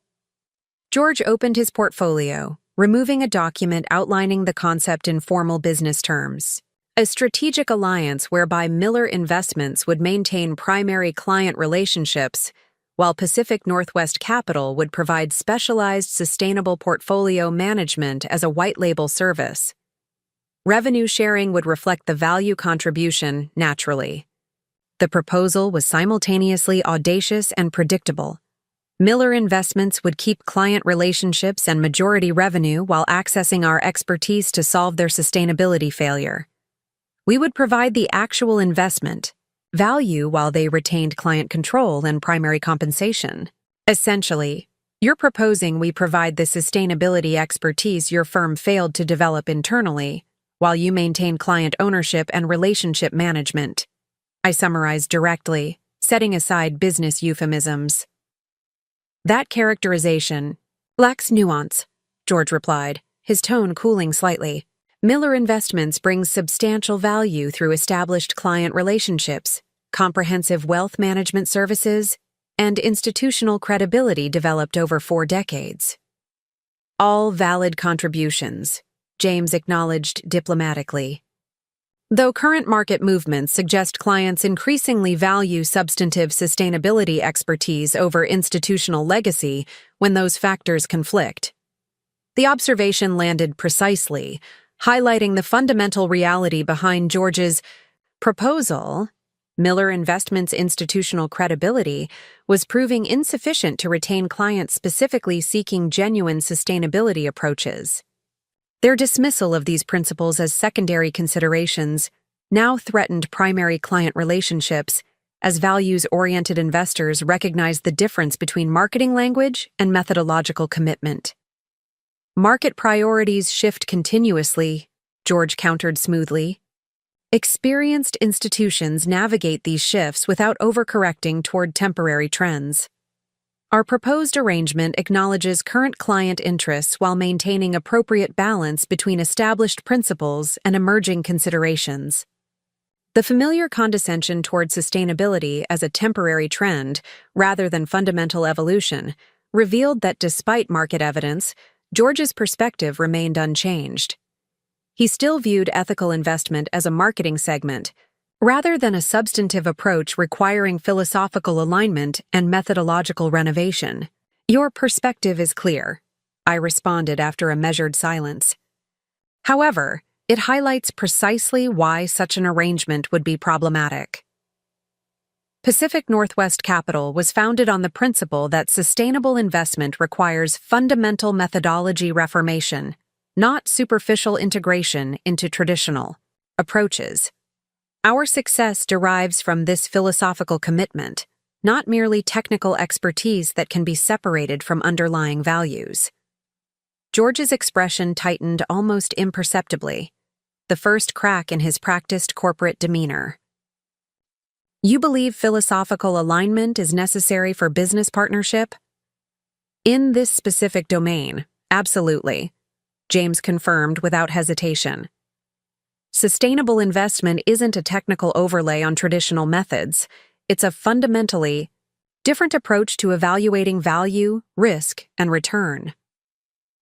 George opened his portfolio, removing a document outlining the concept in formal business terms. A strategic alliance whereby Miller Investments would maintain primary client relationships, while Pacific Northwest Capital would provide specialized sustainable portfolio management as a white label service. Revenue sharing would reflect the value contribution naturally. The proposal was simultaneously audacious and predictable. Miller Investments would keep client relationships and majority revenue while accessing our expertise to solve their sustainability failure. We would provide the actual investment value while they retained client control and primary compensation. Essentially, you're proposing we provide the sustainability expertise your firm failed to develop internally, while you maintain client ownership and relationship management. I summarized directly, setting aside business euphemisms. That characterization lacks nuance, George replied, his tone cooling slightly. Miller Investments brings substantial value through established client relationships, comprehensive wealth management services, and institutional credibility developed over 4 decades. All valid contributions, James acknowledged diplomatically. Though current market movements suggest clients increasingly value substantive sustainability expertise over institutional legacy when those factors conflict. The observation landed precisely, highlighting the fundamental reality behind George's proposal. Miller Investments' institutional credibility was proving insufficient to retain clients specifically seeking genuine sustainability approaches. Their dismissal of these principles as secondary considerations now threatened primary client relationships, as values-oriented investors recognized the difference between marketing language and methodological commitment. Market priorities shift continuously, George countered smoothly. Experienced institutions navigate these shifts without overcorrecting toward temporary trends. Our proposed arrangement acknowledges current client interests while maintaining appropriate balance between established principles and emerging considerations. The familiar condescension toward sustainability as a temporary trend, rather than fundamental evolution, revealed that despite market evidence, George's perspective remained unchanged. He still viewed ethical investment as a marketing segment, rather than a substantive approach requiring philosophical alignment and methodological renovation. Your perspective is clear, I responded after a measured silence. However, it highlights precisely why such an arrangement would be problematic. Pacific Northwest Capital was founded on the principle that sustainable investment requires fundamental methodology reformation, not superficial integration into traditional approaches. Our success derives from this philosophical commitment, not merely technical expertise that can be separated from underlying values. George's expression tightened almost imperceptibly, the first crack in his practiced corporate demeanor. You believe philosophical alignment is necessary for business partnership? In this specific domain, absolutely, James confirmed without hesitation. Sustainable investment isn't a technical overlay on traditional methods. It's a fundamentally different approach to evaluating value, risk, and return.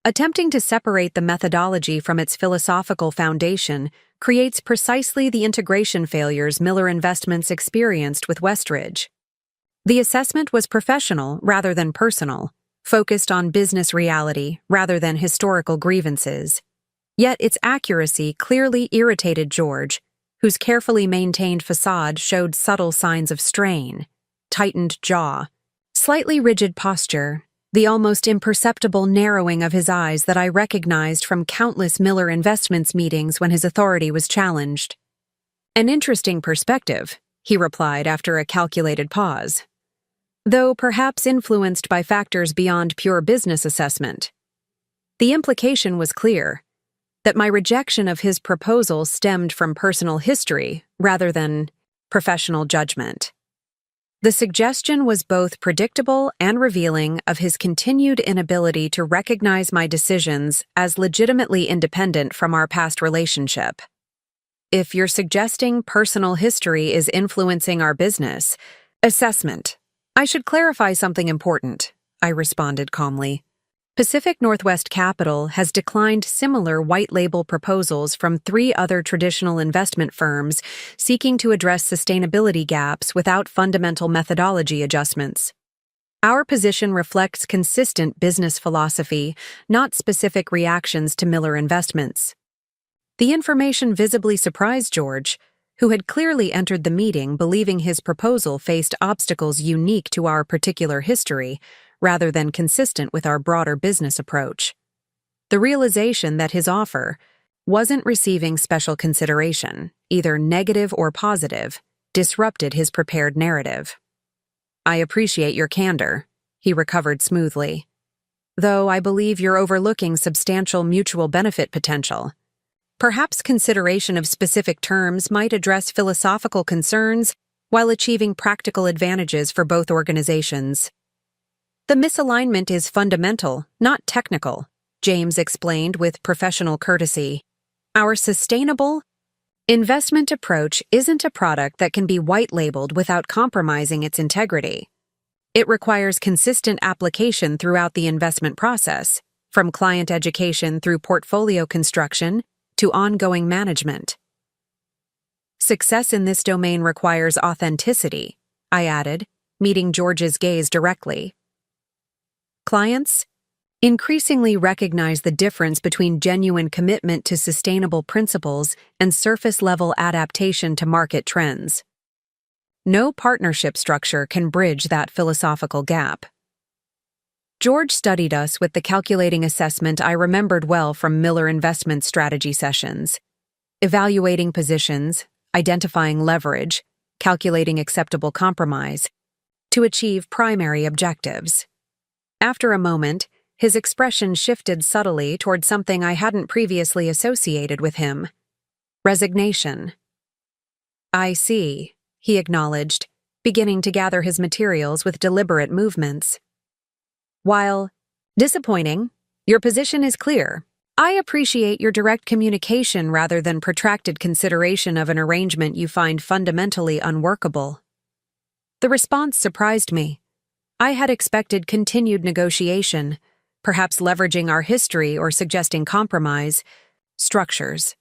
Attempting to separate the methodology from its philosophical foundation creates precisely the integration failures Miller Investments experienced with Westridge. The assessment was professional rather than personal, focused on business reality rather than historical grievances. Yet its accuracy clearly irritated George, whose carefully maintained facade showed subtle signs of strain, tightened jaw, slightly rigid posture, the almost imperceptible narrowing of his eyes that I recognized from countless Miller Investments meetings when his authority was challenged. An interesting perspective, he replied after a calculated pause, though perhaps influenced by factors beyond pure business assessment. The implication was clear, that my rejection of his proposal stemmed from personal history rather than professional judgment. The suggestion was both predictable and revealing of his continued inability to recognize my decisions as legitimately independent from our past relationship. If you're suggesting personal history is influencing our business assessment, I should clarify something important, I responded calmly. Pacific Northwest Capital has declined similar white-label proposals from 3 other traditional investment firms seeking to address sustainability gaps without fundamental methodology adjustments. Our position reflects consistent business philosophy, not specific reactions to Miller Investments. The information visibly surprised George, who had clearly entered the meeting believing his proposal faced obstacles unique to our particular history rather than consistent with our broader business approach. The realization that his offer wasn't receiving special consideration, either negative or positive, disrupted his prepared narrative. "I appreciate your candor," he recovered smoothly. "Though I believe you're overlooking substantial mutual benefit potential. Perhaps consideration of specific terms might address philosophical concerns while achieving practical advantages for both organizations." "The misalignment is fundamental, not technical," James explained with professional courtesy. "Our sustainable investment approach isn't a product that can be white-labeled without compromising its integrity. It requires consistent application throughout the investment process, from client education through portfolio construction to ongoing management. Success in this domain requires authenticity," I added, meeting George's gaze directly. "Clients increasingly recognize the difference between genuine commitment to sustainable principles and surface-level adaptation to market trends. No partnership structure can bridge that philosophical gap." George studied us with the calculating assessment I remembered well from Miller investment strategy sessions, evaluating positions, identifying leverage, calculating acceptable compromise, to achieve primary objectives. After a moment, his expression shifted subtly toward something I hadn't previously associated with him: resignation. "I see," he acknowledged, beginning to gather his materials with deliberate movements. "While disappointing, your position is clear. I appreciate your direct communication rather than protracted consideration of an arrangement you find fundamentally unworkable." The response surprised me. I had expected continued negotiation, perhaps leveraging our history or suggesting compromise structures.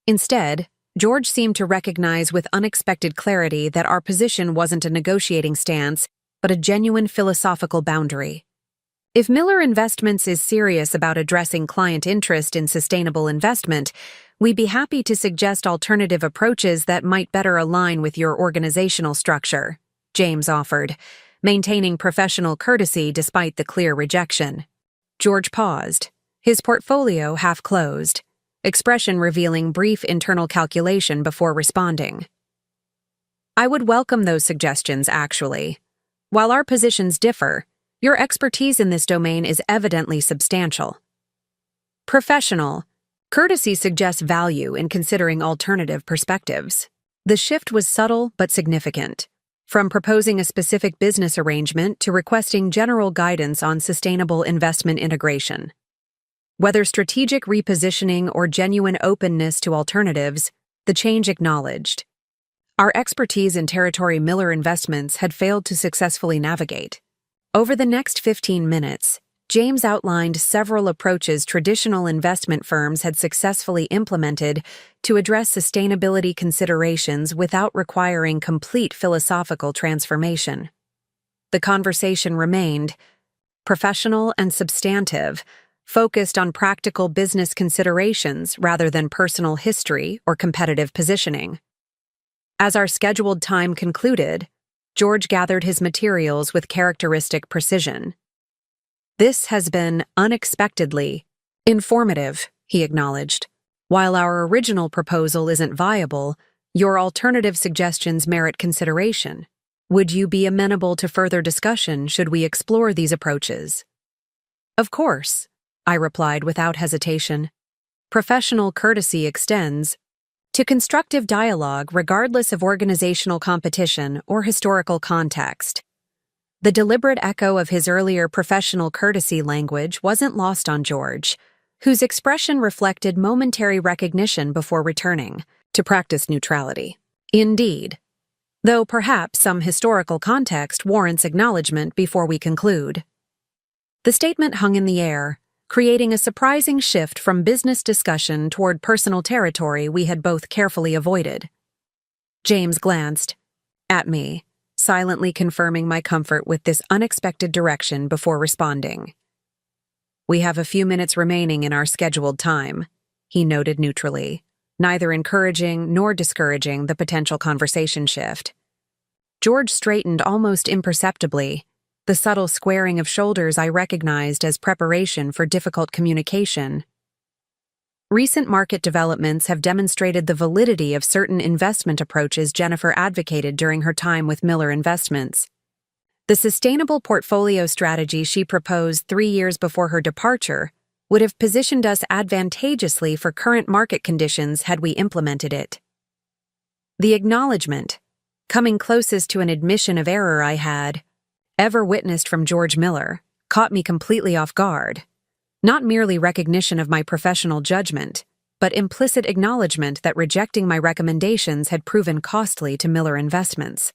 Instead, George seemed to recognize with unexpected clarity that our position wasn't a negotiating stance, but a genuine philosophical boundary. If Miller Investments is serious about addressing client interest in sustainable investment, we'd be happy to suggest alternative approaches that might better align with your organizational structure, James offered, maintaining professional courtesy despite the clear rejection. George paused, his portfolio half closed, expression revealing brief internal calculation before responding. "I would welcome those suggestions, actually. While our positions differ, your expertise in this domain is evidently substantial. Professional courtesy suggests value in considering alternative perspectives." The shift was subtle but significant, from proposing a specific business arrangement to requesting general guidance on sustainable investment integration. Whether strategic repositioning or genuine openness to alternatives, the change acknowledged. Our expertise in territory Miller Investments had failed to successfully navigate. Over the next 15 minutes, James outlined several approaches traditional investment firms had successfully implemented to address sustainability considerations without requiring complete philosophical transformation. The conversation remained professional and substantive, focused on practical business considerations rather than personal history or competitive positioning. As our scheduled time concluded, George gathered his materials with characteristic precision. "This has been unexpectedly informative," he acknowledged. "While our original proposal isn't viable, your alternative suggestions merit consideration. Would you be amenable to further discussion should we explore these approaches?" "Of course," I replied without hesitation. Professional courtesy extends to constructive dialogue regardless of organizational competition or historical context. The deliberate echo of his earlier professional courtesy language wasn't lost on George, whose expression reflected momentary recognition before returning to practice neutrality. Indeed, though perhaps some historical context warrants acknowledgement before we conclude. The statement hung in the air, creating a surprising shift from business discussion toward personal territory we had both carefully avoided. James glanced at me, silently confirming my comfort with this unexpected direction before responding. "We have a few minutes remaining in our scheduled time," he noted neutrally. neither encouraging nor discouraging the potential conversation shift. George straightened almost imperceptibly, the subtle squaring of shoulders I recognized as preparation for difficult communication. Recent market developments have demonstrated the validity of certain investment approaches Jennifer advocated during her time with Miller Investments. The sustainable portfolio strategy she proposed 3 years before her departure would have positioned us advantageously for current market conditions had we implemented it. The acknowledgement, coming closest to an admission of error I had ever witnessed from George Miller, caught me completely off guard. Not merely recognition of my professional judgment, but implicit acknowledgement that rejecting my recommendations had proven costly to Miller Investments.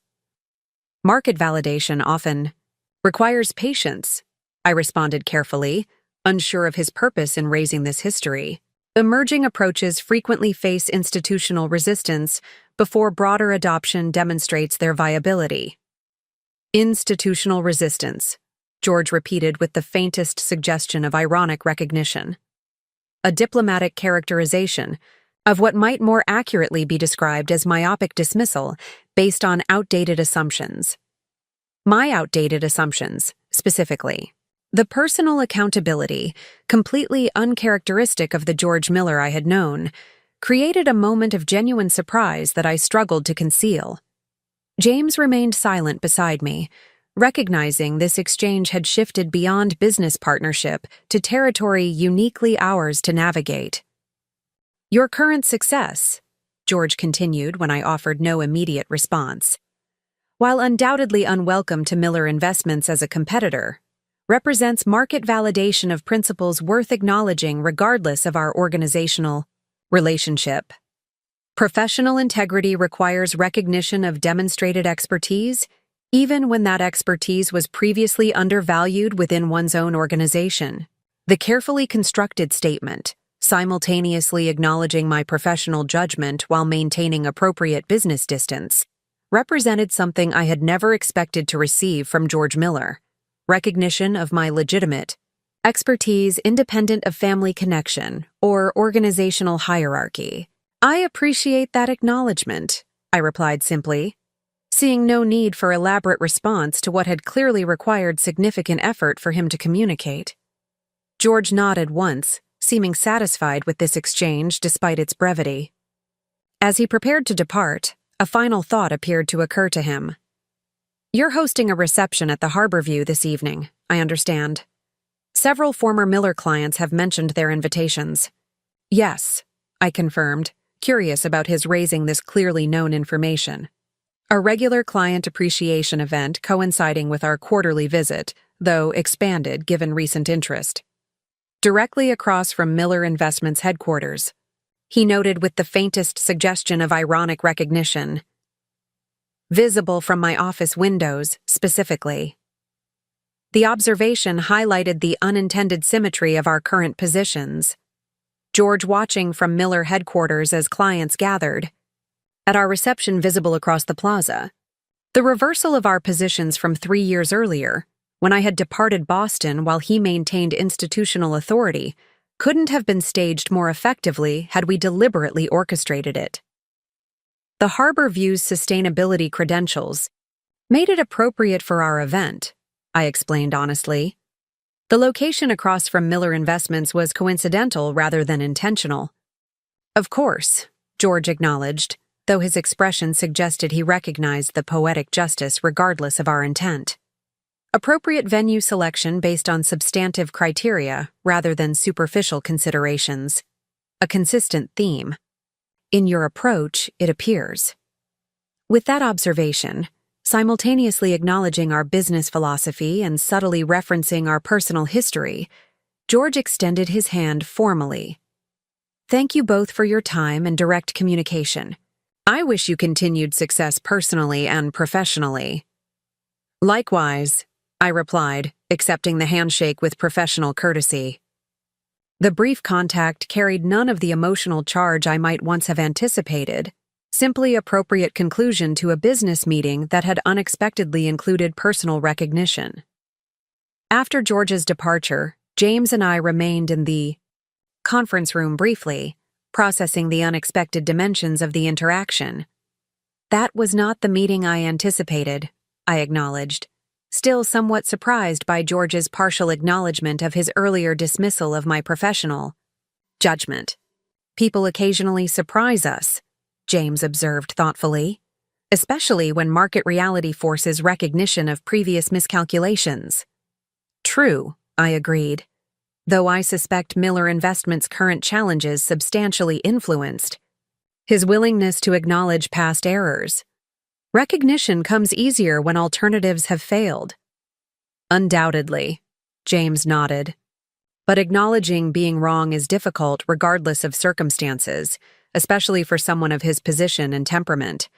Market validation often requires patience, I responded carefully, unsure of his purpose in raising this history. Emerging approaches frequently face institutional resistance before broader adoption demonstrates their viability. Institutional resistance, George repeated with the faintest suggestion of ironic recognition. A diplomatic characterization of what might more accurately be described as myopic dismissal based on outdated assumptions. My outdated assumptions, specifically. The personal accountability, completely uncharacteristic of the George Miller I had known, created a moment of genuine surprise that I struggled to conceal. James remained silent beside me, recognizing this exchange had shifted beyond business partnership to territory uniquely ours to navigate. Your current success, George continued when I offered no immediate response, while undoubtedly unwelcome to Miller Investments as a competitor, represents market validation of principles worth acknowledging regardless of our organizational relationship. Professional integrity requires recognition of demonstrated expertise, even when that expertise was previously undervalued within one's own organization. The carefully constructed statement, simultaneously acknowledging my professional judgment while maintaining appropriate business distance, represented something I had never expected to receive from George Miller: recognition of my legitimate expertise independent of family connection or organizational hierarchy. I appreciate that acknowledgement, I replied simply, seeing no need for elaborate response to what had clearly required significant effort for him to communicate. George nodded once, seeming satisfied with this exchange despite its brevity. As he prepared to depart, a final thought appeared to occur to him. You're hosting a reception at the Harborview this evening, I understand. Several former Miller clients have mentioned their invitations. Yes, I confirmed, curious about his raising this clearly known information. A regular client appreciation event coinciding with our quarterly visit, though expanded given recent interest. Directly across from Miller Investments headquarters, he noted with the faintest suggestion of ironic recognition. Visible from my office windows, specifically. The observation highlighted the unintended symmetry of our current positions. George watching from Miller headquarters as clients gathered. At our reception visible across the plaza. The reversal of our positions from 3 years earlier, when I had departed Boston while he maintained institutional authority, couldn't have been staged more effectively had we deliberately orchestrated it. The Harborview's sustainability credentials made it appropriate for our event, I explained honestly. The location across from Miller Investments was coincidental rather than intentional. Of course, George acknowledged, though his expression suggested he recognized the poetic justice regardless of our intent. Appropriate venue selection based on substantive criteria rather than superficial considerations. A consistent theme. In your approach, it appears. With that observation, simultaneously acknowledging our business philosophy and subtly referencing our personal history, George extended his hand formally. Thank you both for your time and direct communication. I wish you continued success personally and professionally. Likewise, I replied, accepting the handshake with professional courtesy. The brief contact carried none of the emotional charge I might once have anticipated, simply appropriate conclusion to a business meeting that had unexpectedly included personal recognition. After George's departure, James and I remained in the conference room briefly, processing the unexpected dimensions of the interaction. That was not the meeting I anticipated, I acknowledged, still somewhat surprised by George's partial acknowledgement of his earlier dismissal of my professional judgment. People occasionally surprise us, James observed thoughtfully, especially when market reality forces recognition of previous miscalculations. True, I agreed, though I suspect Miller Investments' current challenges substantially influenced his willingness to acknowledge past errors. Recognition comes easier when alternatives have failed. Undoubtedly, James nodded. But acknowledging being wrong is difficult regardless of circumstances, especially for someone of his position and temperament.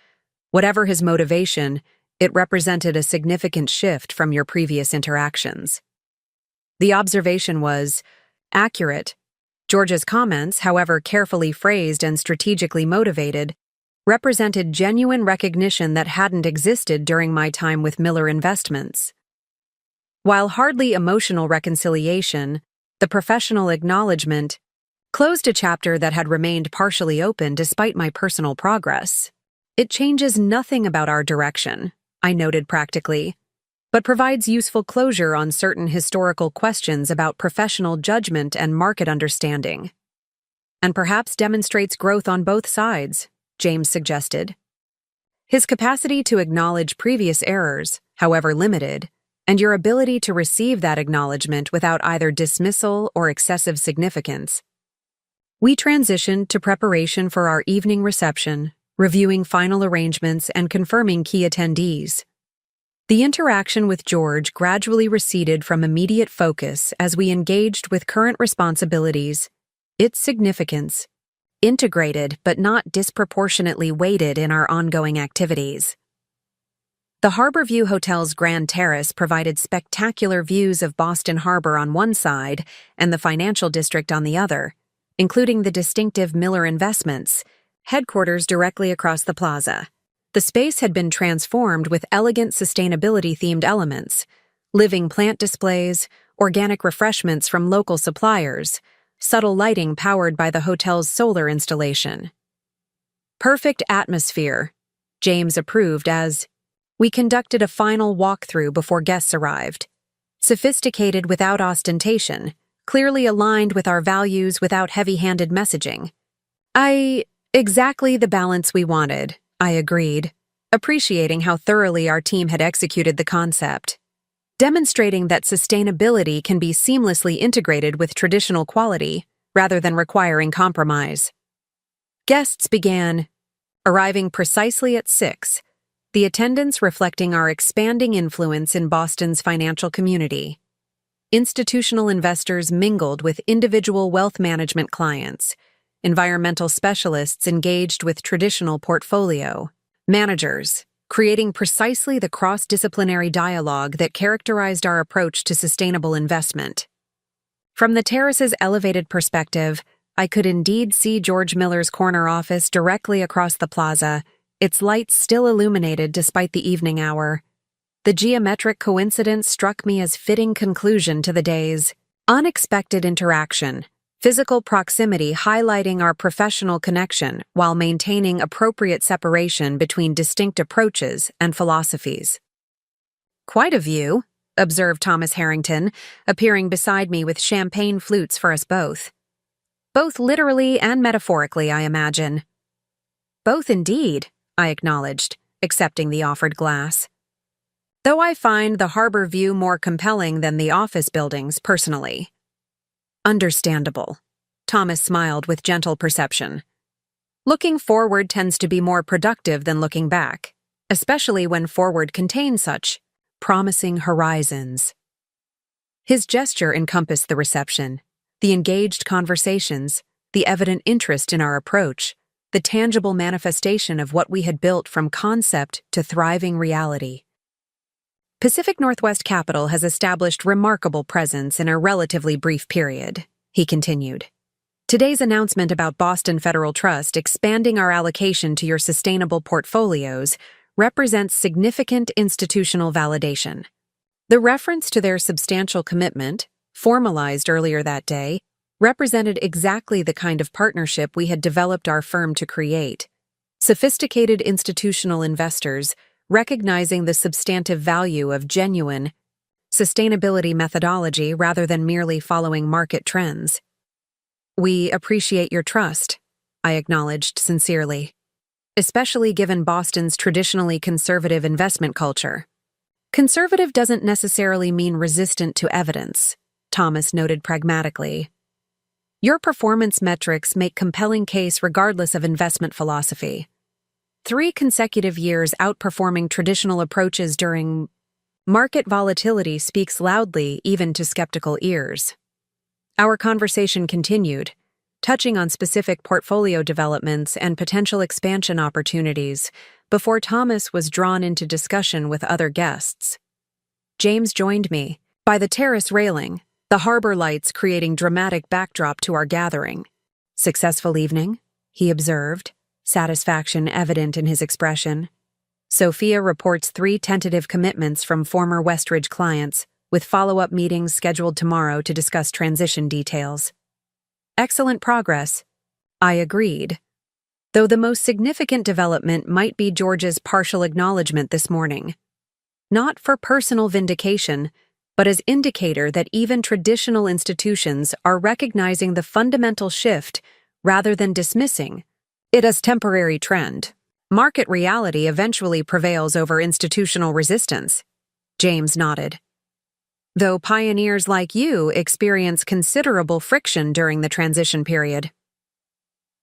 Whatever his motivation, it represented a significant shift from your previous interactions. The observation was accurate. George's comments, however carefully phrased and strategically motivated, represented genuine recognition that hadn't existed during my time with Miller Investments. While hardly emotional reconciliation, the professional acknowledgement closed a chapter that had remained partially open despite my personal progress. It changes nothing about our direction, I noted practically, but provides useful closure on certain historical questions about professional judgment and market understanding. And perhaps demonstrates growth on both sides, James suggested. His capacity to acknowledge previous errors, however limited, and your ability to receive that acknowledgement without either dismissal or excessive significance. We transitioned to preparation for our evening reception, reviewing final arrangements and confirming key attendees. The interaction with George gradually receded from immediate focus as we engaged with current responsibilities, its significance, integrated but not disproportionately weighted in our ongoing activities. The Harborview Hotel's Grand Terrace provided spectacular views of Boston Harbor on one side and the financial district on the other, including the distinctive Miller Investments, headquarters directly across the plaza. The space had been transformed with elegant sustainability-themed elements, living plant displays, organic refreshments from local suppliers, subtle lighting powered by the hotel's solar installation. Perfect atmosphere, James approved as we conducted a final walkthrough before guests arrived. Sophisticated without ostentation, clearly aligned with our values without heavy-handed messaging. Exactly the balance we wanted, I agreed, appreciating how thoroughly our team had executed the concept, demonstrating that sustainability can be seamlessly integrated with traditional quality rather than requiring compromise. Guests began, arriving precisely at 6, the attendance reflecting our expanding influence in Boston's financial community. Institutional investors mingled with individual wealth management clients, environmental specialists engaged with traditional portfolio managers, creating precisely the cross-disciplinary dialogue that characterized our approach to sustainable investment. From the terrace's elevated perspective, I could indeed see George Miller's corner office directly across the plaza, its lights still illuminated despite the evening hour. The geometric coincidence struck me as fitting conclusion to the day's unexpected interaction, physical proximity highlighting our professional connection while maintaining appropriate separation between distinct approaches and philosophies. Quite a view, observed Thomas Harrington, appearing beside me with champagne flutes for us both. Both literally and metaphorically, I imagine. Both indeed, I acknowledged, accepting the offered glass. Though I find the harbor view more compelling than the office buildings, personally. Understandable. Thomas smiled with gentle perception. Looking forward tends to be more productive than looking back, especially when forward contains such promising horizons. His gesture encompassed the reception, the engaged conversations, the evident interest in our approach, the tangible manifestation of what we had built from concept to thriving reality. Pacific Northwest Capital has established remarkable presence in a relatively brief period, he continued. Today's announcement about Boston Federal Trust expanding our allocation to your sustainable portfolios represents significant institutional validation. The reference to their substantial commitment, formalized earlier that day, represented exactly the kind of partnership we had developed our firm to create. Sophisticated institutional investors recognizing the substantive value of genuine sustainability methodology rather than merely following market trends. "We appreciate your trust," I acknowledged sincerely, especially given Boston's traditionally conservative investment culture. "Conservative doesn't necessarily mean resistant to evidence," Thomas noted pragmatically. "Your performance metrics make compelling case regardless of investment philosophy. 3 consecutive years outperforming traditional approaches during market volatility speaks loudly even to skeptical ears." Our conversation continued, touching on specific portfolio developments and potential expansion opportunities before Thomas was drawn into discussion with other guests. James joined me by the terrace railing, the harbor lights creating dramatic backdrop to our gathering. "Successful evening?" he observed, satisfaction evident in his expression. "Sophia reports 3 tentative commitments from former Westridge clients, with follow-up meetings scheduled tomorrow to discuss transition details." "Excellent progress," I agreed, though the most significant development might be George's partial acknowledgement this morning. Not for personal vindication, but as indicator that even traditional institutions are recognizing the fundamental shift rather than dismissing it as temporary trend. "Market reality eventually prevails over institutional resistance," James nodded. "Though pioneers like you experience considerable friction during the transition period."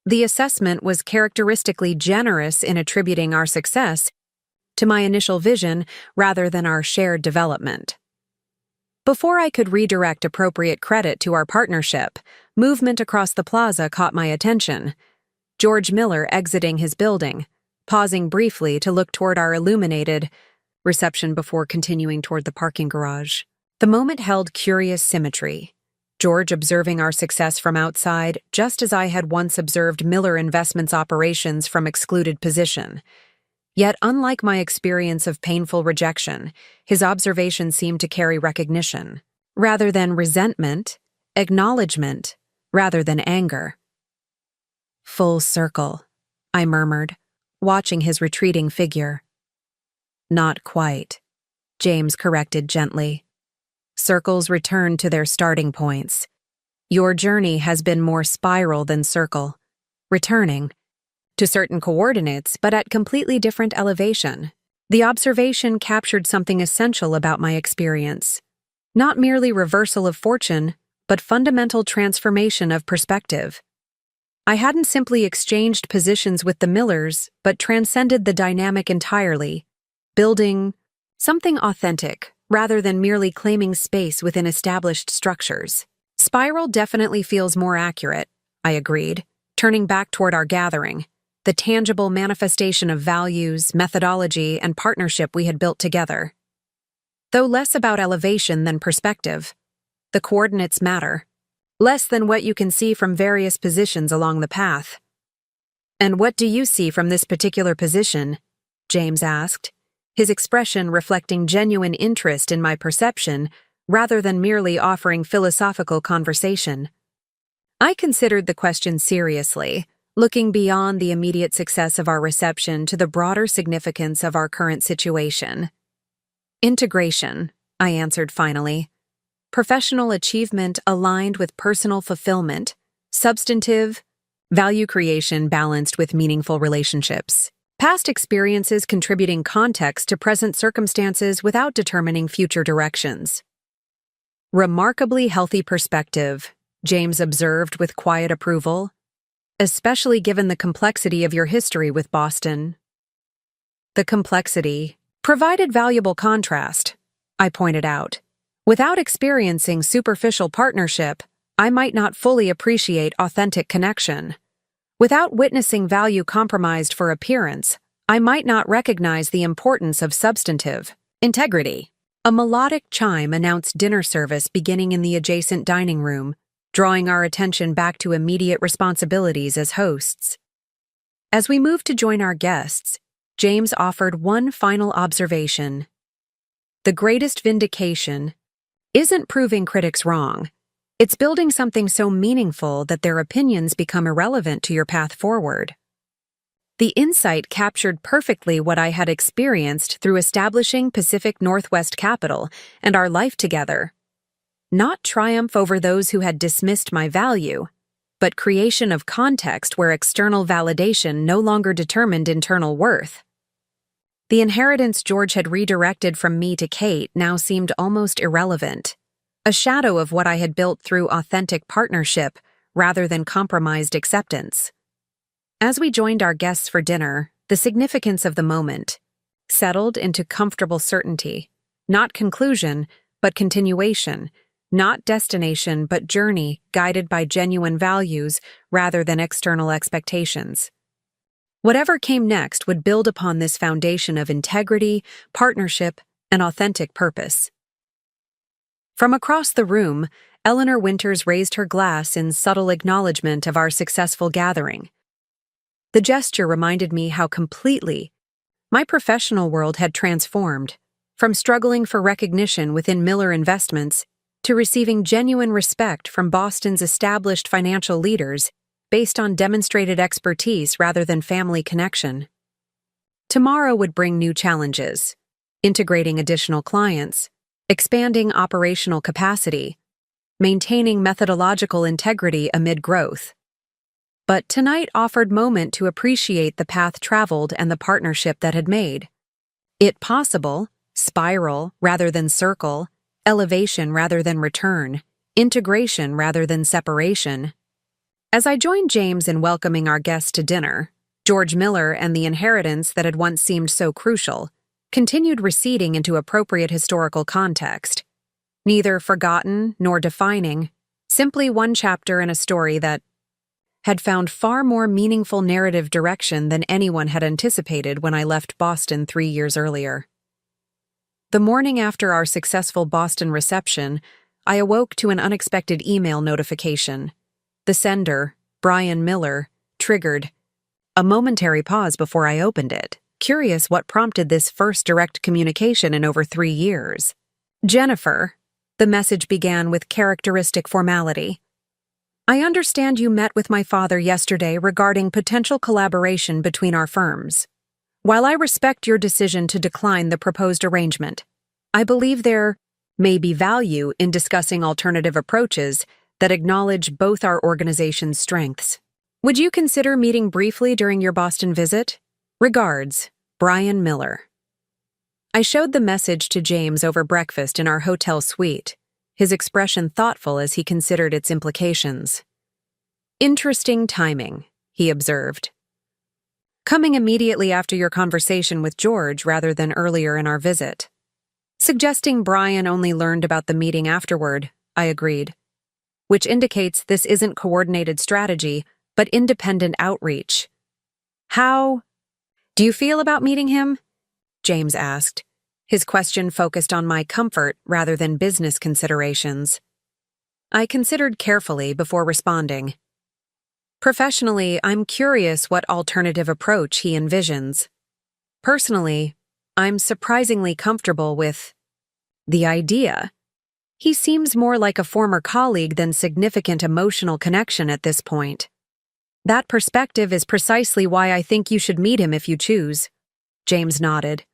The assessment was characteristically generous in attributing our success to my initial vision rather than our shared development. Before I could redirect appropriate credit to our partnership, movement across the plaza caught my attention. George Miller exiting his building, pausing briefly to look toward our illuminated reception before continuing toward the parking garage. The moment held curious symmetry. George observing our success from outside, just as I had once observed Miller Investments operations from excluded position. Yet, unlike my experience of painful rejection, his observation seemed to carry recognition, rather than resentment, acknowledgement, rather than anger. "Full circle," I murmured, watching his retreating figure. "Not quite," James corrected gently. "Circles return to their starting points. Your journey has been more spiral than circle, returning to certain coordinates but at completely different elevation." The observation captured something essential about my experience. Not merely reversal of fortune, but fundamental transformation of perspective. I hadn't simply exchanged positions with the Millers, but transcended the dynamic entirely, building something authentic, rather than merely claiming space within established structures. "Spiral definitely feels more accurate," I agreed, turning back toward our gathering, the tangible manifestation of values, methodology, and partnership we had built together. Though less about elevation than perspective, the coordinates matter. Less than what you can see from various positions along the path. "And what do you see from this particular position?" James asked, his expression reflecting genuine interest in my perception rather than merely offering philosophical conversation. I considered the question seriously, looking beyond the immediate success of our reception to the broader significance of our current situation. "Integration," I answered finally. "Professional achievement aligned with personal fulfillment, substantive value creation balanced with meaningful relationships. Past experiences contributing context to present circumstances without determining future directions." "Remarkably healthy perspective," James observed with quiet approval, "especially given the complexity of your history with Boston." "The complexity provided valuable contrast," I pointed out. "Without experiencing superficial partnership, I might not fully appreciate authentic connection. Without witnessing value compromised for appearance, I might not recognize the importance of substantive integrity." A melodic chime announced dinner service beginning in the adjacent dining room, drawing our attention back to immediate responsibilities as hosts. As we moved to join our guests, James offered one final observation. "The greatest vindication isn't proving critics wrong. It's building something so meaningful that their opinions become irrelevant to your path forward. The insight captured perfectly what I had experienced through establishing Pacific Northwest Capital and our life together. Not triumph over those who had dismissed my value, but creation of context where external validation no longer determined internal worth. The inheritance George had redirected from me to Kate now seemed almost irrelevant, a shadow of what I had built through authentic partnership rather than compromised acceptance. As we joined our guests for dinner, the significance of the moment settled into comfortable certainty, not conclusion, but continuation, not destination, but journey guided by genuine values rather than external expectations. Whatever came next would build upon this foundation of integrity, partnership, and authentic purpose. From across the room, Eleanor Winters raised her glass in subtle acknowledgement of our successful gathering. The gesture reminded me how completely my professional world had transformed, from struggling for recognition within Miller Investments to receiving genuine respect from Boston's established financial leaders based on demonstrated expertise rather than family connection. Tomorrow would bring new challenges, integrating additional clients, expanding operational capacity, maintaining methodological integrity amid growth. But tonight offered moment to appreciate the path traveled and the partnership that had made it possible, spiral rather than circle, elevation rather than return, integration rather than separation. As I joined James in welcoming our guests to dinner, George Miller and the inheritance that had once seemed so crucial continued receding into appropriate historical context, neither forgotten nor defining, simply one chapter in a story that had found far more meaningful narrative direction than anyone had anticipated when I left Boston 3 years earlier. The morning after our successful Boston reception, I awoke to an unexpected email notification. The sender, Brian Miller, triggered a momentary pause before I opened it, curious what prompted this first direct communication in over 3 years. Jennifer, the message began with characteristic formality. I understand you met with my father yesterday regarding potential collaboration between our firms. While I respect your decision to decline the proposed arrangement, I believe there may be value in discussing alternative approaches that acknowledge both our organizations' strengths. Would you consider meeting briefly during your Boston visit? Regards, Brian Miller. I showed the message to James over breakfast in our hotel suite, his expression thoughtful as he considered its implications. Interesting timing, he observed. Coming immediately after your conversation with George rather than earlier in our visit. Suggesting Brian only learned about the meeting afterward, I agreed. Which indicates this isn't coordinated strategy, but independent outreach. How do you feel about meeting him? James asked, his question focused on my comfort rather than business considerations. I considered carefully before responding. Professionally, I'm curious what alternative approach he envisions. Personally, I'm surprisingly comfortable with the idea. He seems more like a former colleague than significant emotional connection at this point. That perspective is precisely why I think you should meet him if you choose. James nodded.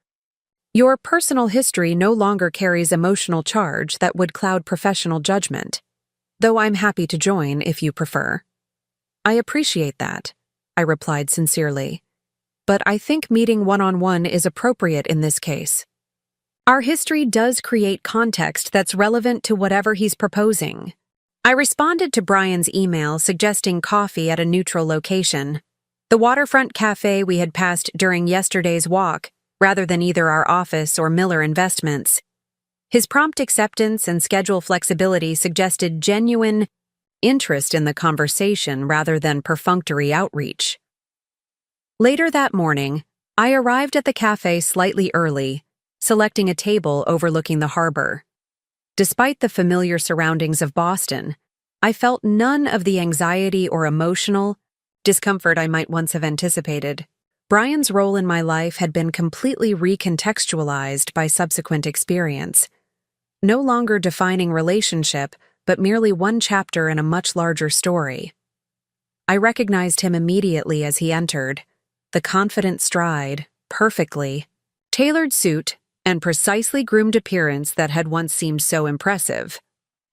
Your personal history no longer carries emotional charge that would cloud professional judgment, though I'm happy to join if you prefer. I appreciate that, I replied sincerely, but I think meeting one-on-one is appropriate in this case. Our history does create context that's relevant to whatever he's proposing. I responded to Brian's email suggesting coffee at a neutral location, the waterfront cafe we had passed during yesterday's walk, rather than either our office or Miller Investments. His prompt acceptance and schedule flexibility suggested genuine interest in the conversation rather than perfunctory outreach. Later that morning, I arrived at the cafe slightly early, selecting a table overlooking the harbor. Despite the familiar surroundings of Boston, I felt none of the anxiety or emotional discomfort I might once have anticipated. Brian's role in my life had been completely recontextualized by subsequent experience. No longer defining relationship, but merely one chapter in a much larger story. I recognized him immediately as he entered, the confident stride, perfectly tailored suit, and precisely groomed appearance that had once seemed so impressive,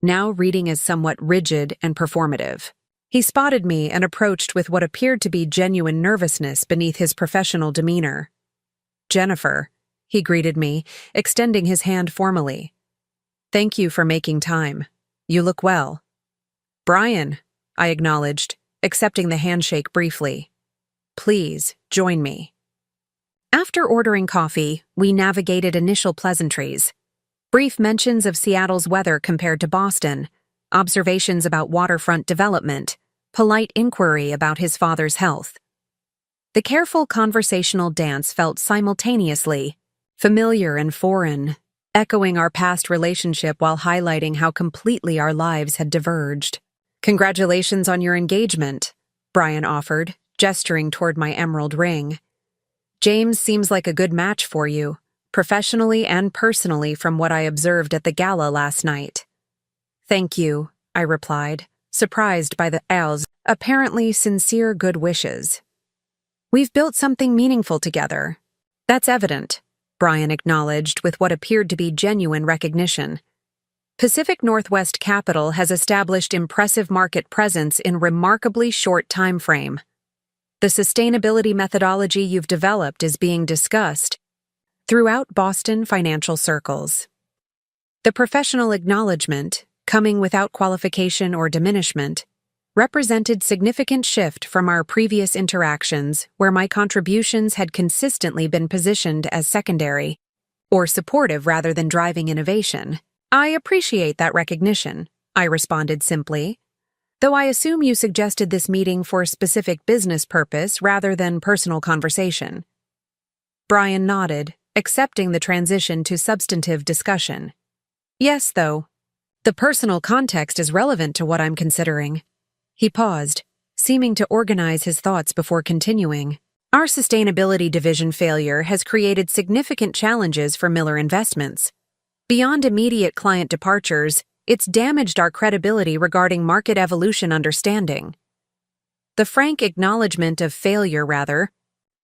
now reading as somewhat rigid and performative. He spotted me and approached with what appeared to be genuine nervousness beneath his professional demeanor. "Jennifer," he greeted me, extending his hand formally. "Thank you for making time. You look well." "Brian," I acknowledged, accepting the handshake briefly. "Please, join me." After ordering coffee, we navigated initial pleasantries. Brief mentions of Seattle's weather compared to Boston, observations about waterfront development, polite inquiry about his father's health. The careful conversational dance felt simultaneously familiar and foreign, echoing our past relationship while highlighting how completely our lives had diverged. "Congratulations on your engagement," Brian offered, gesturing toward my emerald ring. "James seems like a good match for you, professionally and personally from what I observed at the gala last night." "Thank you," I replied, surprised by the Al's apparently sincere good wishes. "We've built something meaningful together." "That's evident," Brian acknowledged with what appeared to be genuine recognition. "Pacific Northwest Capital has established impressive market presence in remarkably short time frame. The sustainability methodology you've developed is being discussed throughout Boston financial circles." The professional acknowledgement, coming without qualification or diminishment, represented significant shift from our previous interactions where my contributions had consistently been positioned as secondary or supportive rather than driving innovation. "I appreciate that recognition," I responded simply, "though I assume you suggested this meeting for a specific business purpose rather than personal conversation." Brian nodded, accepting the transition to substantive discussion. "Yes, though. The personal context is relevant to what I'm considering." He paused, seeming to organize his thoughts before continuing. "Our sustainability division failure has created significant challenges for Miller Investments. Beyond immediate client departures, it's damaged our credibility regarding market evolution understanding." The frank acknowledgement of failure rather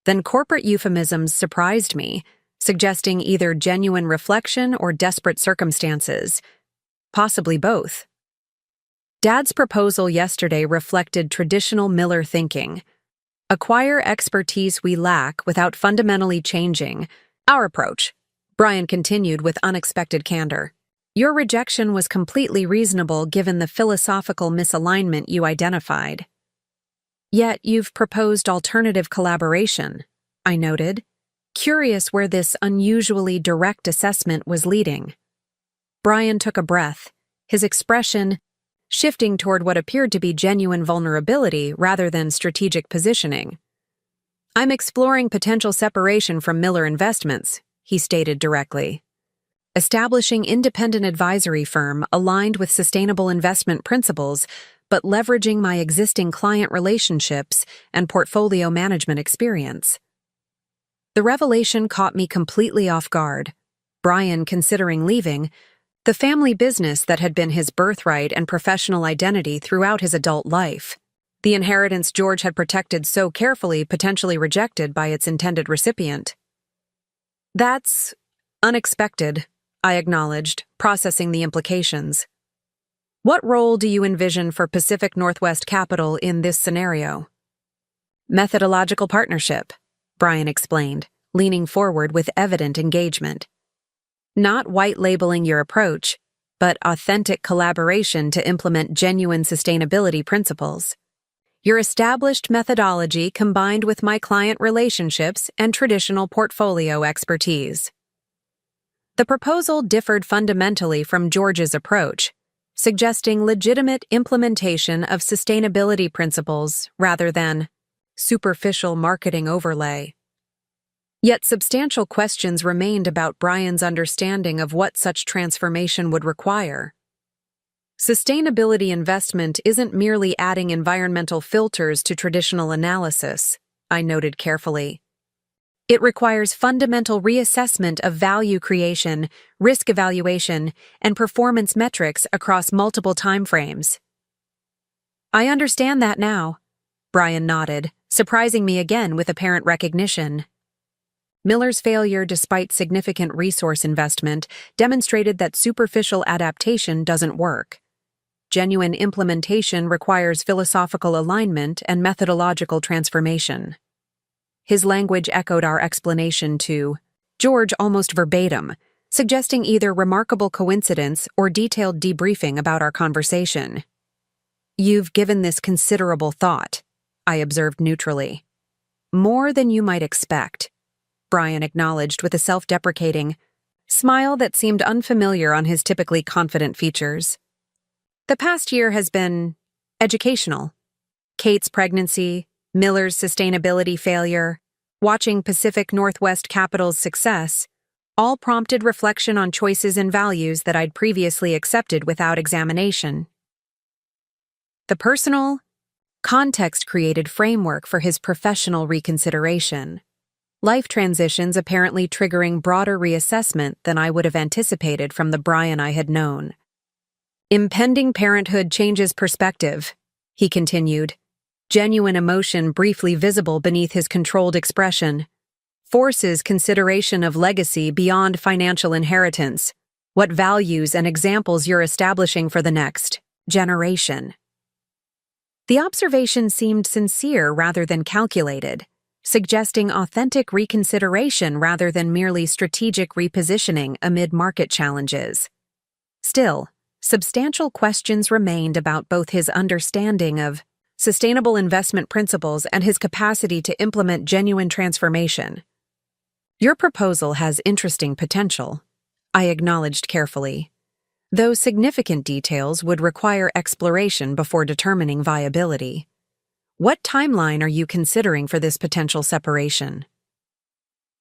than corporate euphemisms surprised me, suggesting either genuine reflection or desperate circumstances, possibly both. Dad's proposal yesterday reflected traditional Miller thinking: acquire expertise we lack without fundamentally changing our approach, Brian continued with unexpected candor. "Your rejection was completely reasonable given the philosophical misalignment you identified. Yet you've proposed alternative collaboration," I noted, curious where this unusually direct assessment was leading. Brian took a breath, his expression shifting toward what appeared to be genuine vulnerability rather than strategic positioning. "I'm exploring potential separation from Miller Investments," he stated directly. "Establishing independent advisory firm aligned with sustainable investment principles, but leveraging my existing client relationships and portfolio management experience." The revelation caught me completely off guard. Brian considering leaving the family business that had been his birthright and professional identity throughout his adult life. The inheritance George had protected so carefully potentially rejected by its intended recipient. "That's unexpected," I acknowledged, processing the implications. "What role do you envision for Pacific Northwest Capital in this scenario?" "Methodological partnership," Brian explained, leaning forward with evident engagement. "Not white-labeling your approach, but authentic collaboration to implement genuine sustainability principles. Your established methodology combined with my client relationships and traditional portfolio expertise." The proposal differed fundamentally from George's approach, suggesting legitimate implementation of sustainability principles rather than superficial marketing overlay. Yet substantial questions remained about Brian's understanding of what such transformation would require. Sustainability investment isn't merely adding environmental filters to traditional analysis, I noted carefully. It requires fundamental reassessment of value creation, risk evaluation, and performance metrics across multiple timeframes. I understand that now, Brian nodded, surprising me again with apparent recognition. Miller's failure, despite significant resource investment, demonstrated that superficial adaptation doesn't work. Genuine implementation requires philosophical alignment and methodological transformation. His language echoed our explanation to George almost verbatim, suggesting either remarkable coincidence or detailed debriefing about our conversation. "You've given this considerable thought," I observed neutrally. "More than you might expect," Brian acknowledged with a self-deprecating smile that seemed unfamiliar on his typically confident features. "The past year has been educational. Kate's pregnancy, Miller's sustainability failure, watching Pacific Northwest Capital's success, all prompted reflection on choices and values that I'd previously accepted without examination." The personal, context-created framework for his professional reconsideration. Life transitions apparently triggering broader reassessment than I would have anticipated from the Brian I had known. "Impending parenthood changes perspective," he continued, genuine emotion briefly visible beneath his controlled expression. "Forces consideration of legacy beyond financial inheritance, what values and examples you're establishing for the next generation." The observation seemed sincere rather than calculated, suggesting authentic reconsideration rather than merely strategic repositioning amid market challenges. Still, substantial questions remained about both his understanding of sustainable investment principles and his capacity to implement genuine transformation. "Your proposal has interesting potential," I acknowledged carefully, though significant details would require exploration before determining viability. "What timeline are you considering for this potential separation?"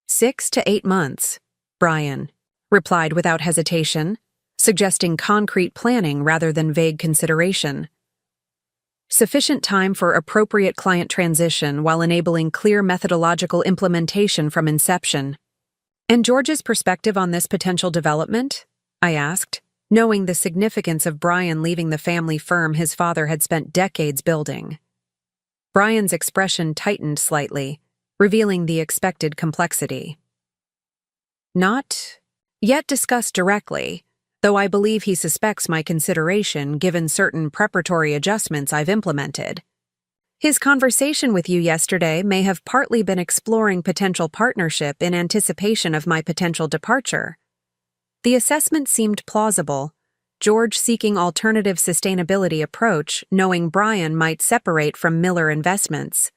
6 to 8 months, Brian replied without hesitation, suggesting concrete planning rather than vague consideration. "Sufficient time for appropriate client transition while enabling clear methodological implementation from inception." "And George's perspective on this potential development?" I asked, knowing the significance of Brian leaving the family firm his father had spent decades building. Brian's expression tightened slightly, revealing the expected complexity. "Not yet discussed directly, though I believe he suspects my consideration given certain preparatory adjustments I've implemented. His conversation with you yesterday may have partly been exploring potential partnership in anticipation of my potential departure." The assessment seemed plausible, George seeking alternative sustainability approach, knowing Brian might separate from Miller Investments.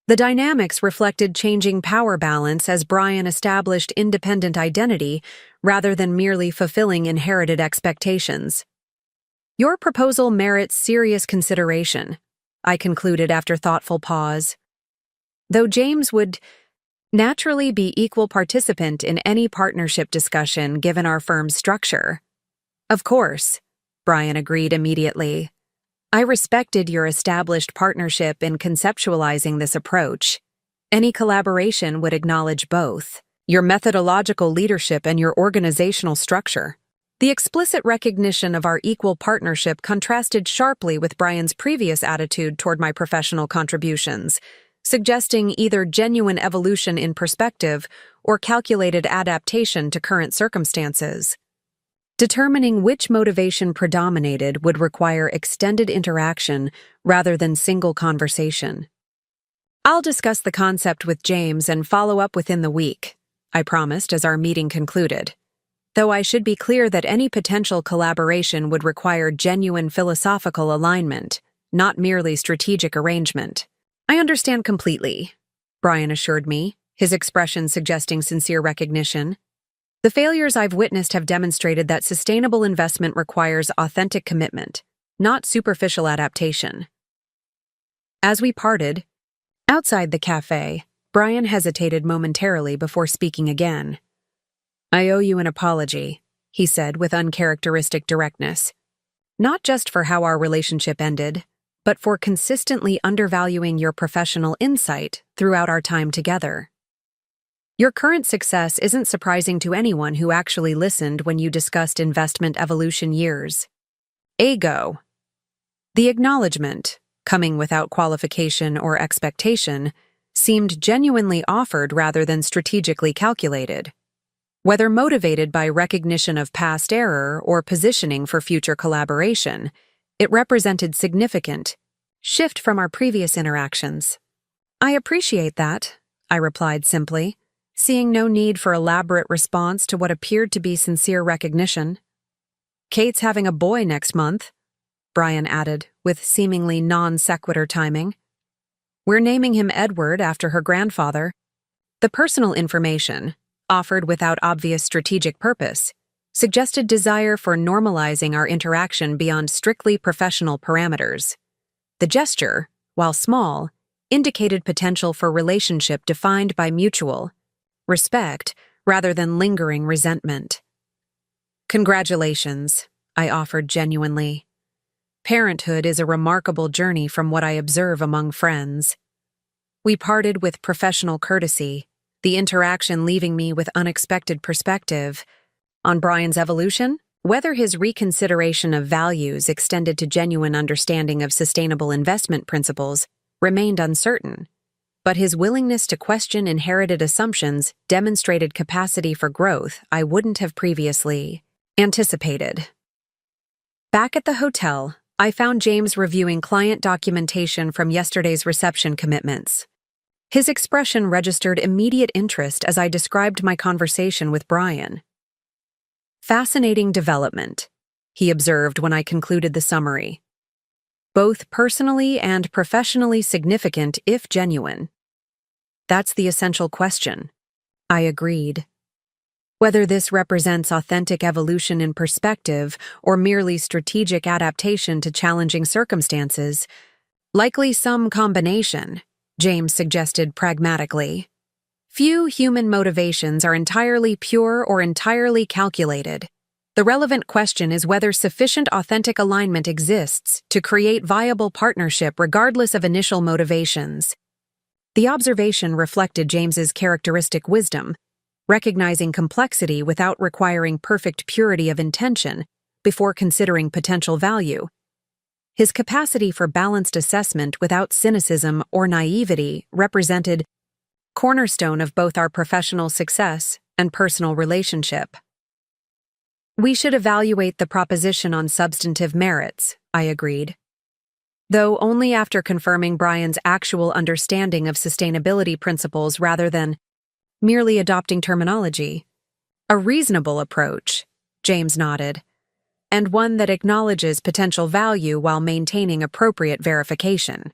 The dynamics reflected changing power balance as Brian established independent identity rather than merely fulfilling inherited expectations. "Your proposal merits serious consideration," I concluded after thoughtful pause. "Though James would naturally be equal participant in any partnership discussion given our firm's structure." "Of course," Brian agreed immediately. "I respected your established partnership in conceptualizing this approach. Any collaboration would acknowledge both your methodological leadership and your organizational structure." The explicit recognition of our equal partnership contrasted sharply with Brian's previous attitude toward my professional contributions, suggesting either genuine evolution in perspective or calculated adaptation to current circumstances. Determining which motivation predominated would require extended interaction rather than single conversation. "I'll discuss the concept with James and follow up within the week," I promised as our meeting concluded, though I should be clear that any potential collaboration would require genuine philosophical alignment, not merely strategic arrangement. "I understand completely," Brian assured me, his expression suggesting sincere recognition. "The failures I've witnessed have demonstrated that sustainable investment requires authentic commitment, not superficial adaptation." As we parted, outside the cafe, Brian hesitated momentarily before speaking again. "I owe you an apology," he said with uncharacteristic directness. "Not just for how our relationship ended, but for consistently undervaluing your professional insight throughout our time together." Your current success isn't surprising to anyone who actually listened when you discussed investment evolution years. Ego. The acknowledgement, coming without qualification or expectation, seemed genuinely offered rather than strategically calculated. Whether motivated by recognition of past error or positioning for future collaboration, it represented significant shift from our previous interactions. I appreciate that, I replied simply, seeing no need for elaborate response to what appeared to be sincere recognition. Kate's having a boy next month, Brian added, with seemingly non-sequitur timing. We're naming him Edward after her grandfather. The personal information, offered without obvious strategic purpose, suggested desire for normalizing our interaction beyond strictly professional parameters. The gesture, while small, indicated potential for relationship defined by mutual respect rather than lingering resentment. Congratulations, I offered genuinely. Parenthood is a remarkable journey from what I observe among friends. We parted with professional courtesy, the interaction leaving me with unexpected perspective. On Brian's evolution, whether his reconsideration of values extended to genuine understanding of sustainable investment principles remained uncertain, but his willingness to question inherited assumptions demonstrated capacity for growth I wouldn't have previously anticipated. Back at the hotel, I found James reviewing client documentation from yesterday's reception commitments. His expression registered immediate interest as I described my conversation with Brian. Fascinating development, he observed when I concluded the summary. Both personally and professionally significant if genuine. That's the essential question, I agreed. Whether this represents authentic evolution in perspective or merely strategic adaptation to challenging circumstances, likely some combination, James suggested pragmatically. Few human motivations are entirely pure or entirely calculated. The relevant question is whether sufficient authentic alignment exists to create viable partnership regardless of initial motivations. The observation reflected James's characteristic wisdom, recognizing complexity without requiring perfect purity of intention before considering potential value. His capacity for balanced assessment without cynicism or naivety represented cornerstone of both our professional success and personal relationship. We should evaluate the proposition on substantive merits, I agreed. Though only after confirming Brian's actual understanding of sustainability principles rather than merely adopting terminology. A reasonable approach, James nodded, and one that acknowledges potential value while maintaining appropriate verification.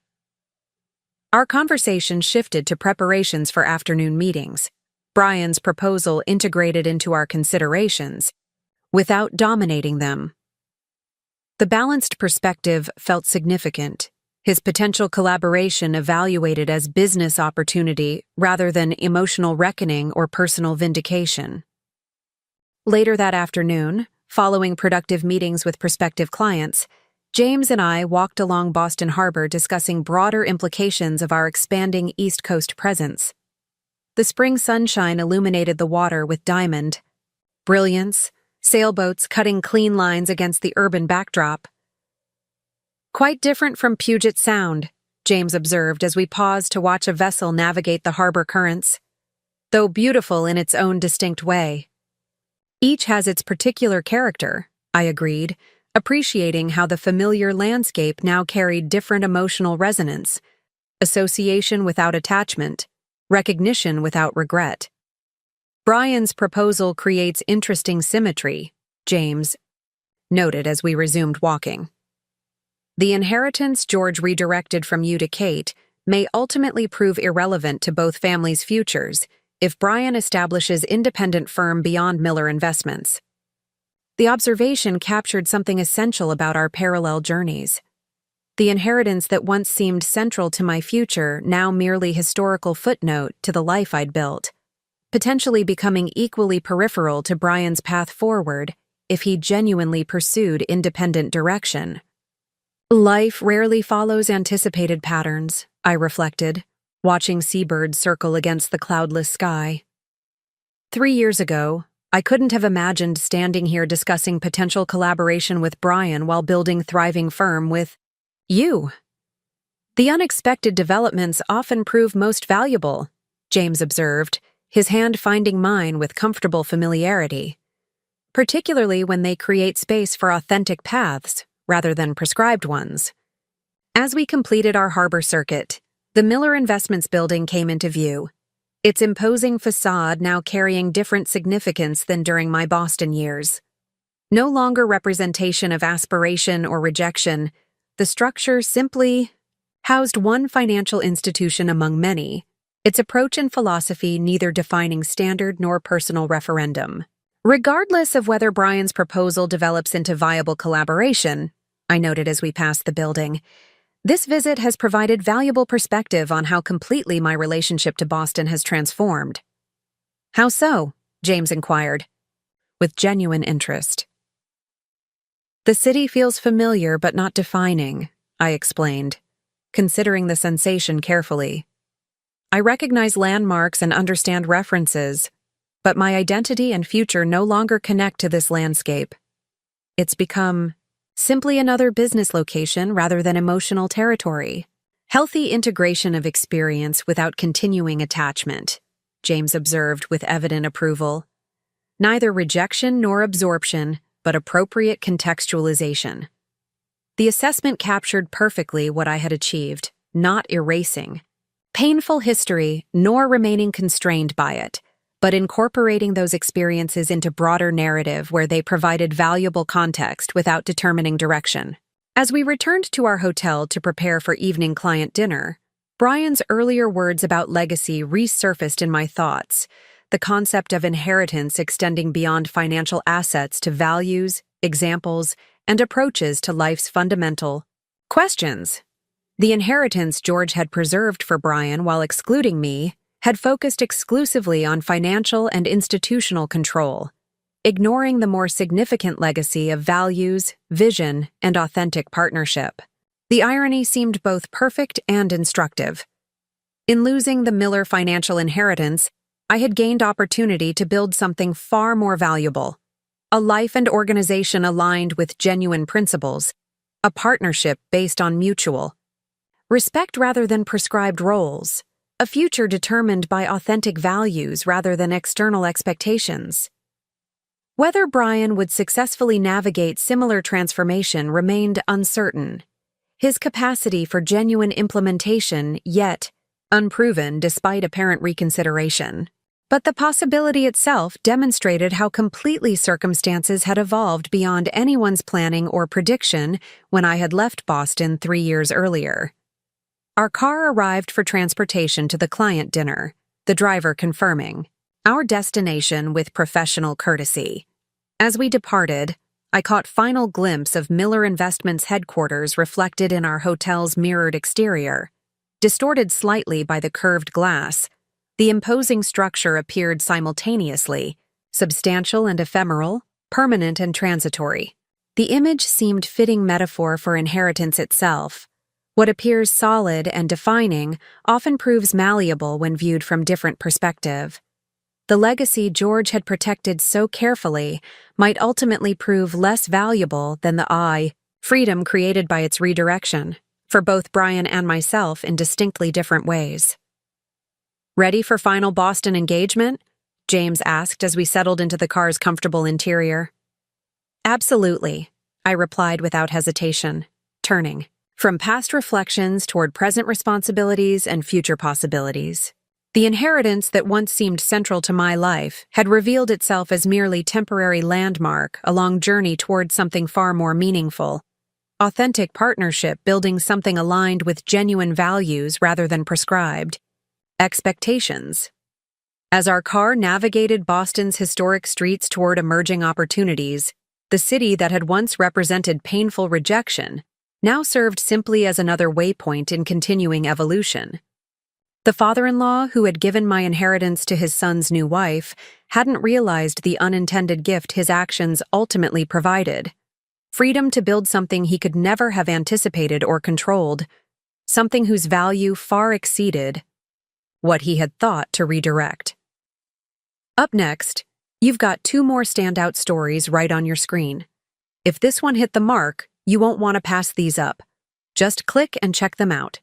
Our conversation shifted to preparations for afternoon meetings, Brian's proposal integrated into our considerations, without dominating them. The balanced perspective felt significant, his potential collaboration evaluated as business opportunity rather than emotional reckoning or personal vindication. Later that afternoon, following productive meetings with prospective clients, James and I walked along Boston Harbor discussing broader implications of our expanding East Coast presence. The spring sunshine illuminated the water with diamond brilliance, sailboats cutting clean lines against the urban backdrop. Quite different from Puget Sound, James observed as we paused to watch a vessel navigate the harbor currents, though beautiful in its own distinct way. Each has its particular character, I agreed, appreciating how the familiar landscape now carried different emotional resonance, association without attachment, recognition without regret. Brian's proposal creates interesting symmetry, James noted as we resumed walking. The inheritance George redirected from you to Kate may ultimately prove irrelevant to both families' futures if Brian establishes independent firm beyond Miller Investments. The observation captured something essential about our parallel journeys. The inheritance that once seemed central to my future, now merely historical footnote to the life I'd built, potentially becoming equally peripheral to Brian's path forward if he genuinely pursued independent direction. Life rarely follows anticipated patterns, I reflected, watching seabirds circle against the cloudless sky. 3 years ago, I couldn't have imagined standing here discussing potential collaboration with Brian while building thriving firm with you. The unexpected developments often prove most valuable, James observed, his hand finding mine with comfortable familiarity, particularly when they create space for authentic paths rather than prescribed ones. As we completed our harbor circuit, the Miller Investments building came into view, its imposing facade now carrying different significance than during my Boston years. No longer representation of aspiration or rejection, the structure simply housed one financial institution among many, its approach and philosophy neither defining standard nor personal referendum. Regardless of whether Brian's proposal develops into viable collaboration, I noted as we passed the building, this visit has provided valuable perspective on how completely my relationship to Boston has transformed. How so? James inquired, with genuine interest. The city feels familiar but not defining, I explained, considering the sensation carefully. I recognize landmarks and understand references, but my identity and future no longer connect to this landscape. It's become simply another business location rather than emotional territory. Healthy integration of experience without continuing attachment, James observed with evident approval. Neither rejection nor absorption, but appropriate contextualization. The assessment captured perfectly what I had achieved, not erasing painful history nor remaining constrained by it, but incorporating those experiences into broader narrative where they provided valuable context without determining direction. As we returned to our hotel to prepare for evening client dinner, Brian's earlier words about legacy resurfaced in my thoughts, the concept of inheritance extending beyond financial assets to values, examples, and approaches to life's fundamental questions. The inheritance George had preserved for Brian while excluding me had focused exclusively on financial and institutional control, ignoring the more significant legacy of values, vision, and authentic partnership. The irony seemed both perfect and instructive. In losing the Miller financial inheritance, I had gained opportunity to build something far more valuable, a life and organization aligned with genuine principles, a partnership based on mutual respect rather than prescribed roles, a future determined by authentic values rather than external expectations. Whether Brian would successfully navigate similar transformation remained uncertain, his capacity for genuine implementation yet unproven despite apparent reconsideration. But the possibility itself demonstrated how completely circumstances had evolved beyond anyone's planning or prediction when I had left Boston 3 years earlier. Our car arrived for transportation to the client dinner, the driver confirming our destination with professional courtesy. As we departed, I caught final glimpse of Miller Investments headquarters reflected in our hotel's mirrored exterior. Distorted slightly by the curved glass, the imposing structure appeared simultaneously, substantial and ephemeral, permanent and transitory. The image seemed fitting metaphor for inheritance itself. What appears solid and defining often proves malleable when viewed from different perspective. The legacy George had protected so carefully might ultimately prove less valuable than the freedom created by its redirection, for both Brian and myself in distinctly different ways. "Ready for final Boston engagement?" James asked as we settled into the car's comfortable interior. "Absolutely," I replied without hesitation, turning from past reflections toward present responsibilities and future possibilities. The inheritance that once seemed central to my life had revealed itself as merely temporary landmark along journey toward something far more meaningful. Authentic partnership building something aligned with genuine values rather than prescribed expectations. As our car navigated Boston's historic streets toward emerging opportunities, the city that had once represented painful rejection now served simply as another waypoint in continuing evolution. The father-in-law who had given my inheritance to his son's new wife hadn't realized the unintended gift his actions ultimately provided: freedom to build something he could never have anticipated or controlled, something whose value far exceeded what he had thought to redirect. Up next, you've got two more standout stories right on your screen. If this one hit the mark, you won't want to pass these up. Just click and check them out.